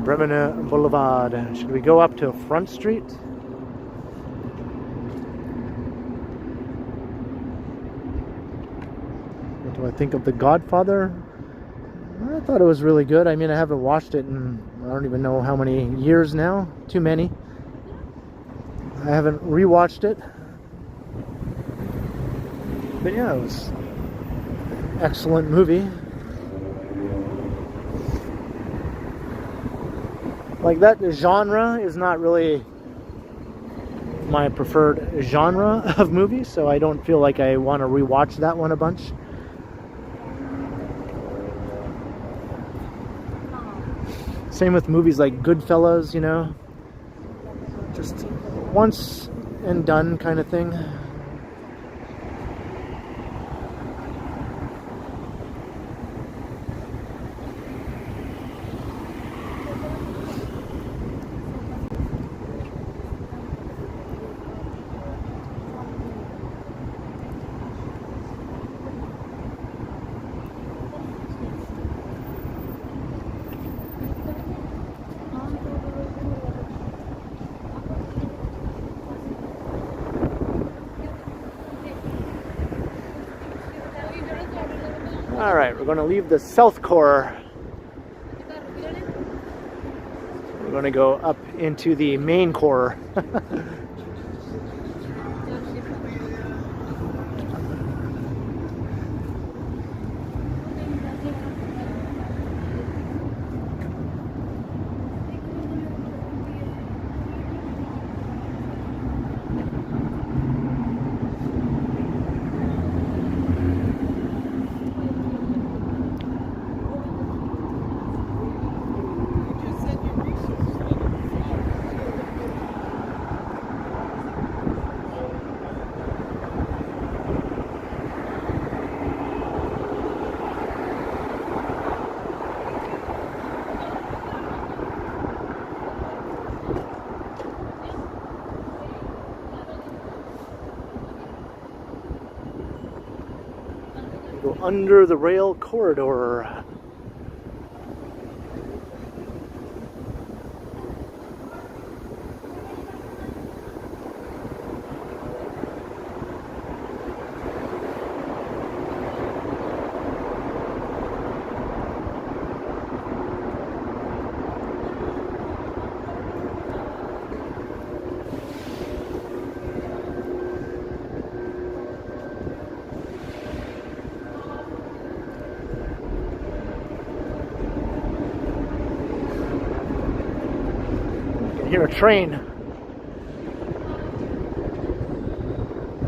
Bremena Boulevard. Should we go up to Front Street?
do I think of The Godfather? I thought it was really good. I mean, I haven't watched it in I don't even know how many years now. Too many. I haven't rewatched it. But yeah, it was an excellent movie. Like, that genre is not really my preferred genre of movies, so I don't feel like I want to rewatch that one a bunch. Same with movies like Goodfellas, you know, just once and done kind of thing. Alright, we're going to leave the South Core. We're going to go up into the main core. Go under the rail corridor. I hear a train.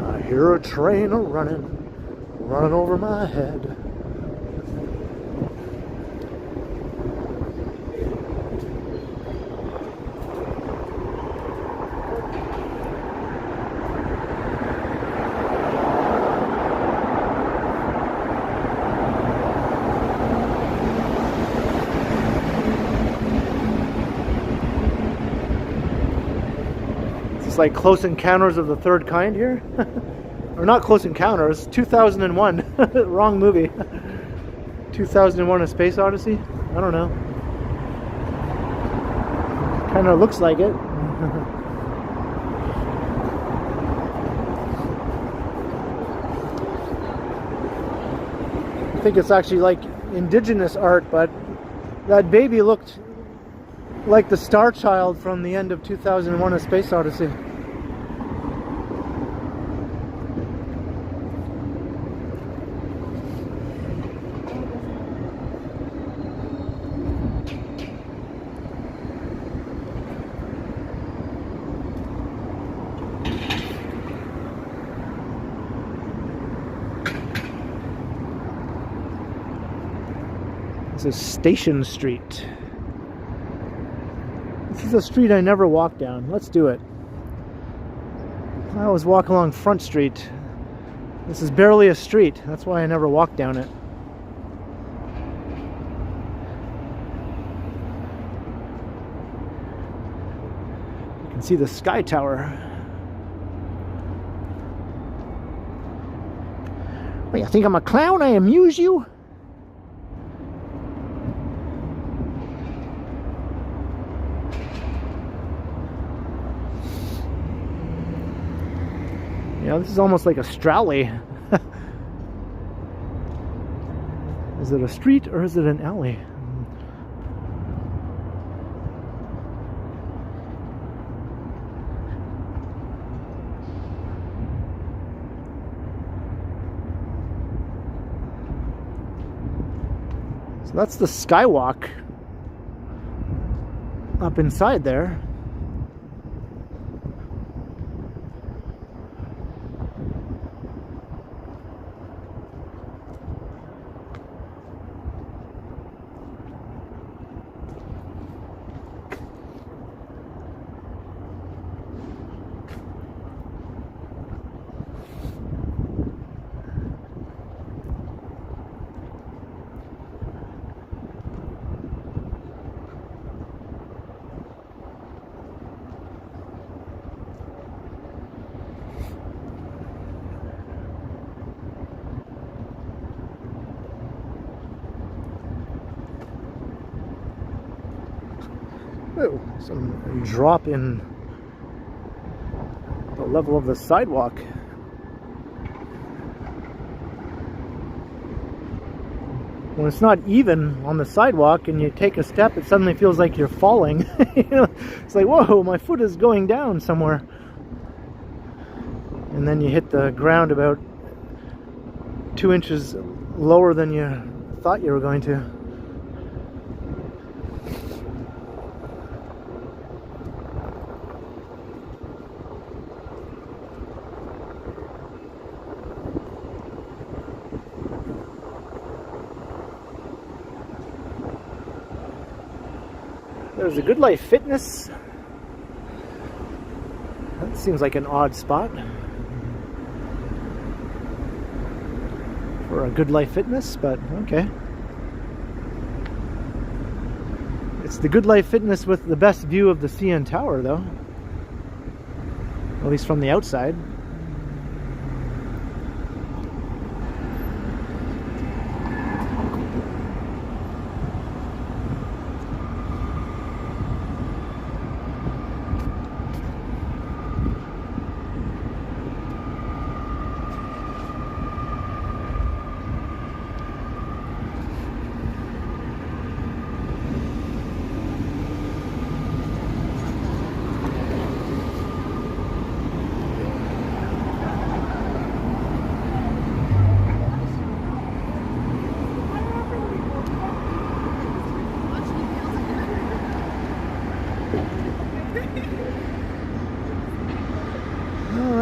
I hear a train running over my head. Like Close Encounters of the Third Kind here. Or not Close Encounters, 2001. Wrong movie. 2001 A Space Odyssey? I don't know. Kind of looks like it. I think it's actually like indigenous art, but that baby looked like the Star Child from the end of 2001 A Space Odyssey. This is Station Street. This is a street I never walked down. Let's do it. I always walk along Front Street. This is barely a street. That's why I never walked down it. You can see the Sky Tower. What, you think I'm a clown? I amuse you? You know, this is almost like a Strowley. Is it a street or is it an alley? So that's the skywalk up inside there. Oh, some drop in the level of the sidewalk. When it's not even on the sidewalk and you take a step, it suddenly feels like you're falling. You know, it's like, whoa, my foot is going down somewhere. And then you hit the ground about 2 inches lower than you thought you were going to. There's a Good Life Fitness. That seems like an odd spot for a Good Life Fitness, but okay. It's the Good Life Fitness with the best view of the CN Tower, though. At least from the outside.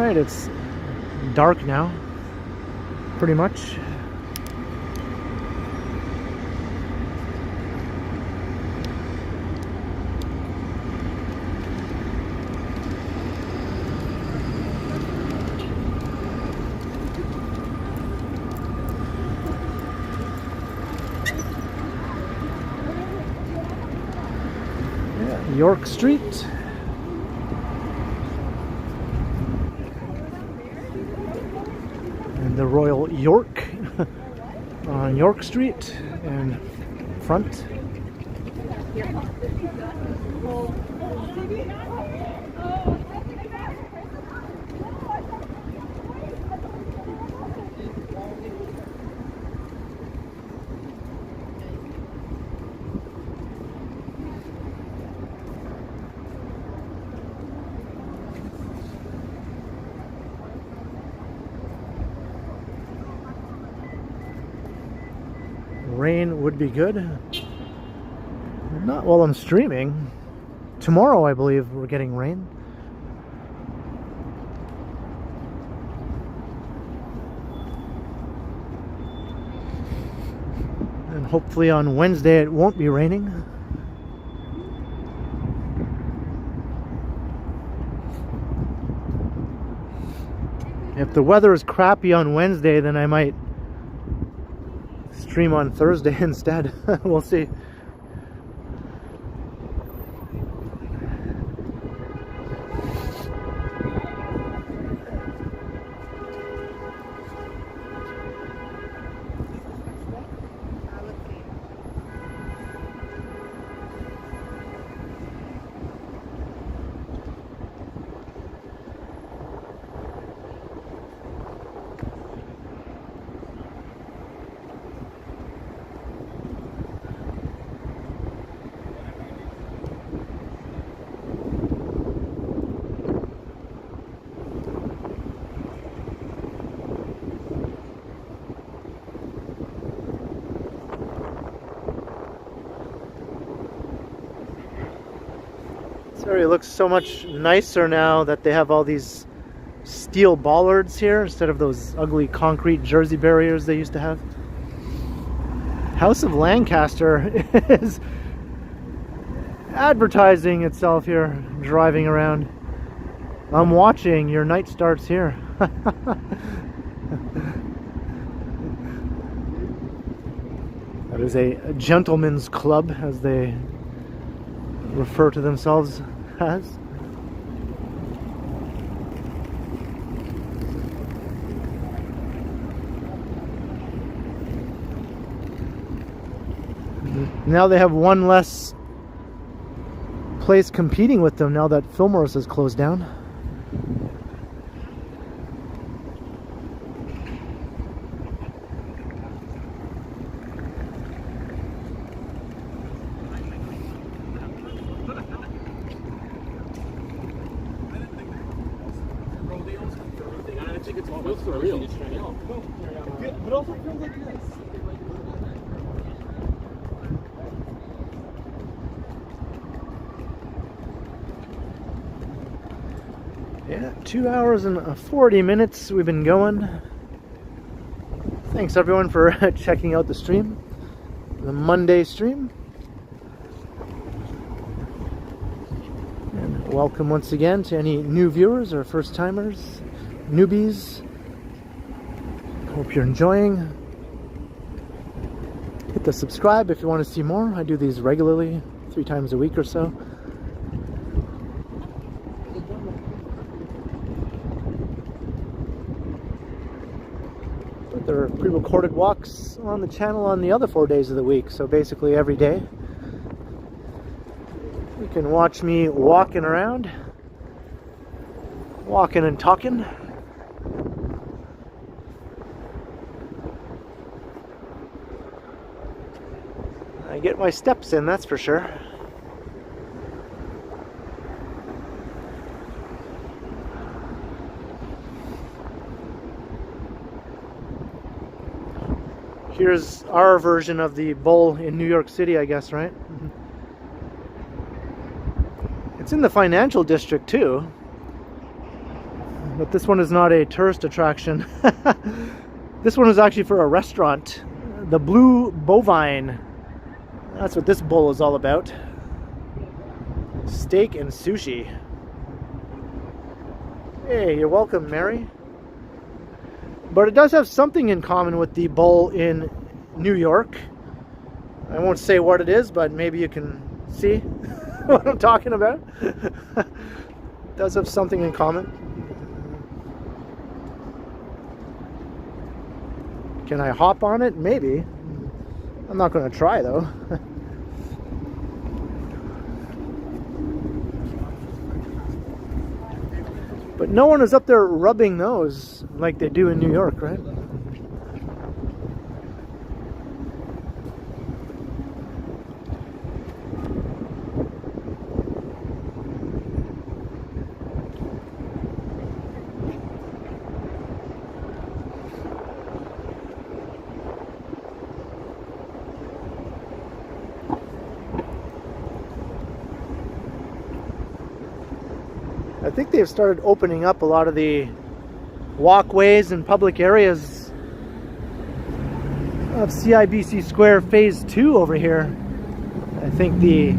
It's dark now, pretty much. Yeah, York Street. The Royal York on York Street and front. Rain would be good. Not while I'm streaming. Tomorrow, I believe, we're getting rain. And hopefully on Wednesday it won't be raining. If the weather is crappy on Wednesday, then I might stream on Thursday instead. We'll see. area looks so much nicer now that they have all these steel bollards here instead of those ugly concrete Jersey barriers they used to have. House of Lancaster is advertising itself here, driving around. I'm watching, your night starts here. That is a gentleman's club, as they refer to themselves as. Now they have one less place competing with them now that Fillmore's has closed down.
I think it's built for real.
But also feels like this.
Yeah, 2 hours and 40 minutes we've been going. Thanks everyone for checking out the stream, the Monday stream. And welcome once again to any new viewers or first timers, newbies. Hope you're enjoying. Hit the subscribe if you want to see more. I do these regularly, 3 times a week or so. There are pre-recorded walks on the channel on the other 4 days of the week, so basically every day. You can watch me walking around, walking and talking. I get my steps in, that's for sure. Here's our version of the bull in New York City, I guess, right? It's in the financial district too. But this one is not a tourist attraction. This one is actually for a restaurant. The Blue Bovine. That's what this bull is all about. Steak and sushi. Hey, you're welcome, Mary. But it does have something in common with the bull in New York. I won't say what it is, but maybe you can see what I'm talking about. It does have something in common. Can I hop on it? Maybe. I'm not going to try though. But no one is up there rubbing those like they do in New York, right? I think they've started opening up a lot of the walkways and public areas of CIBC Square Phase 2 over here. I think the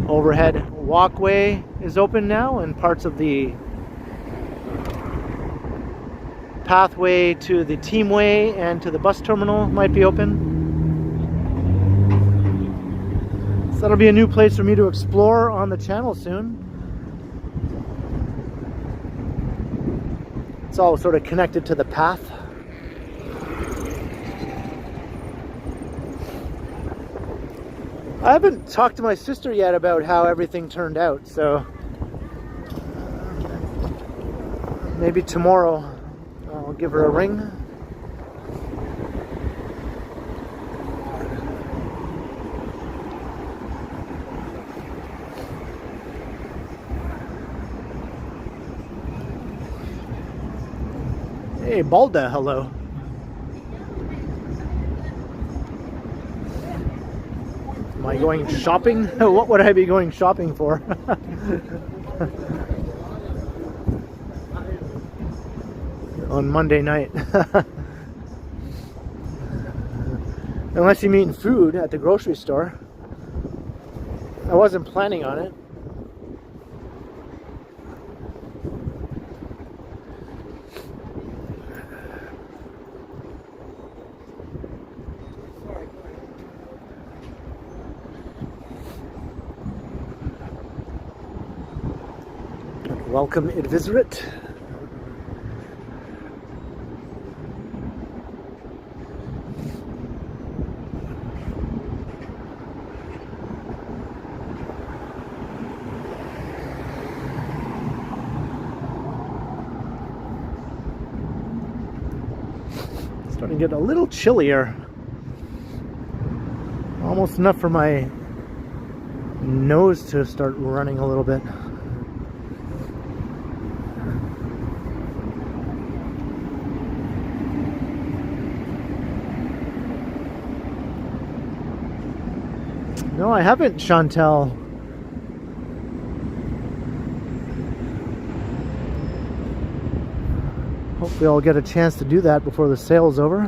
overhead walkway is open now, and parts of the pathway to the Teamway and to the bus terminal might be open. So that'll be a new place for me to explore on the channel soon. It's all sort of connected to the path. I haven't talked to my sister yet about how everything turned out, so maybe tomorrow I'll give her a ring. Hey, Balda, hello. Am I going shopping? What would I be going shopping for? On Monday night. Unless you mean food at the grocery store. I wasn't planning on it. Welcome, Idvisit. Starting to get a little chillier. Almost enough for my nose to start running a little bit. No, I haven't, Chantel. Hopefully I'll get a chance to do that before the sale's over.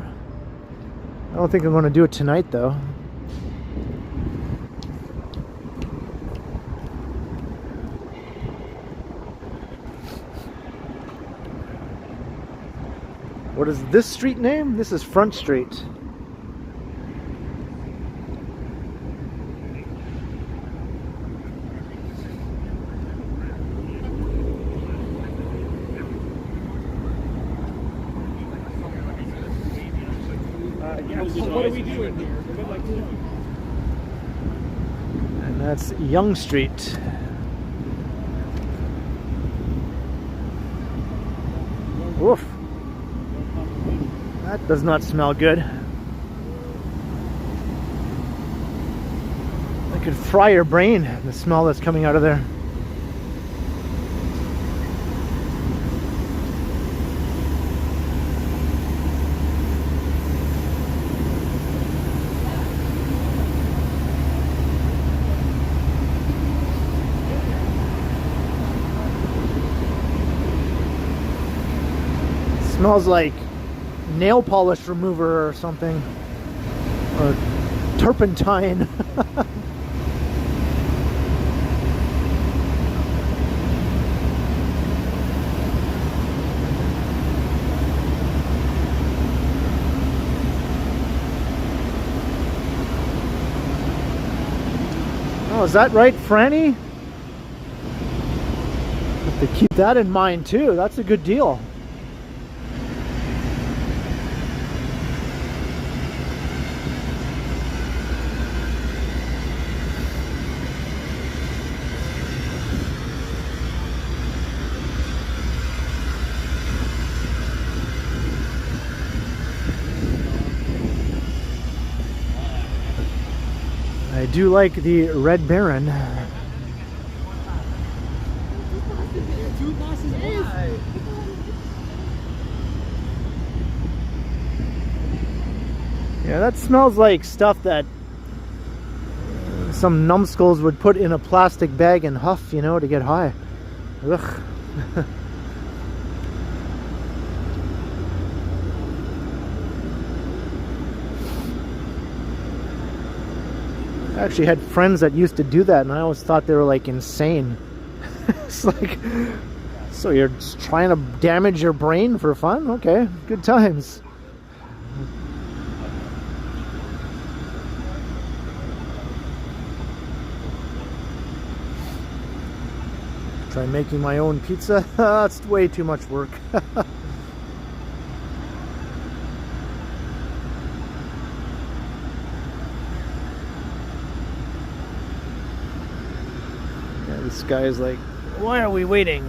I don't think I'm going to do it tonight, though. What is this street name? This is Front Street.
What are we doing here?
And that's Young Street. Woof. That does not smell good. I could fry your brain, the smell that's coming out of there. Smells like nail polish remover or something, or turpentine. Oh, is that right, Franny? Have to keep that in mind too. That's a good deal. I do like the Red Baron. Yeah, that smells like stuff that some numbskulls would put in a plastic bag and huff, you know, to get high. Ugh. I actually had friends that used to do that, and I always thought they were like insane. It's like, so you're just trying to damage your brain for fun? Okay, good times. Try making my own pizza. That's way too much work. This guy is like, why are we waiting?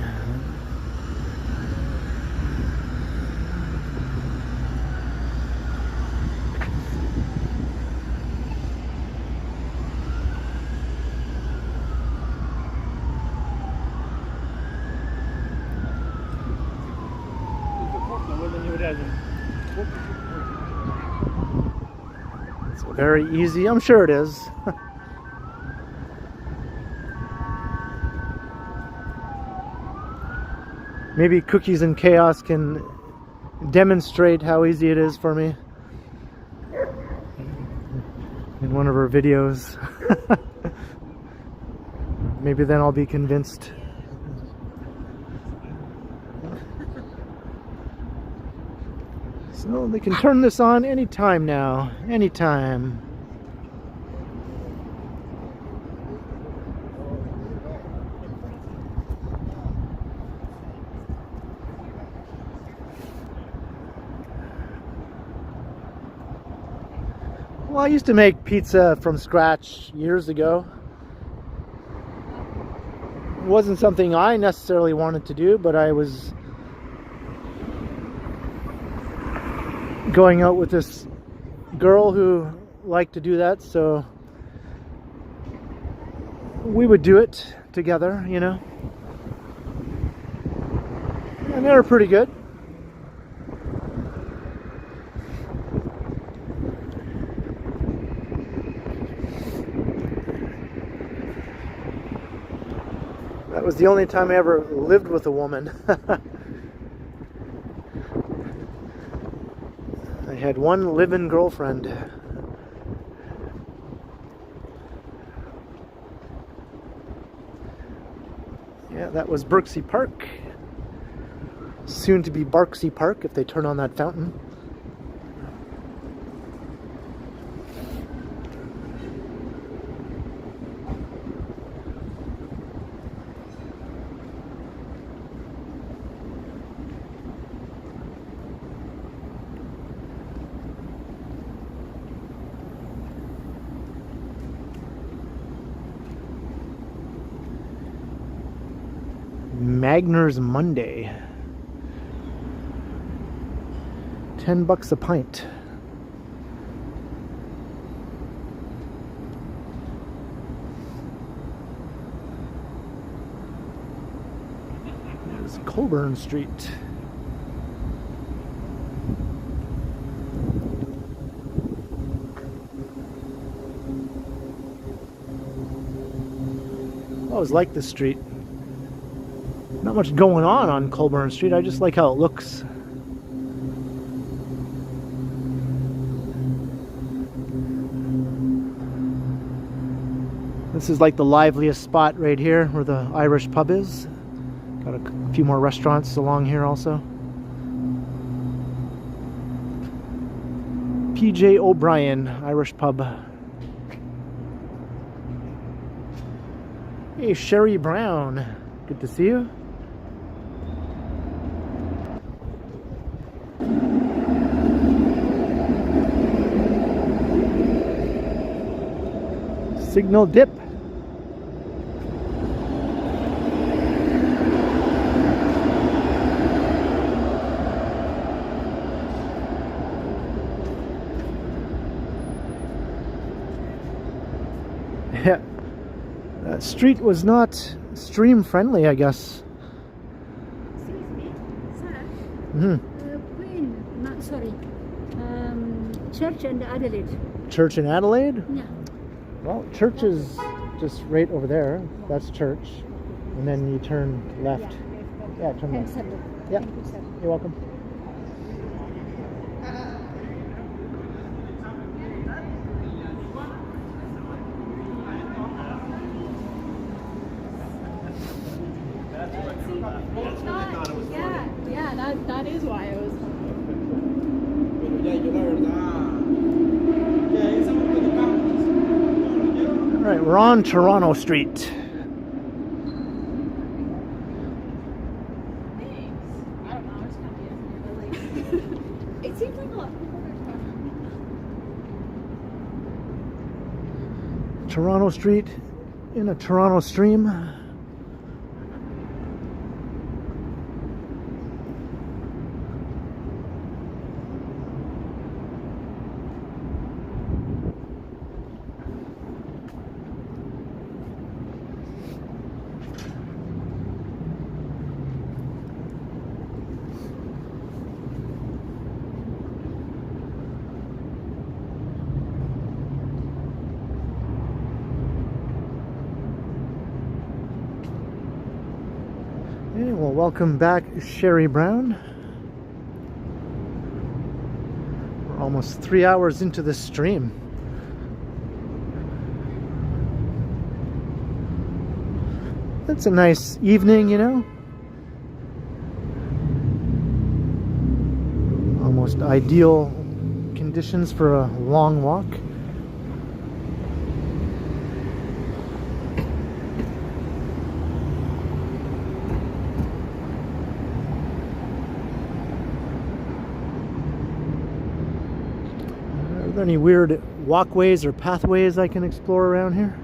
It's very easy, I'm sure it is. Maybe Cookies and Chaos can demonstrate how easy it is for me in one of her videos. Maybe then I'll be convinced. So they can turn this on anytime now, anytime. Well, I used to make pizza from scratch years ago. It wasn't something I necessarily wanted to do, but I was going out with this girl who liked to do that, so we would do it together, you know. And they were pretty good. That was the only time I ever lived with a woman. I had one live-in girlfriend. Yeah, that was Berksey Park. Soon to be Barksey Park if they turn on that fountain. Magner's Monday. $10 a pint. There's Colburn Street. I always like this street. Not much going on Colburn Street. I just like how it looks. This is like the liveliest spot right here where the Irish pub is. Got a few more restaurants along here also. PJ O'Brien Irish pub. Hey, Sherry Brown. Good to see you. Signal dip. Yeah, that street was not stream friendly, I guess.
Excuse me, sir.
Mm-hmm.
Not sorry. Church and Adelaide.
Church in Adelaide?
Yeah.
Well, church is just right over there. That's church. And then you turn left. Yeah, turn left. Yeah, you're welcome.
That is why I was.
All right, we're on Toronto Street.
Thanks. I don't know. It's kind of like. It seems like a lot of people are talking.
Toronto Street in a Toronto stream. well, welcome back, Sherry Brown. We're almost 3 hours into the stream. It's a nice evening, you know. Almost ideal conditions for a long walk. Are there any weird walkways or pathways I can explore around here?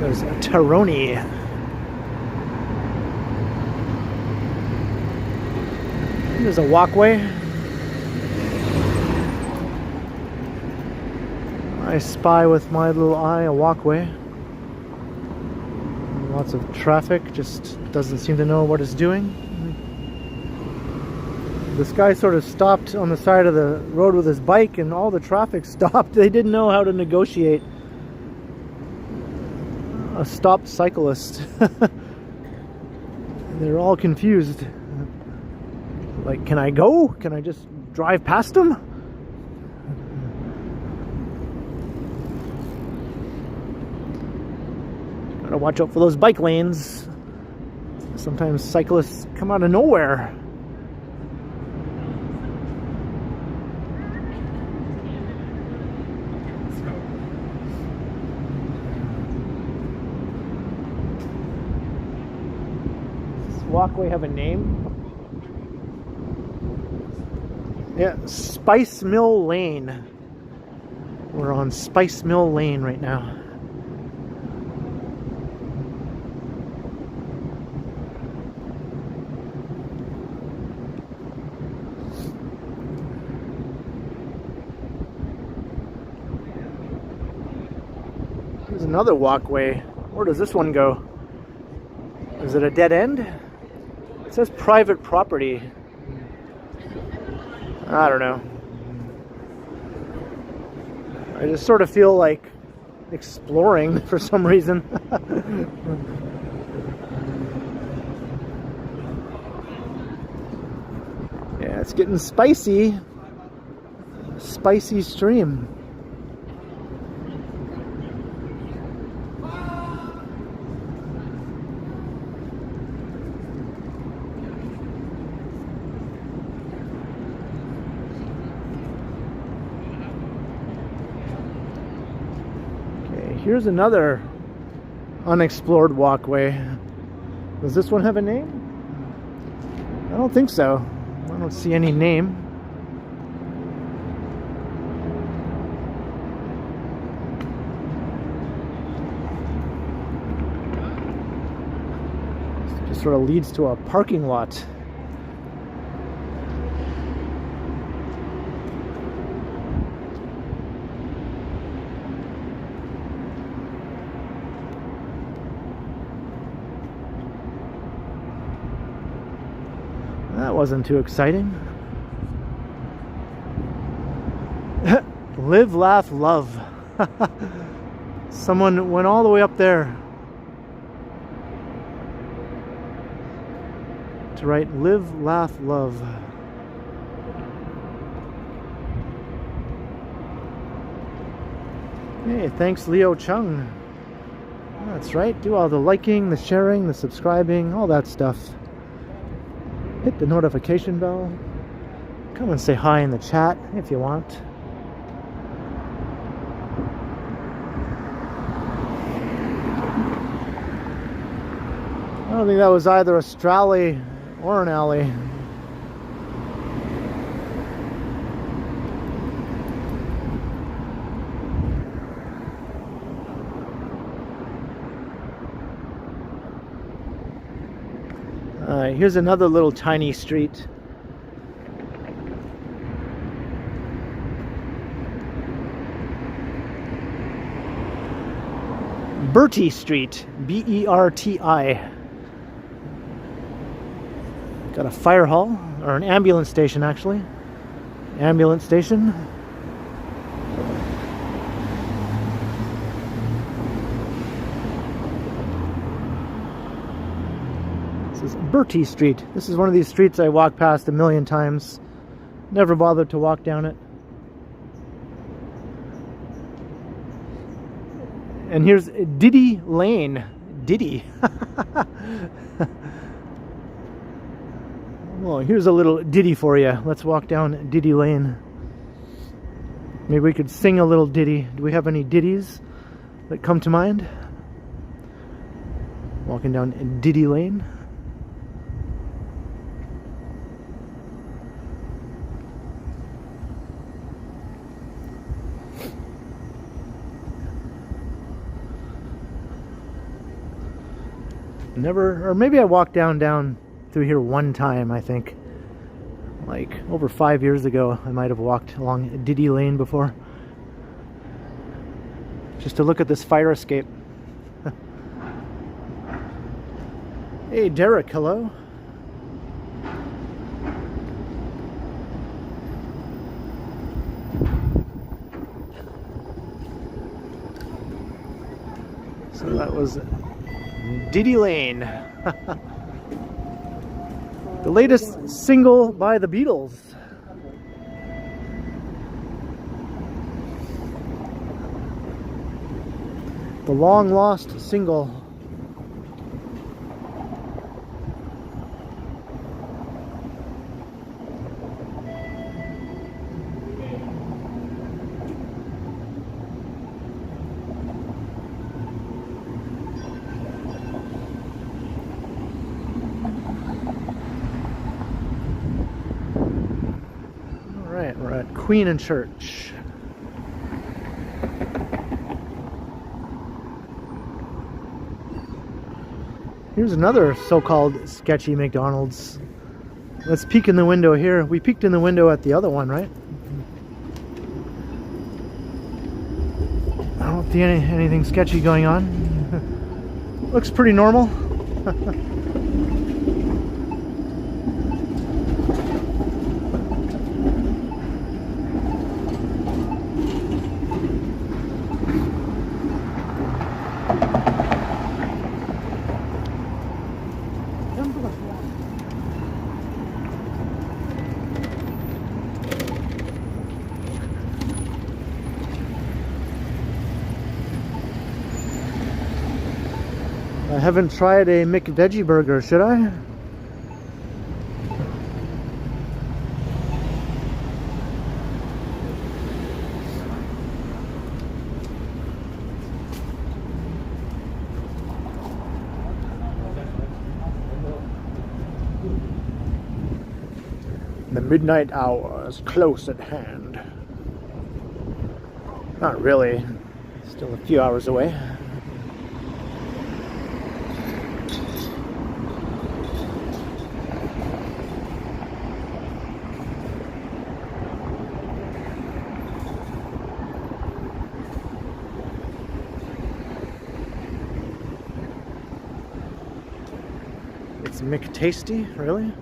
There's a Taroni. There's a walkway. I spy with my little eye a walkway. Lots of traffic, just doesn't seem to know what it's doing. This guy sort of stopped on the side of the road with his bike and all the traffic stopped. They didn't know how to negotiate a stopped cyclist. They're all confused. Like, can I go? Can I just drive past him? Gotta watch out for those bike lanes. Sometimes cyclists come out of nowhere. Walkway have a name? Yeah, Spice Mill Lane. We're on Spice Mill Lane right now. There's another walkway. Where does this one go? Is it a dead end? It says private property. I don't know. I just sort of feel like exploring for some reason. Yeah, it's getting spicy. Spicy stream. Here's another unexplored walkway. Does this one have a name? I don't think so. I don't see any name. It just sort of leads to a parking lot. That wasn't too exciting. Live, laugh, love. Someone went all the way up there to write live, laugh, love. Hey, thanks Leo Chung. That's right, do all the liking, the sharing, the subscribing, all that stuff. Hit the notification bell. Come and say hi in the chat if you want. I don't think that was either a strally or an alley. Here's another little tiny street. Bertie Street, B-E-R-T-I. Got a fire hall, or an ambulance station actually. Ambulance station. This is Bertie Street. This is one of these streets I walk past a million times. Never bothered to walk down it. And here's Diddy Lane. Diddy. Well, here's a little ditty for you. Let's walk down Diddy Lane. Maybe we could sing a little ditty. Do we have any ditties that come to mind? Walking down Diddy Lane. Never, or maybe I walked down through here one time, I think. Like over 5 years ago, I might have walked along Diddy Lane before. Just to look at this fire escape. Hey Derek, hello. So that was Diddy Lane. The latest single by the Beatles. The long lost single. We're at Queen and Church. Here's another so-called sketchy McDonald's. Let's peek in the window here. We peeked in the window at the other one, right? I don't see anything sketchy going on. Looks pretty normal. I haven't tried a McVeggie burger, should I? The midnight hour is close at hand. Not really. Still a few hours away. It's McTasty, really?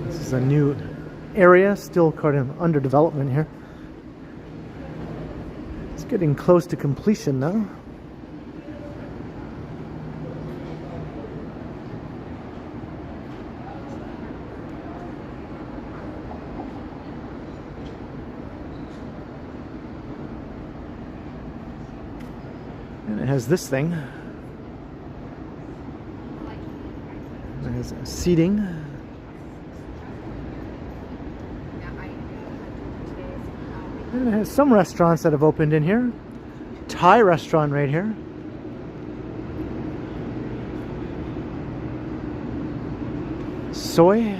This is a new area, still kind of under development here. It's getting close to completion now. And it has this thing. It has seating. And it has some restaurants that have opened in here. Thai restaurant right here. Soy.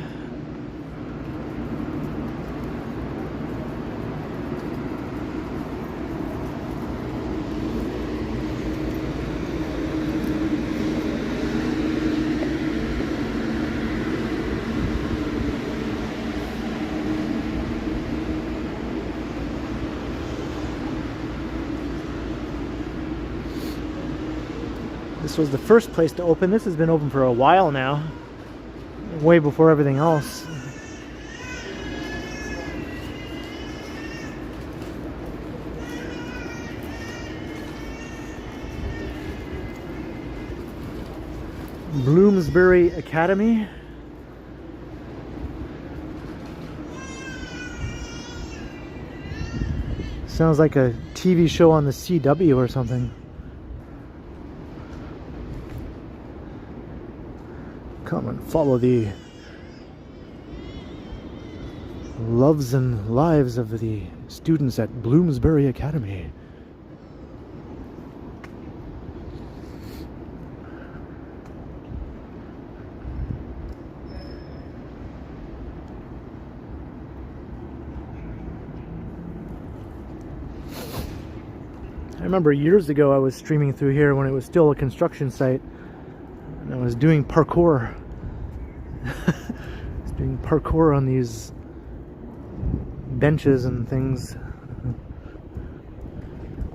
This was the first place to open. This has been open for a while now, way before everything else. Bloomsbury Academy. Sounds like a TV show on the CW or something. Come and follow the loves and lives of the students at Bloomsbury Academy. I remember years ago I was streaming through here when it was still a construction site, and I was doing parkour. I was doing parkour on these benches and things.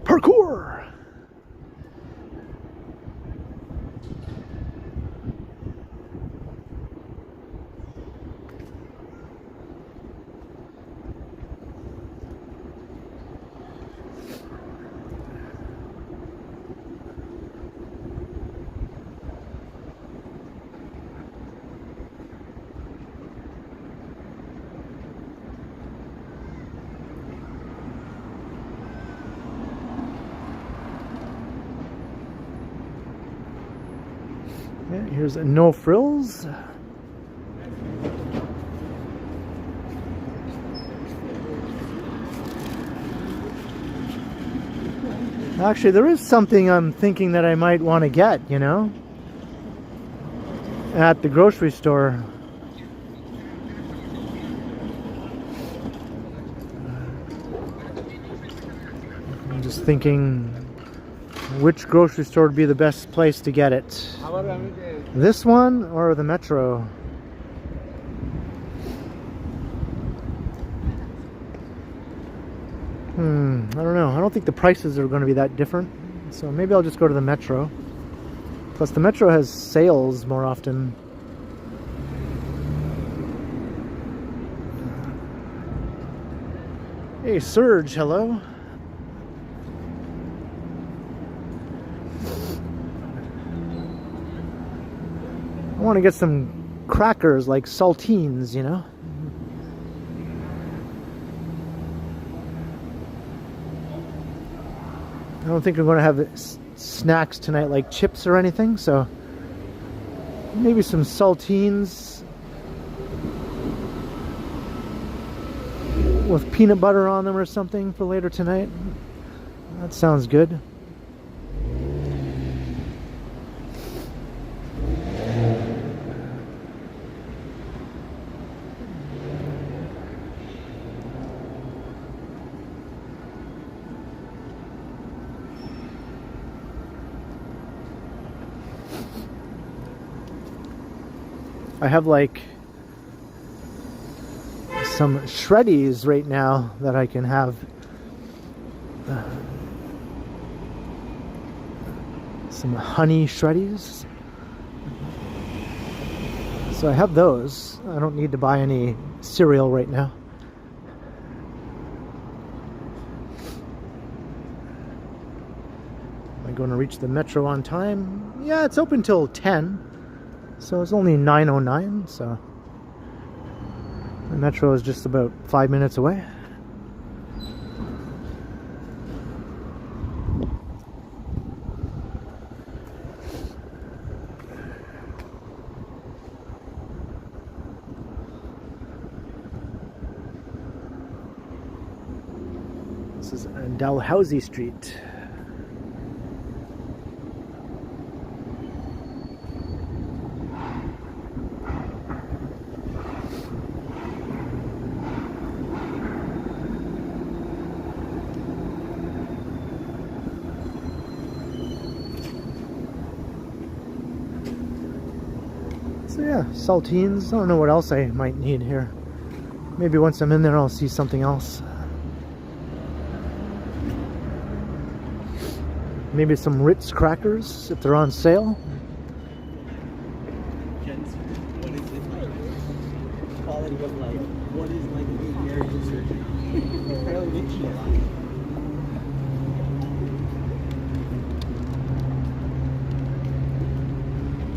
Parkour! Yeah, here's a No Frills. Actually, there is something I'm thinking that I might want to get, you know, at the grocery store. I'm just thinking which grocery store would be the best place to get it. This one or the Metro? I don't know. I don't think the prices are going to be that different. So maybe I'll just go to the Metro. Plus the Metro has sales more often. Hey Serge, hello. I want to get some crackers like saltines, you know. I don't think I'm going to have snacks tonight like chips or anything, so maybe some saltines with peanut butter on them or something for later tonight. That sounds good. I have like some shreddies right now that I can have. Some honey shreddies. So I have those. I don't need to buy any cereal right now. Am I going to reach the Metro on time? Yeah, it's open till 10. So it's only 9:09, so the Metro is just about 5 minutes away. This is Dalhousie Street. So yeah, saltines. I don't know what else I might need here. Maybe once I'm in there I'll see something else. Maybe some Ritz crackers if they're on sale.
What is it like? Quality of life. What is like being married to surgery? Apparently they cheat a lot.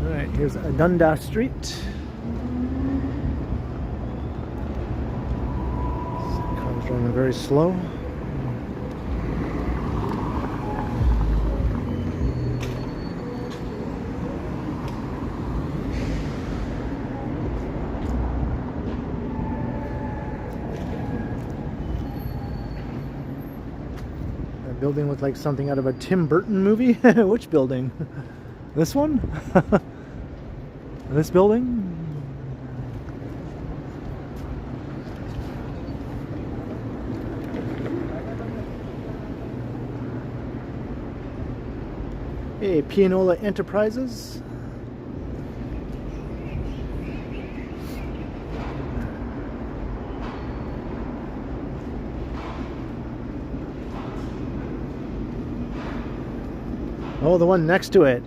Alright, here's Dundas Street. Car's driving very slow. That building looked like something out of a Tim Burton movie. Which building? This one? This building? Hey, Pianola Enterprises. Oh, the one next to it.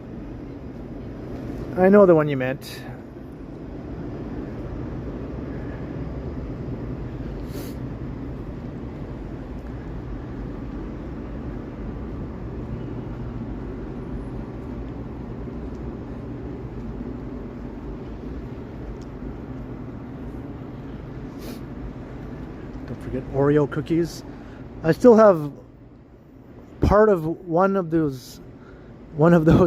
I know the one you meant. Don't forget Oreo cookies. I still have part of one of those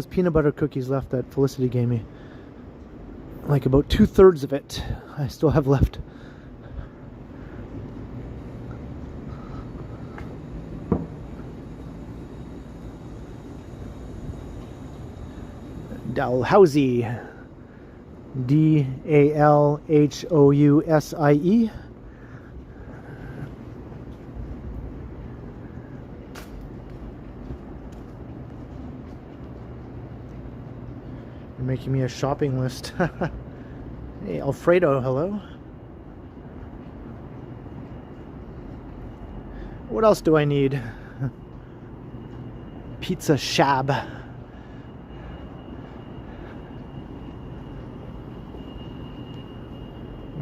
peanut butter cookies left that Felicity gave me. Like about 2/3 of it I still have left. Dalhousie. D-A-L-H-O-U-S-I-E. You're making me a shopping list. Hey, Alfredo, hello. What else do I need? Pizza Shab.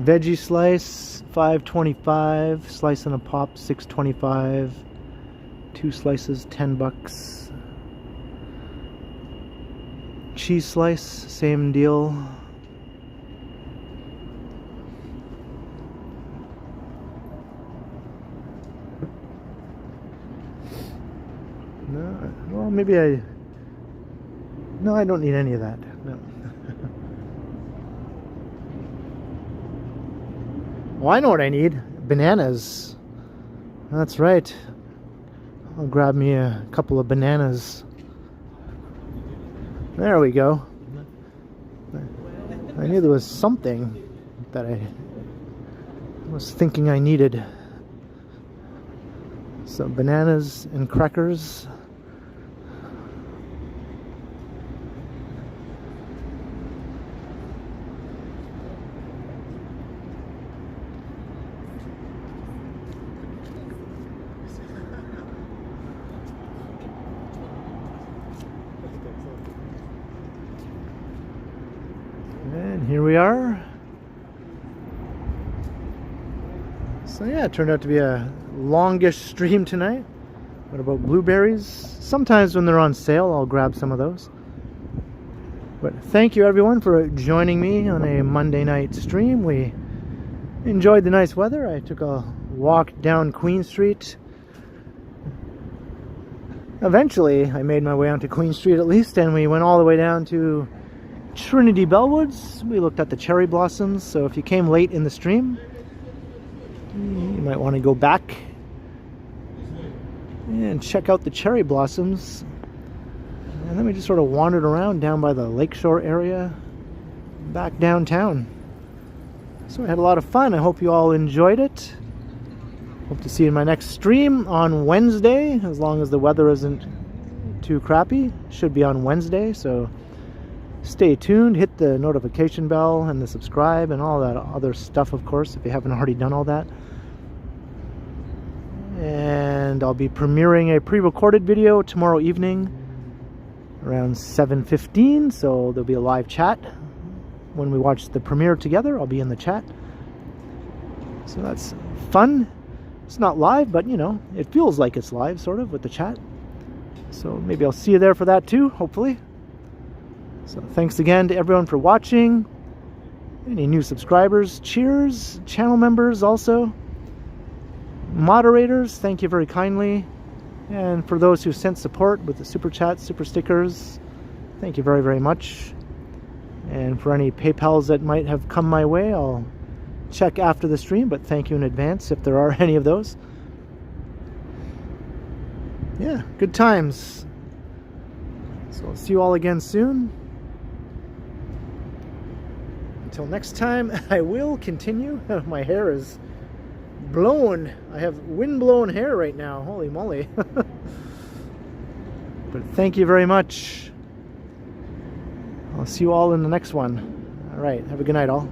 Veggie slice, $5.25. Slice and a pop, $6.25. 2 slices, $10. Cheese slice, same deal. No, well, maybe no, I don't need any of that. No. Well, I know what I need. Bananas. That's right. I'll grab me a couple of bananas. There we go. I knew there was something that I was thinking I needed. So bananas and crackers. And here we are. So yeah, it turned out to be a longish stream tonight. What about blueberries? Sometimes when they're on sale, I'll grab some of those. But thank you everyone for joining me on a Monday night stream. We enjoyed the nice weather. I took a walk down Queen Street. Eventually, I made my way onto Queen Street at least, and we went all the way down to Trinity Bellwoods. We looked at the cherry blossoms, so if you came late in the stream, you might want to go back and check out the cherry blossoms. And then we just sort of wandered around down by the lakeshore area, back downtown. So I had a lot of fun. I hope you all enjoyed it. Hope to see you in my next stream on Wednesday, as long as the weather isn't too crappy. Should be on Wednesday, so stay tuned, hit the notification bell and the subscribe and all that other stuff, of course, if you haven't already done all that. And I'll be premiering a pre-recorded video tomorrow evening around 7:15, so there'll be a live chat when we watch the premiere together. I'll be in the chat, so that's fun. It's not live, but you know, it feels like it's live sort of with the chat, so maybe I'll see you there for that too, hopefully. So thanks again to everyone for watching. Any new subscribers, cheers. Channel members also, moderators, thank you very kindly. And for those who sent support with the super chats, super stickers, thank you very, very much. And for any PayPals that might have come my way, I'll check after the stream, but thank you in advance if there are any of those. Yeah, good times. So I'll see you all again soon. Until next time, I will continue. My hair is blown. I have wind-blown hair right now. Holy moly. But thank you very much. I'll see you all in the next one. All right. Have a good night, all.